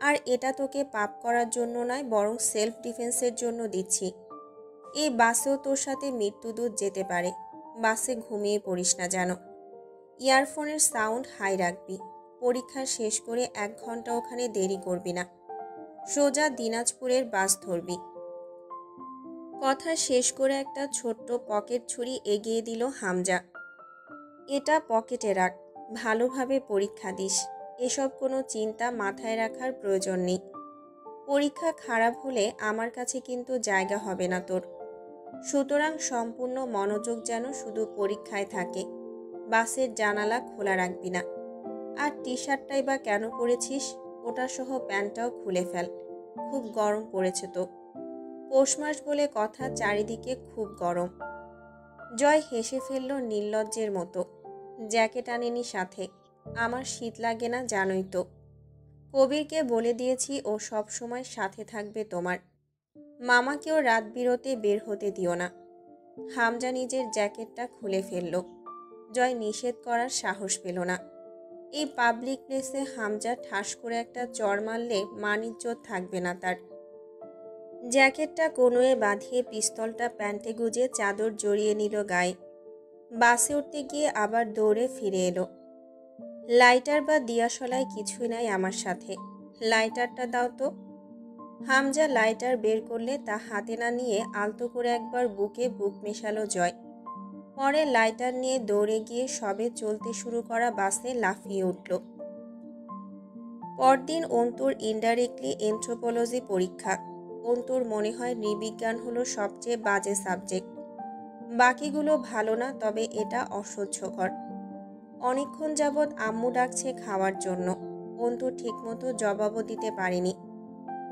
আর এটা তোকে পাপ করার জন্য নয়, বরং সেলফ ডিফেন্সের জন্য দিচ্ছি। এই বাসেও তোর সাথে মৃত্যুদূত যেতে পারে। বাসে ঘুমিয়ে পড়িস না যেন। ইয়ারফোনের সাউন্ড হাই রাখবি। পরীক্ষা শেষ করে 1 ঘন্টা ওখানে দেরি করবি না। সোজা দিনাজপুরের বাস ধরবি। কথা শেষ করে একটা ছোট্ট পকেট ছুরি এগিয়ে দিল হামজা। এটা পকেটে রাখ। ভালোভাবে পরীক্ষা দিস। এসব কোনো চিন্তা মাথায় রাখার প্রয়োজন নেই। পরীক্ষা খারাপ হলে আমার কাছে কিন্তু জায়গা হবে না তোর। সুতরাং সম্পূর্ণ মনোযোগ যেন শুধু পরীক্ষায় থাকে। বাসের জানালা খোলা রাখবি না। আর টি শার্টটাই বা কেন পরেছিস? ওটা সহ প্যান্টটাও খুলে ফেল। খুব গরম পড়েছে তো। পৌষ মাস বলে কথা, চারিদিকে খুব গরম। জয় হেসে ফেলল নির্লজ্জের মতো। জ্যাকেট আনেনি সাথে? আমার শীত লাগে না জানোই তো। কবিরকে বলে দিয়েছি ও সব সময় সাথে থাকবে তোমার। মামাকেও রাত বিরতে বের হতে দিও না। হামজা নিজের জ্যাকেটটা খুলে ফেলল। জয় নিষেধ করার সাহস পেল না। এই পাবলিক প্লেসে হামজা ঠাস করে একটা চড় মারলে মান-ইজ্জত থাকবে না তার। জ্যাকেটটা কোনোয়ে বাঁধিয়ে পিস্তলটা প্যান্টে গুজে চাদর জড়িয়ে নিল গায়ে। বাসে উঠতে গিয়ে আবার দৌড়ে ফিরে এলো। লাইটার বা দিয়াশলায় কিছুই নাই আমার সাথে। লাইটারটা দাও তো। হামজা লাইটার বের করলে তা হাতে না নিয়ে আলতো করে একবার বুকে বুক মেশালো জয়। পরে লাইটার নিয়ে দৌড়ে গিয়ে সবে চলতে শুরু করা বাসে লাফিয়ে উঠল। পরদিন অন্তুর ইনডাইরেক্টলি এনথ্রোপোলজি পরীক্ষা। অন্তুর মনে হয় নৃবিজ্ঞান হলো সবচেয়ে বাজে সাবজেক্ট। বাকিগুলো ভালো না, তবে এটা অসহ্যকর। অনেকক্ষণ যাবৎ আম্মু ডাকছে খাওয়ার জন্য। অন্তু ঠিকমতো জবাবও দিতে পারেনি।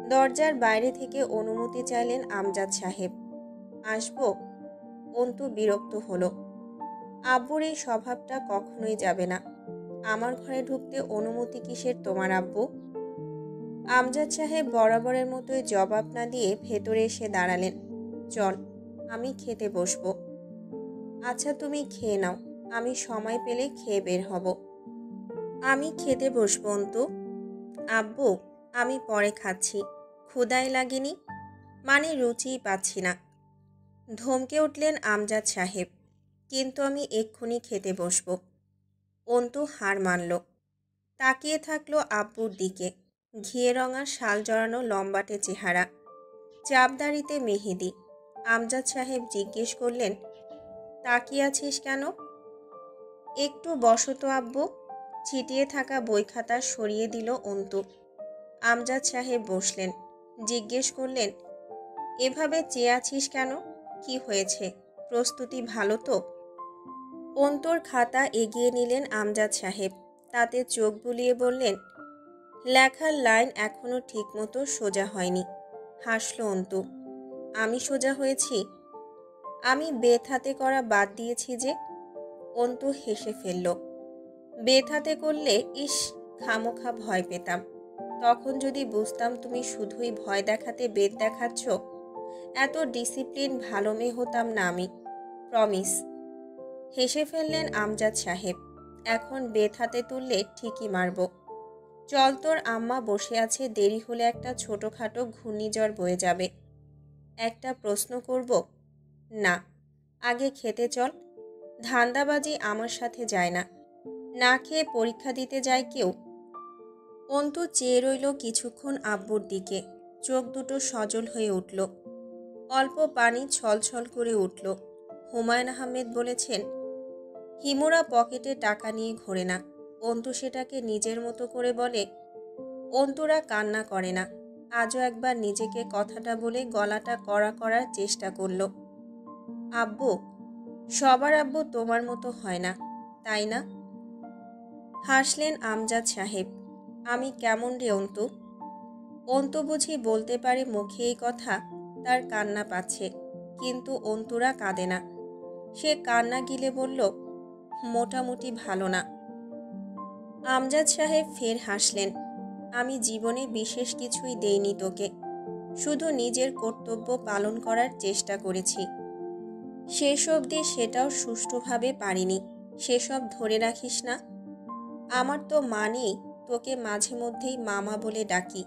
দরজার বাইরে থেকে অনুমতি চাইলেন আমজাদ সাহেব। আসবো? অন্তু বিরক্ত হলো। আব্বুর এই স্বভাবটা কখনোই যাবে না। আমার ঘরে ঢুকতে অনুমতি কিসের তোমার আব্বু? আমজাদ সাহেব বরাবরের মতোই জবাব না দিয়ে ভেতরে এসে দাঁড়ালেন। চল, আমি খেতে বসবো। আচ্ছা তুমি খেয়ে নাও, আমি সময় পেলে খেয়ে বের হব। আমি খেতে বসবো অন্তু। আব্বু, আমি পরে খাচ্ছি। ক্ষুধাই লাগেনি, মানে রুচিই পাচ্ছি না। ধমকে উঠলেন আমজাদ সাহেব। কিন্তু আমি এক্ষুনি খেতে বসবো। অন্তু হার মানল। তাকিয়ে থাকলো আব্বুর দিকে। ঘিয়ে রঙা শাল জড়ানো লম্বাটে চেহারা, চাপদাড়িতে মেহেদি। আমজাদ সাহেব জিজ্ঞেস করলেন, তাকিয়ে আছিস কেন? একটু বসো তো আব্বু। ছিটিয়ে থাকা বই খাতা সরিয়ে দিল অন্তু। আমজাদ সাহেব বসলেন। জিজ্ঞেস করলেন, এভাবে চেয়ে আছিস কেন? কি হয়েছে? প্রস্তুতি ভালো তো? অন্তর খাতা এগিয়ে নিলেন আমজাদ সাহেব। তাতে চোখ বুলিয়ে বললেন, লেখার লাইন এখনো ঠিকমতো সোজা হয়নি। হাসল অন্তু। আমি সোজা হয়েছি? আমি বেত হাতে করা বাদ দিয়েছি যে। অন্তু হেসে ফেলল। বেত হাতে করলে ইস, খামোখা ভয় পেতাম। তখন যদি বুঝতাম তুমি শুধুই ভয় দেখাতে বেত দেখাচ্ছ, এত ডিসিপ্লিন ভালো মেয়ে হতাম না আমি, প্রমিস। হেসে ফেললেন আমজাদ সাহেব। এখন বেত হাতে তুললে ঠিকই মারব। চল, তোর আম্মা বসে আছে, দেরি হলে একটা ছোটোখাটো ঘূর্ণিঝড় বয়ে যাবে। একটা প্রশ্ন করব? না, আগে খেতে চল। ধান্দাবাজি আমার সাথে যায় না। না খেয়ে পরীক্ষা দিতে যায় কেউ? অন্তু চেয়ে রইল কিছুক্ষণ আব্বুর দিকে। চোখ দুটো সজল হয়ে উঠল। অল্প পানি ছলছল করে উঠল। হুমায়ুন আহমেদ বলেছেন, হিমুরা পকেটে টাকা নিয়ে ঘোরে না। অন্তু সেটাকে নিজের মতো করে বলে। অন্তুরা কান্না করে না। আজও একবার নিজেকে কথাটা বলে গলাটা কড়া করার চেষ্টা করল। আব্বু, সবার আব্বু তোমার মতো হয় না, তাই না? হাসলেন আমজাদ সাহেব। আমি কেমন রে অন্তু? অন্তু বুঝি বলতে পারে মুখে এই কথা, তার কান্না পাচ্ছে, কিন্তু অন্তুরা কাঁদে না। সে কান্না গিলে বলল, মোটামুটি ভালো না। আমজাদ সাহেব ফের হাসলেন। আমি জীবনে বিশেষ কিছুই দেইনি তোকে, শুধু নিজের কর্তব্য পালন করার চেষ্টা করেছি। শেষ অবধি সেটাও সুষ্ঠুভাবে পারিনি। সেসব ধরে রাখিস না। আমার তো মা নেই, তোকে মাঝে মধ্যেই মামা বলে ডাকি।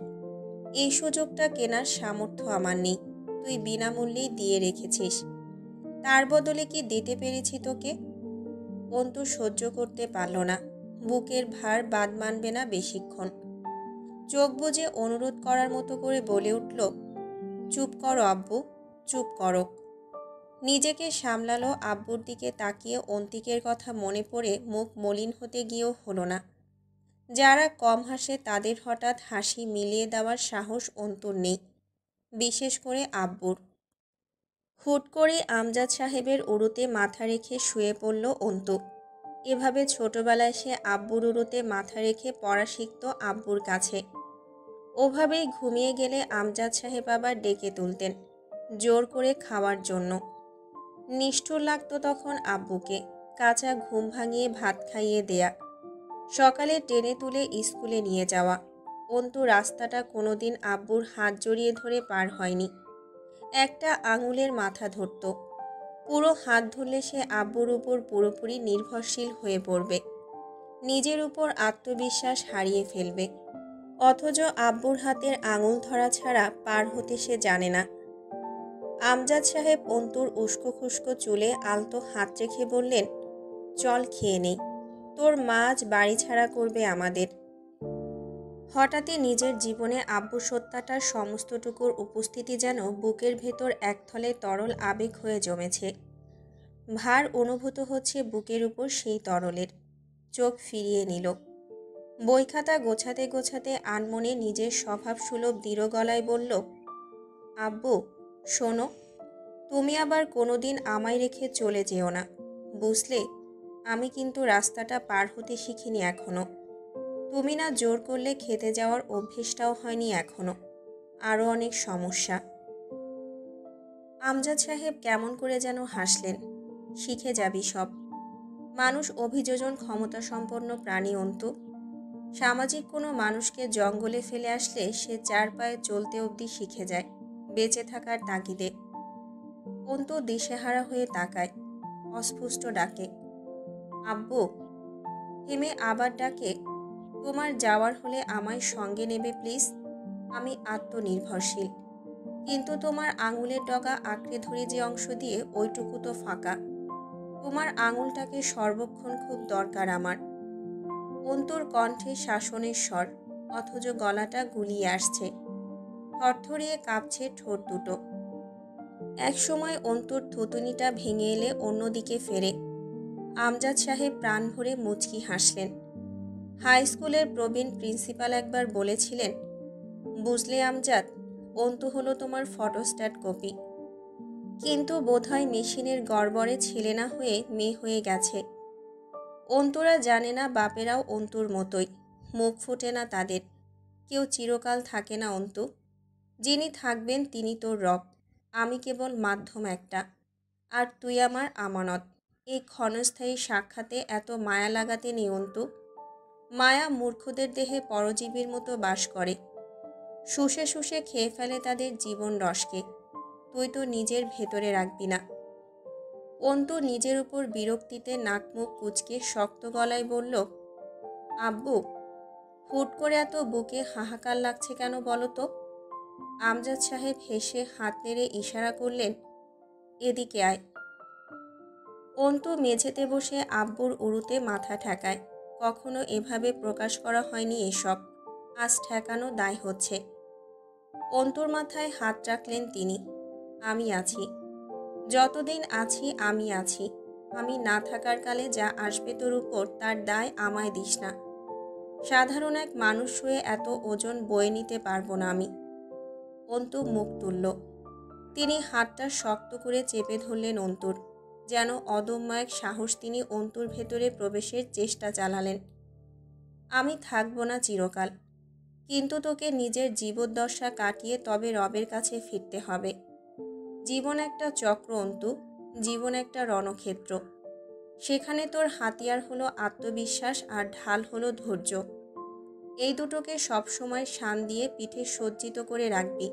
এই সুযোগটা কেনার সামর্থ্য আমার নেই, তুই বিনামূল্যেই দিয়ে রেখেছিস। তার বদলে কি দিতে পেরেছি তোকে? অন্তু সহ্য করতে পারল না। বুকের ভার বাদ মানবে না বেশিক্ষণ। চোখ বুজে অনুরোধ করার মতো করে বলে উঠল, চুপ করো আব্বু, চুপ করো। নিজেকে সামলালো। আব্বুর দিকে তাকিয়ে অন্তিকের কথা মনে পড়ে মুখ মলিন হতে গিয়েও হলো না। যারা কম হাসে তাদের হঠাৎ হাসি মিলিয়ে দেওয়ার সাহস অন্তুর নেই, বিশেষ করে আব্বুর। হুট করে আমজাদ সাহেবের উড়োতে মাথা রেখে শুয়ে পড়ল অন্তু। এভাবে ছোটবেলায় সে আব্বুর উড়োতে মাথা রেখে পড়া শিখত আব্বুর কাছে। ওভাবেই ঘুমিয়ে গেলে আমজাদ সাহেব আবার ডেকে তুলতেন, জোর করে খাওয়ার জন্য। নিষ্ঠুর লাগতো তখন আব্বুকে কাঁচা ঘুম ভাঙিয়ে ভাত খাইয়ে দেয়া, সকালে টেনে তুলে স্কুলে নিয়ে যাওয়া। অন্তু রাস্তাটা কোনোদিন আব্বুর হাত জড়িয়ে ধরে পার হয়নি। একটা আঙুলের মাথা ধরত। পুরো হাত ধরলে সে আব্বুর উপর পুরোপুরি নির্ভরশীল হয়ে পড়বে, নিজের উপর আত্মবিশ্বাস হারিয়ে ফেলবে। অথচ আব্বুর হাতের আঙুল ধরা ছাড়া পার হতে সে জানে না। আমজাদ সাহেব অন্তুর উস্কো খুস্কো চুলে আলতো হাত রেখে বললেন, চল খেয়ে নেই, তোর মা আজ বাড়ি ছাড়া করবে আমাদের। হঠাৎই নিজের জীবনে আব্বু সত্তাটার সমস্তটুকুর উপস্থিতি যেন বুকের ভেতর একথলে তরল আবেগ হয়ে জমেছে। ভার অনুভূত হচ্ছে বুকের উপর সেই তরলের। চোখ ফিরিয়ে নিল। বই খাতা গোছাতে গোছাতে আনমনে নিজের স্বভাবসুলভ দৃঢ় গলায় বলল, আব্বু শোনো, তুমি আবার কোনোদিন আমায় রেখে চলে যেও না, বুঝলে? আমি কিন্তু রাস্তাটা পার হতে শিখিনি এখনো। তুমি না জোর করলে খেতে যাওয়ার অভ্যেসটাও হয়নি এখনো। আরও অনেক সমস্যা। আমজাদ সাহেব কেমন করে যেন হাসলেন। শিখে যাবি সব। মানুষ অভিযোজন ক্ষমতাসম্পন্ন প্রাণী অন্তু। সামাজিক কোনো মানুষকে জঙ্গলে ফেলে আসলে সে চার পায়ে চলতে অবধি শিখে যায়, বেঁচে থাকার তাগিদে। অন্তু দিশেহারা হয়ে তাকায়। অস্ফুষ্ট ডাকে, আব্বু। থেমে আবার ডাকে, তোমার যাওয়ার হলে আমায় সঙ্গে নেবে প্লিজ। আমি আত্মনির্ভরশীল, কিন্তু তোমার আঙুলের ডগা আঁকড়ে ধরে যে অংশ দিয়ে ওইটুকু তো ফাঁকা। তোমার আঙুলটাকে সর্বক্ষণ খুব দরকার আমার। অন্তুর কণ্ঠে শাসনের স্বর, অথচ গলাটা গুলিয়ে আসছে। থরথরিয়ে কাঁপছে ঠোঁট দুটো। একসময় অন্তুর থুতুনিটা ভেঙে এলে অন্যদিকে ফেরে। আমজাদ সাহেব প্রাণ ভরে মুচকি হাসলেন। হাই স্কুলের প্রবীণ প্রিন্সিপাল একবার বলেছিলেন, বুঝলে আমজাদ, অন্তু হলো তোমার ফটোস্ট্যাট কপি। কিন্তু বোধহয় মেশিনের গড়বড়ে ছেলে না হয়ে মেয়ে হয়ে গেছে। অন্তুরা জানে না বাপেরাও অন্তুর মতোই, মুখ ফোটে না তাদের। কেউ চিরকাল থাকে না অন্তু। যিনি থাকবেন তিনি তোর রব, আমি কেবল মাধ্যম একটা। আর তুই আমার আমানত। এই ক্ষণস্থায়ী সাক্ষাতে এত মায়া লাগাতে নেই অন্তু। মায়া মূর্খদের দেহে পরজীবীর মতো বাস করে, শুষে শুষে খেয়ে ফেলে তাদের জীবন রসকে। তুই তো নিজের ভেতরে রাখবি না। অন্তু নিজের উপর বিরক্তিতে নাক মুখ কুঁচকে শক্ত গলায় বলল, আব্বু, হুট করে এত বুকে হাহাকার লাগছে কেন বলো তো? আমজাদ সাহেব হেসে হাত নেড়ে ইশারা করলেন, এদিকে আয়। অন্তু মেঝেতে বসে আব্বুর উরুতে মাথা ঠেকায়। কখনো এভাবে প্রকাশ করা হয়নি এসব, আজ ঠেকানো দায় হচ্ছে। অন্তুর মাথায় হাত রাখলেন তিনি। আমি আছি, যতদিন আছি আমি আছি। আমি না থাকার কালে যা আসবে তোর উপর তার দায় আমায় দিস না। সাধারণ এক মানুষ হয়ে এত ওজন বয়ে নিতে পারবো না আমি। অন্তু মুখ তুলল। তিনি হাতটা শক্ত করে চেপে ধরলেন অন্তুর, যেন অদম্য এক সাহস তিনি অন্তুর ভেতরে প্রবেশের চেষ্টা চালালেন। আমি থাকবো না চিরকাল, কিন্তু তোকে নিজের জীবদ্দশা কাটিয়ে তবে রবের কাছে ফিরতে হবে। জীবন একটা চক্র অন্তু, জীবন একটা রণক্ষেত্র। সেখানে তোর হাতিয়ার হলো আত্মবিশ্বাস আর ঢাল হলো ধৈর্য। এই দুটোকে সবসময় শান দিয়ে পিঠে সজ্জিত করে রাখবি।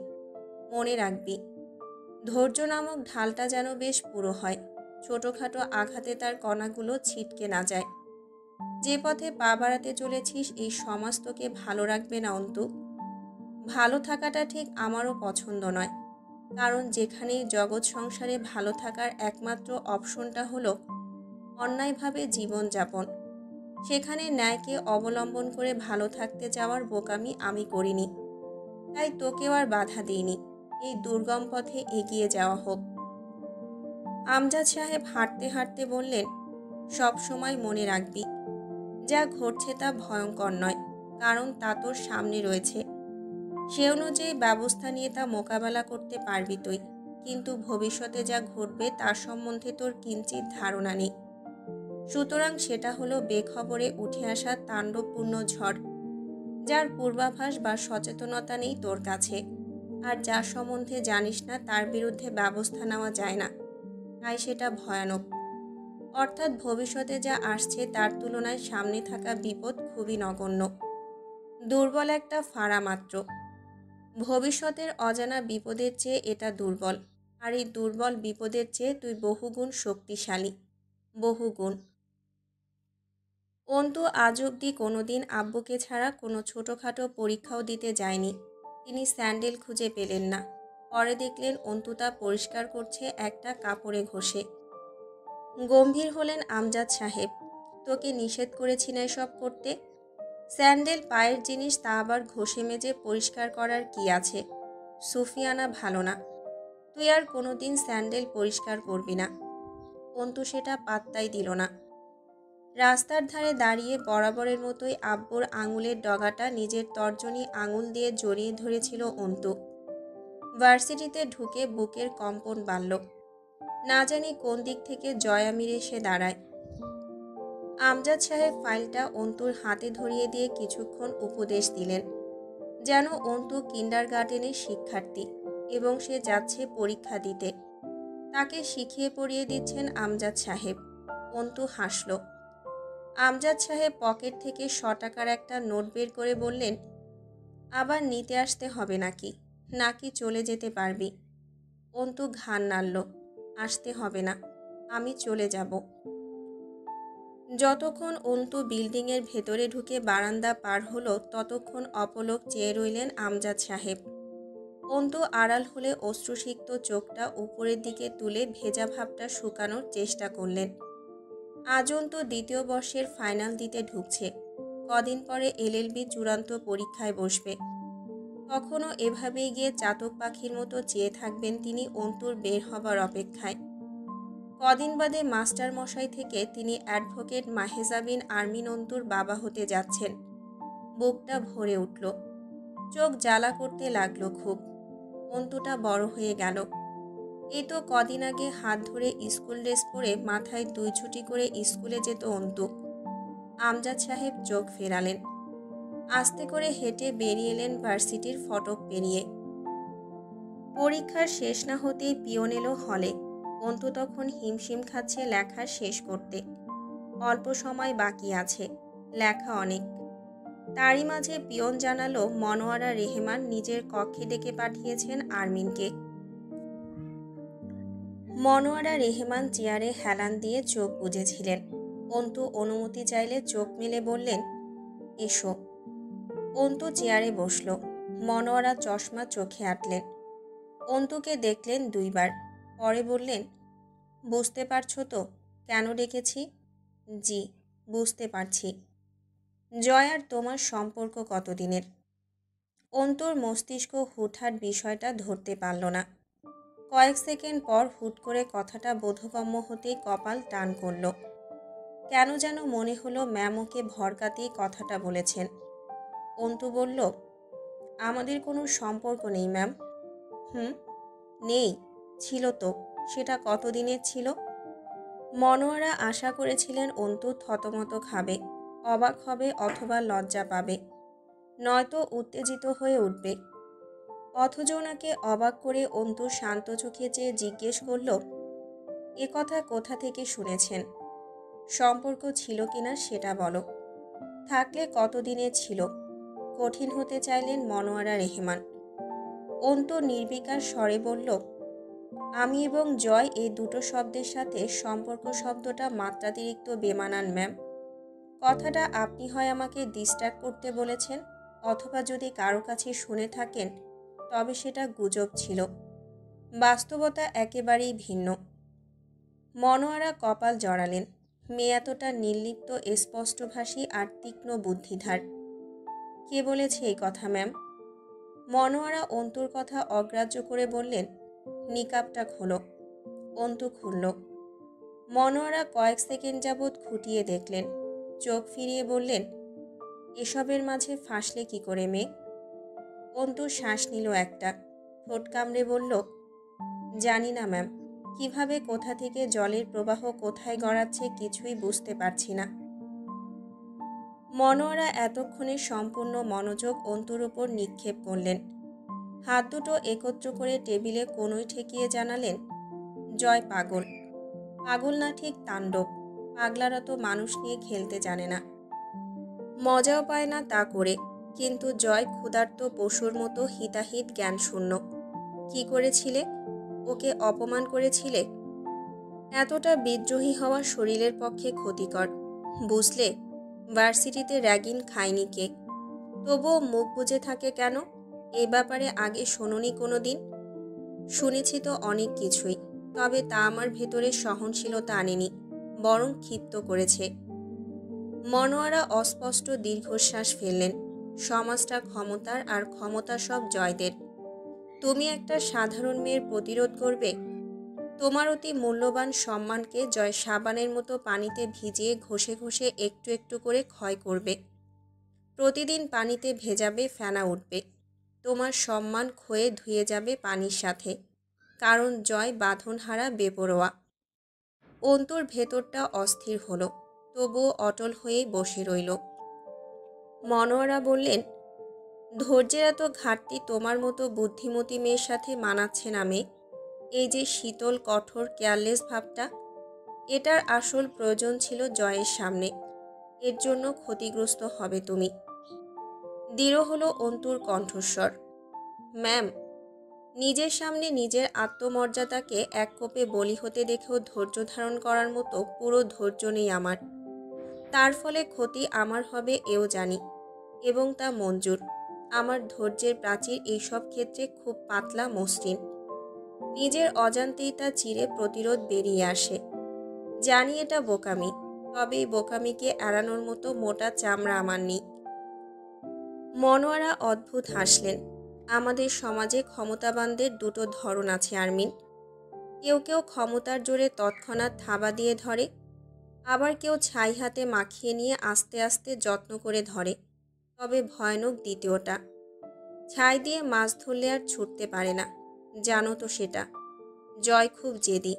মনে রাখবি, ধৈর্য নামক ঢালটা যেন বেশ পুরো হয়, ছোটোখাটো আঘাতে তার কণাগুলো ছিটকে না যায়। যে পথে পা বাড়াতে চলেছিস এই সমাজ তোকে ভালো রাখবে না অন্তু। ভালো থাকাটা ঠিক আমারও পছন্দ নয়, কারণ যেখানেই জগৎ সংসারে ভালো থাকার একমাত্র অপশনটা হলো অন্যায়ভাবে জীবনযাপন, সেখানে ন্যায়কে অবলম্বন করে ভালো থাকতে যাওয়ার বোকামি আমি করিনি। তাই তোকেও আর বাধা দিইনি, এই দুর্গম পথে এগিয়ে যাওয়া হোক। আমজাদ সাহেব হাঁটতে হাঁটতে বললেন, সব সময় মনে রাখবি, যা ঘটছে তা ভয়ঙ্কর নয়, কারণ তা তোর সামনে রয়েছে। সে অনুযায়ী ব্যবস্থা নিয়ে তা মোকাবেলা করতে পারবি তুই, কিন্তু ভবিষ্যতে যা ঘটবে তার সম্বন্ধে তোর কিঞ্চিত ধারণা নেই। সুতরাং সেটা হলো বেখবরে উঠে আসা তাণ্ডবপূর্ণ ঝড়, যার পূর্বাভাস বা সচেতনতা নেই তোর কাছে, আর যার সম্বন্ধে জানিস না তার বিরুদ্ধে ব্যবস্থা নেওয়া যায় না, তাই সেটা ভয়ানক। অর্থাৎ ভবিষ্যতে যা আসছে তার তুলনায় সামনে থাকা বিপদ খুবই নগণ্য, দুর্বল একটা ফাঁড়া মাত্র। ভবিষ্যতের অজানা বিপদের চেয়ে এটা দুর্বল, আর এই দুর্বল বিপদের চেয়ে তুই বহুগুণ শক্তিশালী, বহুগুণ। অন্তু আজ অবধি কোনোদিন আব্বুকে ছাড়া কোনো ছোটোখাটো পরীক্ষাও দিতে যায়নি। তিনি স্যান্ডেল খুঁজে পেলেন না। পরে দেখলেন অন্তু তা পরিষ্কার করছে একটা কাপড়ে ঘষে। গম্ভীর হলেন আমজাদ সাহেব, তোকে নিষেধ করেছি না এসব করতে? স্যান্ডেল পায়ের জিনিস, তা আবার ঘষে মেজে পরিষ্কার করার কি আছে? সুফিয়ানা ভালো না, তুই আর কোনোদিন স্যান্ডেল পরিষ্কার করবি না। অন্তু সেটা পাত্তাই দিল না। রাস্তার ধারে দাঁড়িয়ে বরাবরের মতোই আব্বুর আঙুলের ডগাটা নিজের তর্জনী আঙুল দিয়ে জড়িয়ে ধরেছিল অন্তু। ভার্সিটিতে ঢুকে বুকের কম্পন বাড়ল। না জানি কোন দিক থেকে জয়ামির এসে দাঁড়ায়। আমজাদ সাহেব ফাইলটা অন্তুর হাতে ধরিয়ে দিয়ে কিছুক্ষণ উপদেশ দিলেন, যেন অন্তু কিন্ডারগার্টেনের শিক্ষার্থী এবং সে যাচ্ছে পরীক্ষা দিতে। তাকে শিখিয়ে পড়িয়ে দিচ্ছেন আমজাদ সাহেব। অন্তু হাসল। আমজাদ সাহেব পকেট থেকে 100 টাকার একটা নোট বের করে বললেন, আবার নিতে আসতে হবে নাকি, নাকি চলে যেতে পারবি? অন্তু ঘাড় নাড়ল, আসতে হবে না, আমি চলে যাব। যতক্ষণ অন্তু বিল্ডিংয়ের ভেতরে ঢুকে বারান্দা পার হলো ততক্ষণ অপলক চেয়ে রইলেন আমজাদ সাহেব। অন্তু আড়াল হলে অশ্রুসিক্ত চোখটা উপরের দিকে তুলে ভেজা ভাবটা শুকানোর চেষ্টা করলেন। আজ অন্তু দ্বিতীয় বর্ষের ফাইনাল দিতে ঢুকছে। কদিন পরে এলএলবি চূড়ান্ত পরীক্ষায় বসবে। তখনও এভাবেই গিয়ে চাতক পাখির মতো চেয়ে থাকবেন তিনি অন্তুর বের হবার অপেক্ষায়। কদিন বাদে মাস্টার মশাই থেকে তিনি অ্যাডভোকেট মাহেজা বিন আরমিন অন্তুর বাবা হতে যাচ্ছেন। বুকটা ভরে উঠল। চোখ জ্বালা করতে লাগলো খুব। অন্তুটা বড় হয়ে গেল। এই তো কদিন আগে হাত ধরে স্কুল ড্রেস পরে মাথায় 2 ছুটি করে স্কুলে যেত অন্তু। আমজাদ সাহেব চোখ ফেরালেন। আস্তে করে হেঁটে বেরিয়ে এলেন ভার্সিটির ফটক পেরিয়ে। পরীক্ষার শেষ না হতেই পিয়ন এলো হলে। অন্তু তখন হিমশিম খাচ্ছে লেখা শেষ করতে। অল্প সময় বাকি আছে, লেখা অনেক। তারই মাঝে পিয়ন জানালো মনোয়ারা রেহমান নিজের কক্ষে ডেকে পাঠিয়েছেন আরমিনকে। মনোয়ারা রেহমান চেয়ারে হেলান দিয়ে চোখ বুজেছিলেন। অন্তু অনুমতি চাইলে চোখ মেলে বললেন, এসো। অন্তু চেয়ারে বসল। মনোয়ারা চশমা চোখে আটলেন। অন্তুকে দেখলেন 2 বার, পরে বললেন, বুঝতে পারছো তো কেন ডেকেছি? জি, বুঝতে পারছি। জয় আর তোমার সম্পর্ক কতদিনের? অন্তুর মস্তিষ্ক হুটহাট বিষয়টা ধরতে পারল না। কয়েক সেকেন্ড পর হুট করে কথাটা বোধগম্য হতেই কপাল টান করল। কেন যেন মনে হলো ম্যাম ওকে ভরকাতেই কথাটা বলেছেন। অন্তু বলল, আমাদের কোনো সম্পর্ক নেই ম্যাম। নেই? ছিল তো। সেটা কতদিনের ছিল? মনোয়ারা আশা করেছিলেন অন্তু থতমত খাবে, অবাক হবে অথবা লজ্জা পাবে, নয়তো উত্তেজিত হয়ে উঠবে। অথচ ওনাকে অবাক করে অন্তু শান্ত চোখে চেয়ে জিজ্ঞেস করল, এ কথা কোথা থেকে শুনেছেন? সম্পর্ক ছিল কিনা সেটা বলো। থাকলে কতদিনের ছিল? কঠিন হতে চাইলেন মনোয়ারা রেহমান। অন্তু নির্বিকার স্বরে বলল, আমি এবং জয় এই দুটো শব্দের সাথে সম্পর্ক শব্দটা মাত্রাতিরিক্ত বেমানান ম্যাম। কথাটা আপনি হয় আমাকে ডিস্ট্র্যাক্ট করতে বলেছেন, অথবা যদি কারো কাছে শুনে থাকেন তবে সেটা গুজব ছিল। বাস্তবতা একেবারেই ভিন্ন। মনোয়ারা কপাল জড়ালেন। মেয়ে এতটা নির্লিপ্ত, স্পষ্টভাষী আর তীক্ষ্ণ বুদ্ধিধার। কে বলেছে এই কথা ম্যাম? মনোয়ারা অন্তুর কথা অগ্রাহ্য করে বললেন, নিকাবটা খোলো। অন্তু খুলল। মনোয়ারা কয়েক সেকেন্ড যাবৎ খুঁটিয়ে দেখলেন, চোখ ফিরিয়ে বললেন, এসবের মাঝে ফাঁসলে কি করে মেয়ে? অন্তু শ্বাস নিল একটা, ঠোঁট কামড়ে বলল, জানি না ম্যাম। কিভাবে কোথা থেকে জলের প্রবাহ কোথায় গড়াচ্ছে কিছুই বুঝতে পারছি না। মনোয়ারা এতক্ষণে সম্পূর্ণ মনোযোগ অন্তুর উপর নিক্ষেপ করলেন। হাত দুটো একত্র করে টেবিলে কোনোই ঠেকিয়ে জানালেন, জয় পাগল। পাগল না, ঠিক তাণ্ডব। পাগলারা তো মানুষ নিয়ে খেলতে জানে না, মজাও পায় না তা করে। কিন্তু জয় ক্ষুধার্ত পশুর মতো হিতাহিত জ্ঞান শূন্য। কি করেছিলে? ওকে অপমান করেছিলে। এতটা বিদ্রোহী হওয়া শরীরের পক্ষে ক্ষতিকর, বুঝলে? ভার্সিটিতে র্যাগিং খায়নি কে? তবুও মুখ বুজে থাকে কেন? এই ব্যাপারে আগে শোনোনি কোনো দিন? শুনেছি তো অনেক কিছুই, তবে তা আমার ভেতরে সহনশীলতা আনেনি, বরং ক্ষিপ্ত করেছে। মনোয়ারা অস্পষ্ট দীর্ঘশ্বাস ফেললেন। সমাজটা ক্ষমতার, আর ক্ষমতা সব জয়দের। তুমি একটা সাধারণ মেয়ের প্রতিরোধ করবে? তোমার অতি মূল্যবান সম্মানকে জয় সাবানের মতো পানিতে ভিজিয়ে ঘষে ঘষে একটু একটু করে ক্ষয় করবে। প্রতিদিন পানিতে ভেজাবে, ফেনা উঠবে। তোমার সম্মান ক্ষয়ে ধুয়ে যাবে পানির সাথে, কারণ জয় বাঁধনহারা, বেপরোয়া। অন্তুর ভেতরটা অস্থির হলো, তবুও অটল হয়েই বসে রইল। মনোয়ারা বললেন, ধৈর্যের এত ঘাটতি তোমার মতো বুদ্ধিমতী মেয়ের সাথে মানাচ্ছে না মেয়ে। এই যে শীতল, কঠোর, কেয়ারলেস ভাবটা, এটার আসল প্রয়োজন ছিল জয়ের সামনে। এর জন্য ক্ষতিগ্রস্ত হবে তুমি। দৃঢ় হলো অন্তুর কণ্ঠস্বর। ম্যাম, নিজের সামনে নিজের আত্মমর্যাদাকে এক কোপে বলি হতে দেখেও ধৈর্য ধারণ করার মতো পুরো ধৈর্য নেই আমার। তার ফলে ক্ষতি আমার হবে এও জানি, এবং তা মঞ্জুর। আমার ধৈর্যের প্রাচীর এইসব ক্ষেত্রে খুব পাতলা, মসৃণ। নিজের অজান্তেই তা চিরে প্রতিরোধ বেরিয়ে আসে। জানি এটা বোকামি, তবে এই বোকামিকে এড়ানোর মতো মোটা চামড়া আমার নেই। মনোয়ারা অদ্ভুত হাসলেন। আমাদের সমাজে ক্ষমতাবানদের দুটো ধরন আছে আরমিন। কেউ কেউ ক্ষমতার জোরে তৎক্ষণাৎ থাবা দিয়ে ধরে, আবার কেউ ছাই হাতে মাখিয়ে নিয়ে আস্তে আস্তে যত্ন করে ধরে, তবে ভয়ানক দ্বিতীয়টা। ছাই দিয়ে মাছ ধরলে আর ছুটতে পারে না, জানো তো সেটা। জয় খুব জেদি।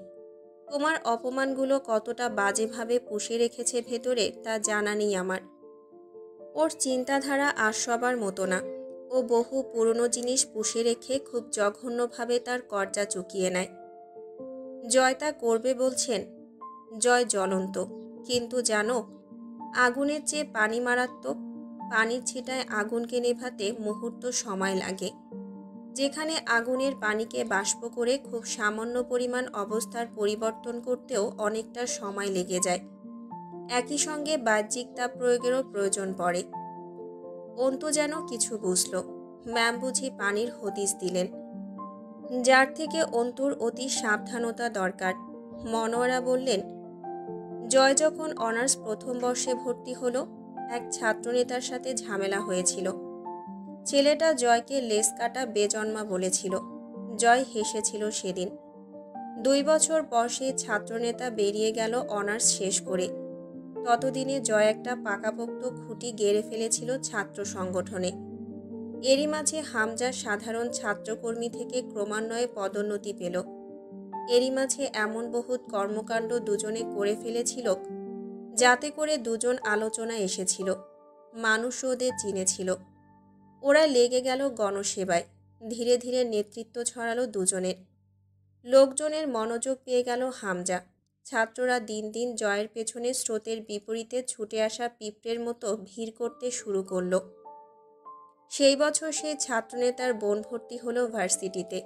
তোমার অপমানগুলো কতটা বাজেভাবে পুষে রেখেছে ভেতরে তা জানা নেই আমার। ওর চিন্তাধারা আর সবার মতো না। ও বহু পুরনো জিনিস পুষে রেখে খুব জঘন্যভাবে তার কর্জা চুকিয়ে নেয়। জয় তা করবে বলছেন? জয় জ্বলন্ত, কিন্তু জানো, আগুনের চেয়ে পানি মারাত্মক। পানির ছিটায় আগুনকে নেভাতে মুহূর্ত সময় লাগে, যেখানে আগুনের পানিকে বাষ্প করে খুব সামান্য পরিমাণ অবস্থার পরিবর্তন করতেও অনেকটা সময় লেগে যায়। একই সঙ্গে বাহ্যিক তাপ প্রয়োগেরও প্রয়োজন পড়ে। অন্তু যেন কিছু বুঝল। ম্যাম বুঝি পানির হদিস দিলেন, যার থেকে অন্তুর অতি সাবধানতা দরকার। মনোয়ারা বললেন, জয় যখন অনার্স প্রথম বর্ষে ভর্তি হলো, এক ছাত্রনেতার সাথে ঝামেলা হয়েছিল। ছেলেটা জয়কে লেস কাটা বেজন্মা বলেছিল। জয় হেসেছিল সেদিন। 2 বছর পর সেই ছাত্রনেতা বেরিয়ে গেল অনার্স শেষ করে। ততদিনে জয় একটা পাকাপোক্ত খুঁটি গেড়ে ফেলেছিল ছাত্র সংগঠনে। এরই মাঝে হামজা সাধারণ ছাত্রকর্মী থেকে ক্রমান্বয়ে পদোন্নতি পেল। এরই মাঝে এমন বহুত কর্মকাণ্ড দুজনে করে ফেলেছিল, যাতে করে দুজন আলোচনা এসেছিল। মানুষও ওদের চিনেছিল। ওরা লেগে গেল গণসেবায়। ধীরে ধীরে নেতৃত্ব ছড়ালো দুজনের। লোকজনের মনোযোগ পেয়ে গেল হামজা। ছাত্ররা দিন দিন জয়ের পেছনে স্রোতের বিপরীতে ছুটে আসা পিঁপড়ের মতো ভিড় করতে শুরু করল। সেই বছর সেই ছাত্রনেতার বোন ভর্তি হলো ভার্সিটিতে।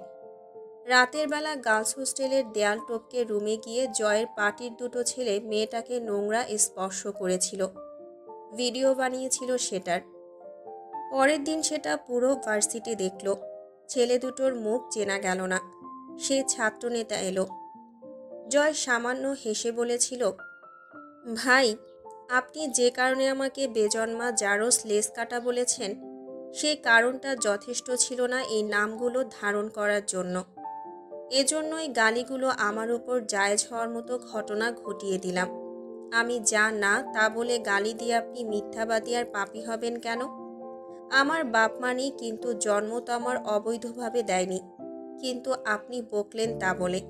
রাতের বেলা গার্লস হোস্টেলের দেয়াল টপকে রুমে গিয়ে জয়ের পার্টির দুটো ছেলে মেয়েটাকে নোংরা স্পর্শ করেছিল। ভিডিও বানিয়েছিল সেটার। পরের দিন সেটা পুরো ভার্সিটি দেখল। ছেলে দুটোর মুখ চেনা গেল না। সে ছাত্রনেতা এলো। জয় সামান্য হেসে বলেছিল, ভাই, আপনি যে কারণে আমাকে বেজন্মা জারস লেস কাটা বলেছেন, সেই কারণটা যথেষ্ট ছিল না এই নামগুলো ধারণ করার জন্য। এজন্যই গালিগুলো আমার উপর জায়েজ হওয়ার মতো ঘটনা ঘটিয়ে দিলাম। আমি যা না তা বলে গালি দিয়ে আপনি মিথ্যাবাদী আর পাপী হবেন কেন? আমার বাপ মা নেই, কিন্তু জন্ম তো আমার অবৈধভাবে দেয়নি। কিন্তু আপনি বকলেন তা বলে।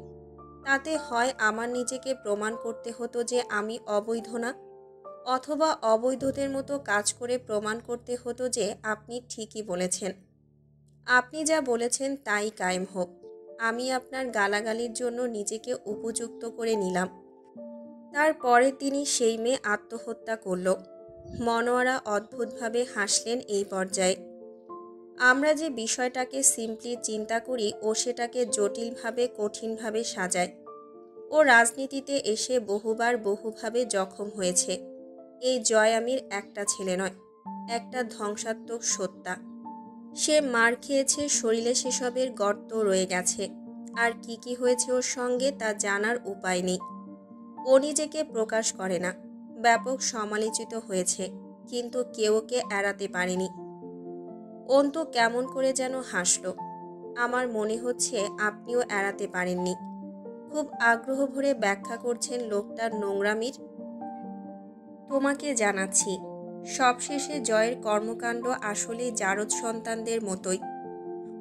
তাতে হয় আমার নিজেকে প্রমাণ করতে হতো যে আমি অবৈধ না, অথবা অবৈধদের মতো কাজ করে প্রমাণ করতে হতো যে আপনি ঠিকই বলেছেন। আপনি যা বলেছেন তাই কায়েম হোক। আমি আপনার গালাগালির জন্য নিজেকে উপযুক্ত করে নিলাম। তারপরে তিনি সেই মেয়ে আত্মহত্যা করল। মনোয়ারা অদ্ভুতভাবে হাসলেন এই পর্যায়ে। আমরা যে বিষয়টাকে সিম্পলি চিন্তা করি ও সেটাকে জটিলভাবে কঠিনভাবে সাজায়। ও রাজনীতিতে এসে বহুবার বহুভাবে জখম হয়েছে। এই জয় আমির একটা ছেলে নয়, একটা ধ্বংসাত্মক সত্তা। সে মার খেয়েছে, শরীরে সেসবের গর্ত রয়ে গেছে। আর কি কি হয়েছে ওর সঙ্গে তা জানার উপায় নেই। ও নিজেকে প্রকাশ করে না। ব্যাপক সমালোচিত হয়েছে, কিন্তু কেউ ওকে এড়াতে পারেনি। অন্তু কেমন করে যেন হাসল। আমার মনে হচ্ছে আপনিও এড়াতে পারেননি। খুব আগ্রহ ভরে ব্যাখ্যা করছেন লোকটার নোংরামির। তোমাকে জানাচ্ছি, সবশেষে জয়ের কর্মকাণ্ড আসলেই জারদ সন্তানদের মতোই।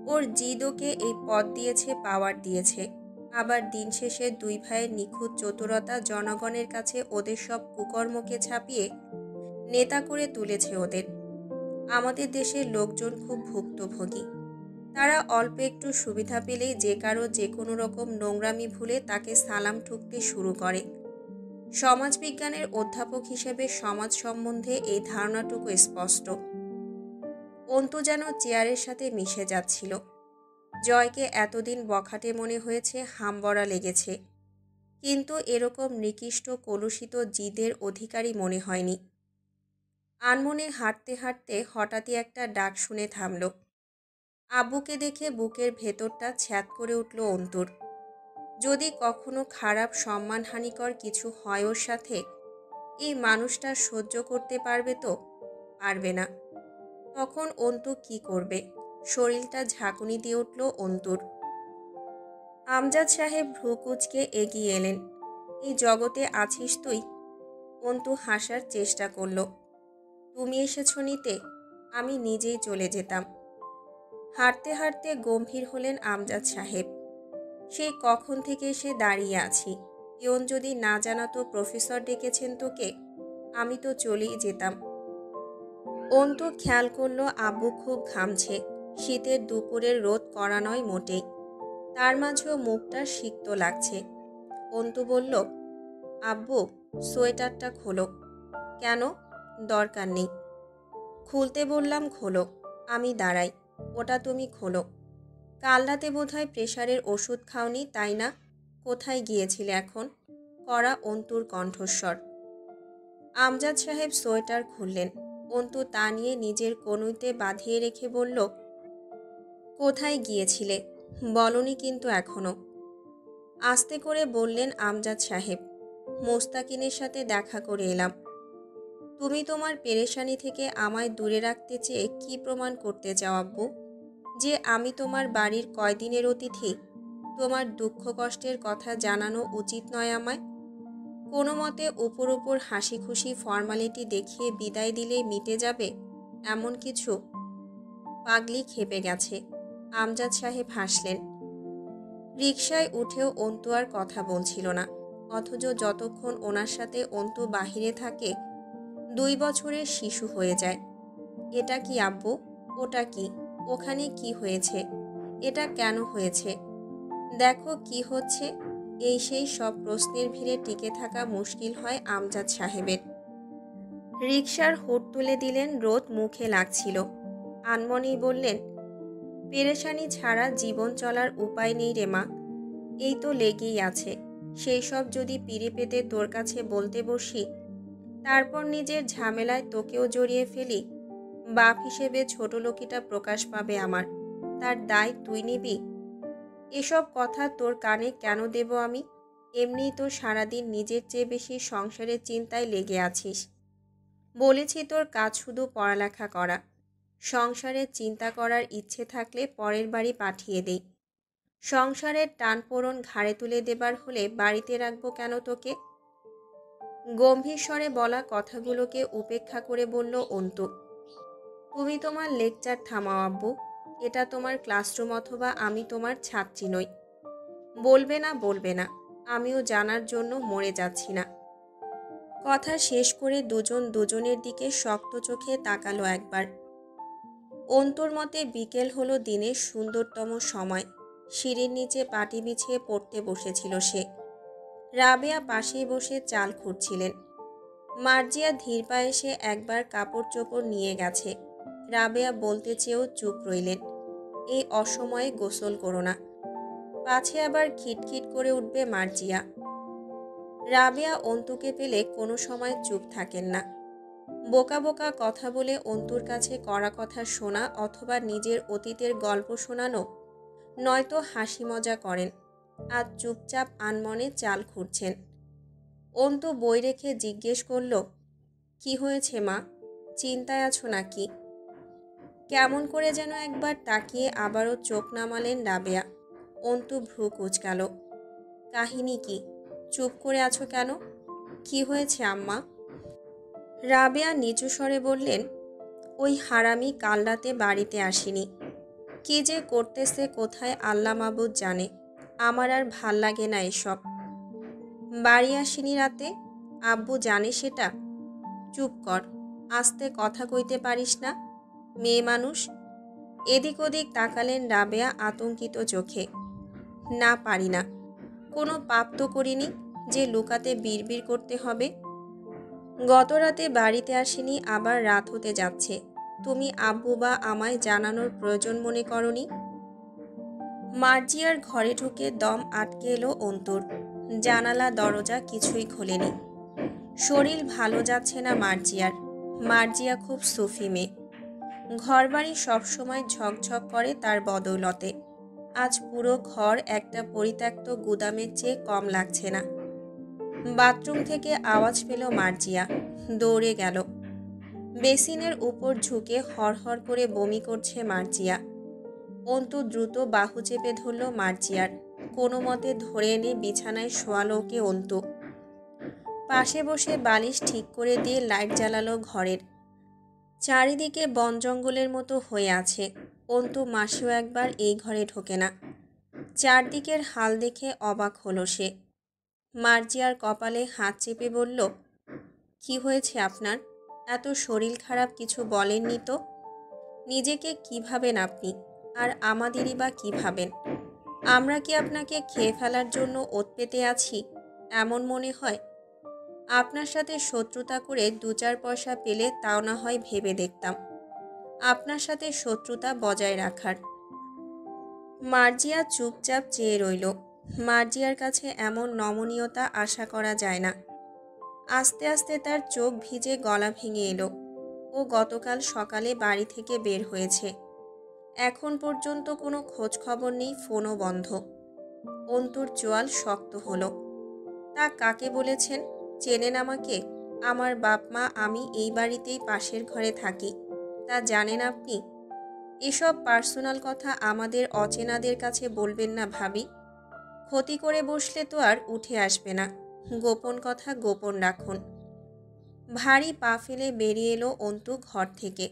ওর জিদ ওকে এই পদ দিয়েছে, পাওয়ার দিয়েছে। আবার দিন শেষে দুই ভাইয়ের নিখুঁত চতুরতা জনগণের কাছে ওদের সব কুকর্মকে ছাপিয়ে নেতা করে তুলেছে ওদের। আমাদের দেশের লোকজন খুব ভুক্তভোগী। তারা অল্প একটু সুবিধা পেলেই যে কারো যে কোনো রকম নোংরামি ভুলে তাকে সালাম ঠুকতে শুরু করে। সমাজবিজ্ঞানের অধ্যাপক হিসেবে সমাজ সম্বন্ধে এই ধারণাটুকু স্পষ্ট। অন্তু যেন চেয়ারের সাথে মিশে যাচ্ছিল। জয়কে এতদিন বখাটে মনে হয়েছে, হামবড়া লেগেছে, কিন্তু এরকম নিকৃষ্ট কলুষিত জিদের অধিকারী মনে হয়নি। আনমনে হাঁটতে হাঁটতে হঠাৎই একটা ডাক শুনে থামল। আব্বুকে দেখে বুকের ভেতরটা ছ্যাদ করে উঠল অন্তুর। যদি কখনো খারাপ সম্মানহানিকর কিছু হয় ওর সাথে, এই মানুষটা সহ্য করতে পারবে তো? পারবে না। তখন অন্তু কি করবে? শরীরটা ঝাঁকুনি দিয়ে উঠল অন্তুর। আমজাদ সাহেব ভ্রু কুঁচকে এগিয়ে এলেন। এই জগতে আছিস তুই? অন্তু হাসার চেষ্টা করল। তুমি এসেছ নিতে? আমি নিজেই চলে যেতাম। হাঁটতে হাঁটতে গম্ভীর হলেন আমজাদ সাহেব। সেই কখন থেকে সে দাঁড়িয়ে আছি, পিয়ন যদি না জানাতো প্রফেসর ডেকেছেন তোকে, আমি তো চলেই যেতাম। অন্তু খেয়াল করলো আব্বু খুব ঘামছে। শীতের দুপুরের রোদ কড়া নয় মোটেই, তার মাঝেও মুখটা সিক্ত লাগছে। অন্তু বলল, আব্বু সোয়েটারটা খোলো। কেন? দরকার নেই। খুলতে বললাম খোলো, আমি দাঁড়াই, ওটা তুমি খোলো। কাল রাতে বোধহয় প্রেশারের ওষুধ খাওনি, তাই না? কোথায় গিয়েছিলে এখন? কড়া অন্তুর কণ্ঠস্বর। আমজাদ সাহেব সোয়েটার খুললেন। অন্তু তা নিয়ে নিজের কনুইতে বাঁধিয়ে রেখে বলল, কোথায় গিয়েছিলে বলনি কিন্তু এখনো। আস্তে করে বললেন আমজাদ সাহেব, মোস্তাকিনের সাথে দেখা করে এলাম। তুমি তোমার পেরেশানি থেকে আমায় দূরে রাখতে চেয়ে কি প্রমাণ করতে চাও আব্বু? যে আমি তোমার বাড়ির কয়দিনের অতিথি? তোমার দুঃখ কষ্টের কথা জানানো উচিত নয় আমায়? কোনো মতে উপর উপর হাসি খুশি ফর্মালিটি দেখিয়ে বিদায় দিলেই মিটে যাবে এমন কিছু? পাগলি খেপে গেছে। আমজাদ সাহেব হাসলেন। রিকশায় উঠেও অন্তু আর কথা বলছিল না, অথচ যতক্ষণ ওনার সাথে অন্তু বাহিরে থাকে 2 বছরের শিশু হয়ে যায়। এটা কি আব্বু? ওটা কি? ওখানে কি হয়েছে? এটা কেন হয়েছে? দেখো কি হচ্ছে? এই সেই সব প্রশ্নের ভিড়ে টিকে থাকা মুশকিল হয় আমজাদ সাহেবের। রিকশার হুড তুলে দিলেন, রোদ মুখে লাগছিল। আনমনেই বললেন, পেরেশানি ছাড়া জীবন চলার উপায় নেই রে মা। এই তো লেগেই আছে। সেই সব যদি পিড়ে পেতে তোর কাছে বলতে বসি, তারপর নিজের ঝামেলায় তোকেও জড়িয়ে ফেলি, বাপ হিসেবে ছোট লোকিটা প্রকাশ পাবে আমার, তার দায় তুই নিবি? এসব কথা তোর কানে কেন দেব আমি? এমনিই তো সারাদিন নিজের চেয়ে বেশি সংসারের চিন্তায় লেগে আছিস। বলেছি তোর কাজ শুধু পড়ালেখা করা। সংসারের চিন্তা করার ইচ্ছে থাকলে পরের বাড়ি পাঠিয়ে দেই। সংসারের টানপোড়ন ঘাড়ে তুলে দেবার হলে বাড়িতে রাখবো কেন তোকে? গম্ভীর স্বরে বলা কথাগুলোকে উপেক্ষা করে বলল অন্তু, তুমি তোমার লেকচার থামাও আব্বু। এটা তোমার ক্লাসরুম অথবা আমি তোমার ছাত্রী নই। বলবে না বলবে না, আমিও জানার জন্য মরে যাচ্ছি না। কথা শেষ করে দুজন দুজনের দিকে শক্ত চোখে তাকালো একবার। অন্তুর মতে বিকেল হলো দিনের সুন্দরতম সময়। সিঁড়ির নিচে পাটি বিছিয়ে পড়তে বসেছিল সে। রাবেয়া পাশেই বসে চাল খুঁড়ছিলেন। মার্জিয়া ধীর পায়ে এসে একবার কাপড় চোপড় নিয়ে গেছে। রাবেয়া বলতে চেয়েও চুপ রইলেন, এই অসময়ে গোসল করো না, পাছে আবার খিটখিট করে উঠবে মার্জিয়া। রাবেয়া অন্তুকে পেলে কোনো সময় চুপ থাকেন না। বোকা বোকা কথা বলে অন্তুর কাছে কড়া কথা শোনা অথবা নিজের অতীতের গল্প শোনানো, নয়তো হাসি মজা করেন। আজ চুপচাপ আনমনে চাল খুঁড়ছেন। অন্তু বই রেখে জিজ্ঞেস করল, কি হয়েছে মা? চিন্তায় আছো নাকি? কেমন করে যেন একবার তাকিয়ে আবারও চোখ নামালেন রাবেয়া। অন্তু ভ্রু কুঁচকাল। কাহিনী কি? চুপ করে আছো কেন? কি হয়েছে আম্মা? রাবেয়া নিচু স্বরে বললেন, ওই হারামি কাল রাতে বাড়িতে আসেনি। কি যে করতেছে কোথায় আল্লাহ মাবুদ জানে। আমার আর ভাল লাগে না এসব। বাড়ি আসেনি রাতে? আব্বু জানে সেটা? চুপ কর, আস্তে কথা কইতে পারিস না? মেয়ে মানুষ। এদিক ওদিক তাকালেন রাবেয়া আতঙ্কিত চোখে। না পারি না। কোনো পাপ তো করিনি যে লুকাতে বিড়বিড় করতে হবে। গত রাতে বাড়িতে আসেনি, আবার রাত হতে যাচ্ছে। তুমি আব্বু বা আমায় জানানোর প্রয়োজন মনে করনি? মার্জিয়ার ঘরে ঢুকে দম আটকে এলো অন্তুর। জানালা দরজা কিছুই খোলেনি। শরীর ভালো যাচ্ছে না মার্জিয়ার। মার্জিয়া খুব সুফি মেয়ে। ঘরবাড়ি সবসময় ঝকঝক করে তার বদৌলতে। আজ পুরো ঘর একটা পরিত্যক্ত গুদামের চেয়ে কম লাগছে না। বাথরুম থেকে আওয়াজ পেল মার্জিয়া। দৌড়ে গেল। বেসিনের উপর ঝুঁকে হরহর করে বমি করছে মার্জিয়া। অন্তু দ্রুত বাহু চেপে ধরল মার্জিয়ার। কোনো মতে ধরে এনে বিছানায় শোয়ালো ওকে অন্তু। পাশে বসে বালিশ ঠিক করে দিয়ে লাইট জ্বালালো ঘরের। চারিদিকে বন জঙ্গলের মতো হয়ে আছে। অন্তু মাসেও একবার এই ঘরে ঢোকে না। চারদিকের হাল দেখে অবাক হলো সে। মার্জিয়ার কপালে হাত চেপে বলল, কি হয়েছে আপনার? এত শরীর খারাপ কিছু বলেননি তো? নিজেকে কি ভাবেন আপনি? আর আমাদেরই বা কী ভাবেন? আমরা কি আপনাকে খেয়ে ফেলার জন্য ওৎ পেতে আছি এমন মনে হয়? আপনার সাথে শত্রুতা করে 2-4 পয়সা পেলে তাও না হয় ভেবে দেখতাম আপনার সাথে শত্রুতা বজায় রাখার। মার্জিয়া চুপচাপ চেয়ে রইল। মার্জিয়ার কাছে এমন নমনীয়তা আশা করা যায় না। আস্তে আস্তে তার চোখ ভিজে গলা ভেঙে এলো। ও গতকাল সকালে বাড়ি থেকে বের হয়েছে, এখন পর্যন্ত কোনো খোঁজ খবর নেই, ফোনও বন্ধ। অন্তুর চোয়াল শক্ত হলো। তা কাকে বলেছেন? চেনেন আমাকে? আমার বাপ মা, আমি এই বাড়িতেই পাশের ঘরে থাকি, তা জানেন আপনি? এসব পার্সোনাল কথা আমাদের অচেনাদের কাছে বলবেন না ভাবি। ক্ষতি করে বসলে তো আর উঠে আসবে না। গোপন কথা গোপন রাখুন। ভারী পা ফেলে বেরিয়ে এলো অন্তু ঘর থেকে।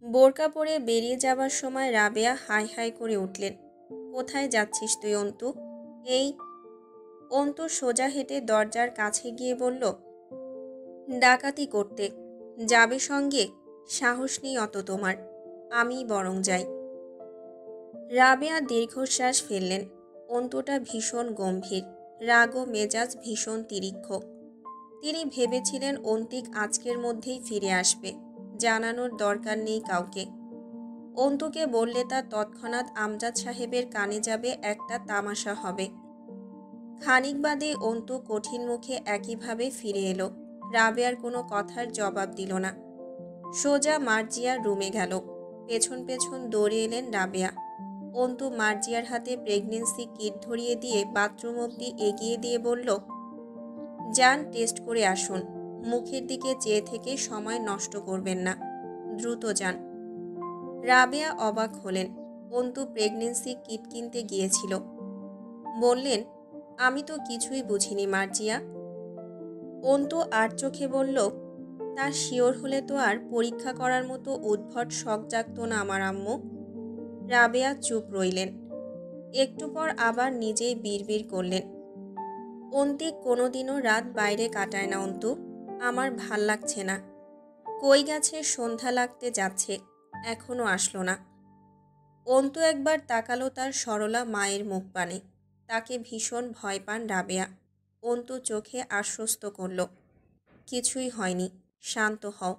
বোরকা পরে বেরিয়ে যাবার সময় রাবেয়া হাই হাই করে উঠলেন, কোথায় যাচ্ছিস তুই অন্তু? এই। অন্তু সোজা হেঁটে দরজার কাছে গিয়ে বলল, ডাকাতি করতে। যাবে সঙ্গে? সাহস নেই অত তোমার, আমি বরং যাই। রাবেয়া দীর্ঘশ্বাস ফেললেন। অন্তুটা ভীষণ গম্ভীর, রাগ ও মেজাজ ভীষণ তিরিক্ষ। তিনি ভেবেছিলেন অন্তিক আজকের মধ্যেই ফিরে আসবে, জানানোর দরকার নেই কাউকে। অন্তুকে বললে তা তৎক্ষণাৎ আমজাদ সাহেবের কানে যাবে, একটা তামাশা হবে। খানিক বাদে অন্তু কঠিন মুখে একইভাবে ফিরে এলো। রাবেয়ার কোনো কথার জবাব দিল না, সোজা মার্জিয়ার রুমে গেল। পেছন পেছন দৌড়ে এলেন রাবেয়া। অন্তু মার্জিয়ার হাতে প্রেগনেন্সি কিট ধরিয়ে দিয়ে বাথরুম অবধি এগিয়ে দিয়ে বলল, যান টেস্ট করে আসুন। মুখের দিকে চেয়ে থেকে সময় নষ্ট করবেন না, দ্রুত যান। রাবেয়া অবাক হলেন। অন্তু প্রেগনেন্সি কিট কিনতে গিয়েছিল। বললেন, আমি তো কিছুই বুঝিনি মার্জিয়া। অন্তু আর চোখে বলল, তা শিওর হলে তো আর পরীক্ষা করার মতো উদ্ভট শখ জাগত না আমার আম্মু। রাবেয়া চুপ রইলেন। একটু পর আবার নিজেই বিড়বিড় করলেন, অন্তিক কোনোদিনও রাত বাইরে কাটায় না অন্তু, আমার ভাল লাগছে না। কই গেছে? সন্ধ্যা লাগতে যাচ্ছে, এখনো আসলো না। অন্তু একবার তাকালো তার সরলা মায়ের মুখ পানে। তাকে ভীষণ ভয় পান রাবেয়া। অন্তু চোখে আশ্বস্ত করল, কিছুই হয়নি, শান্ত হও।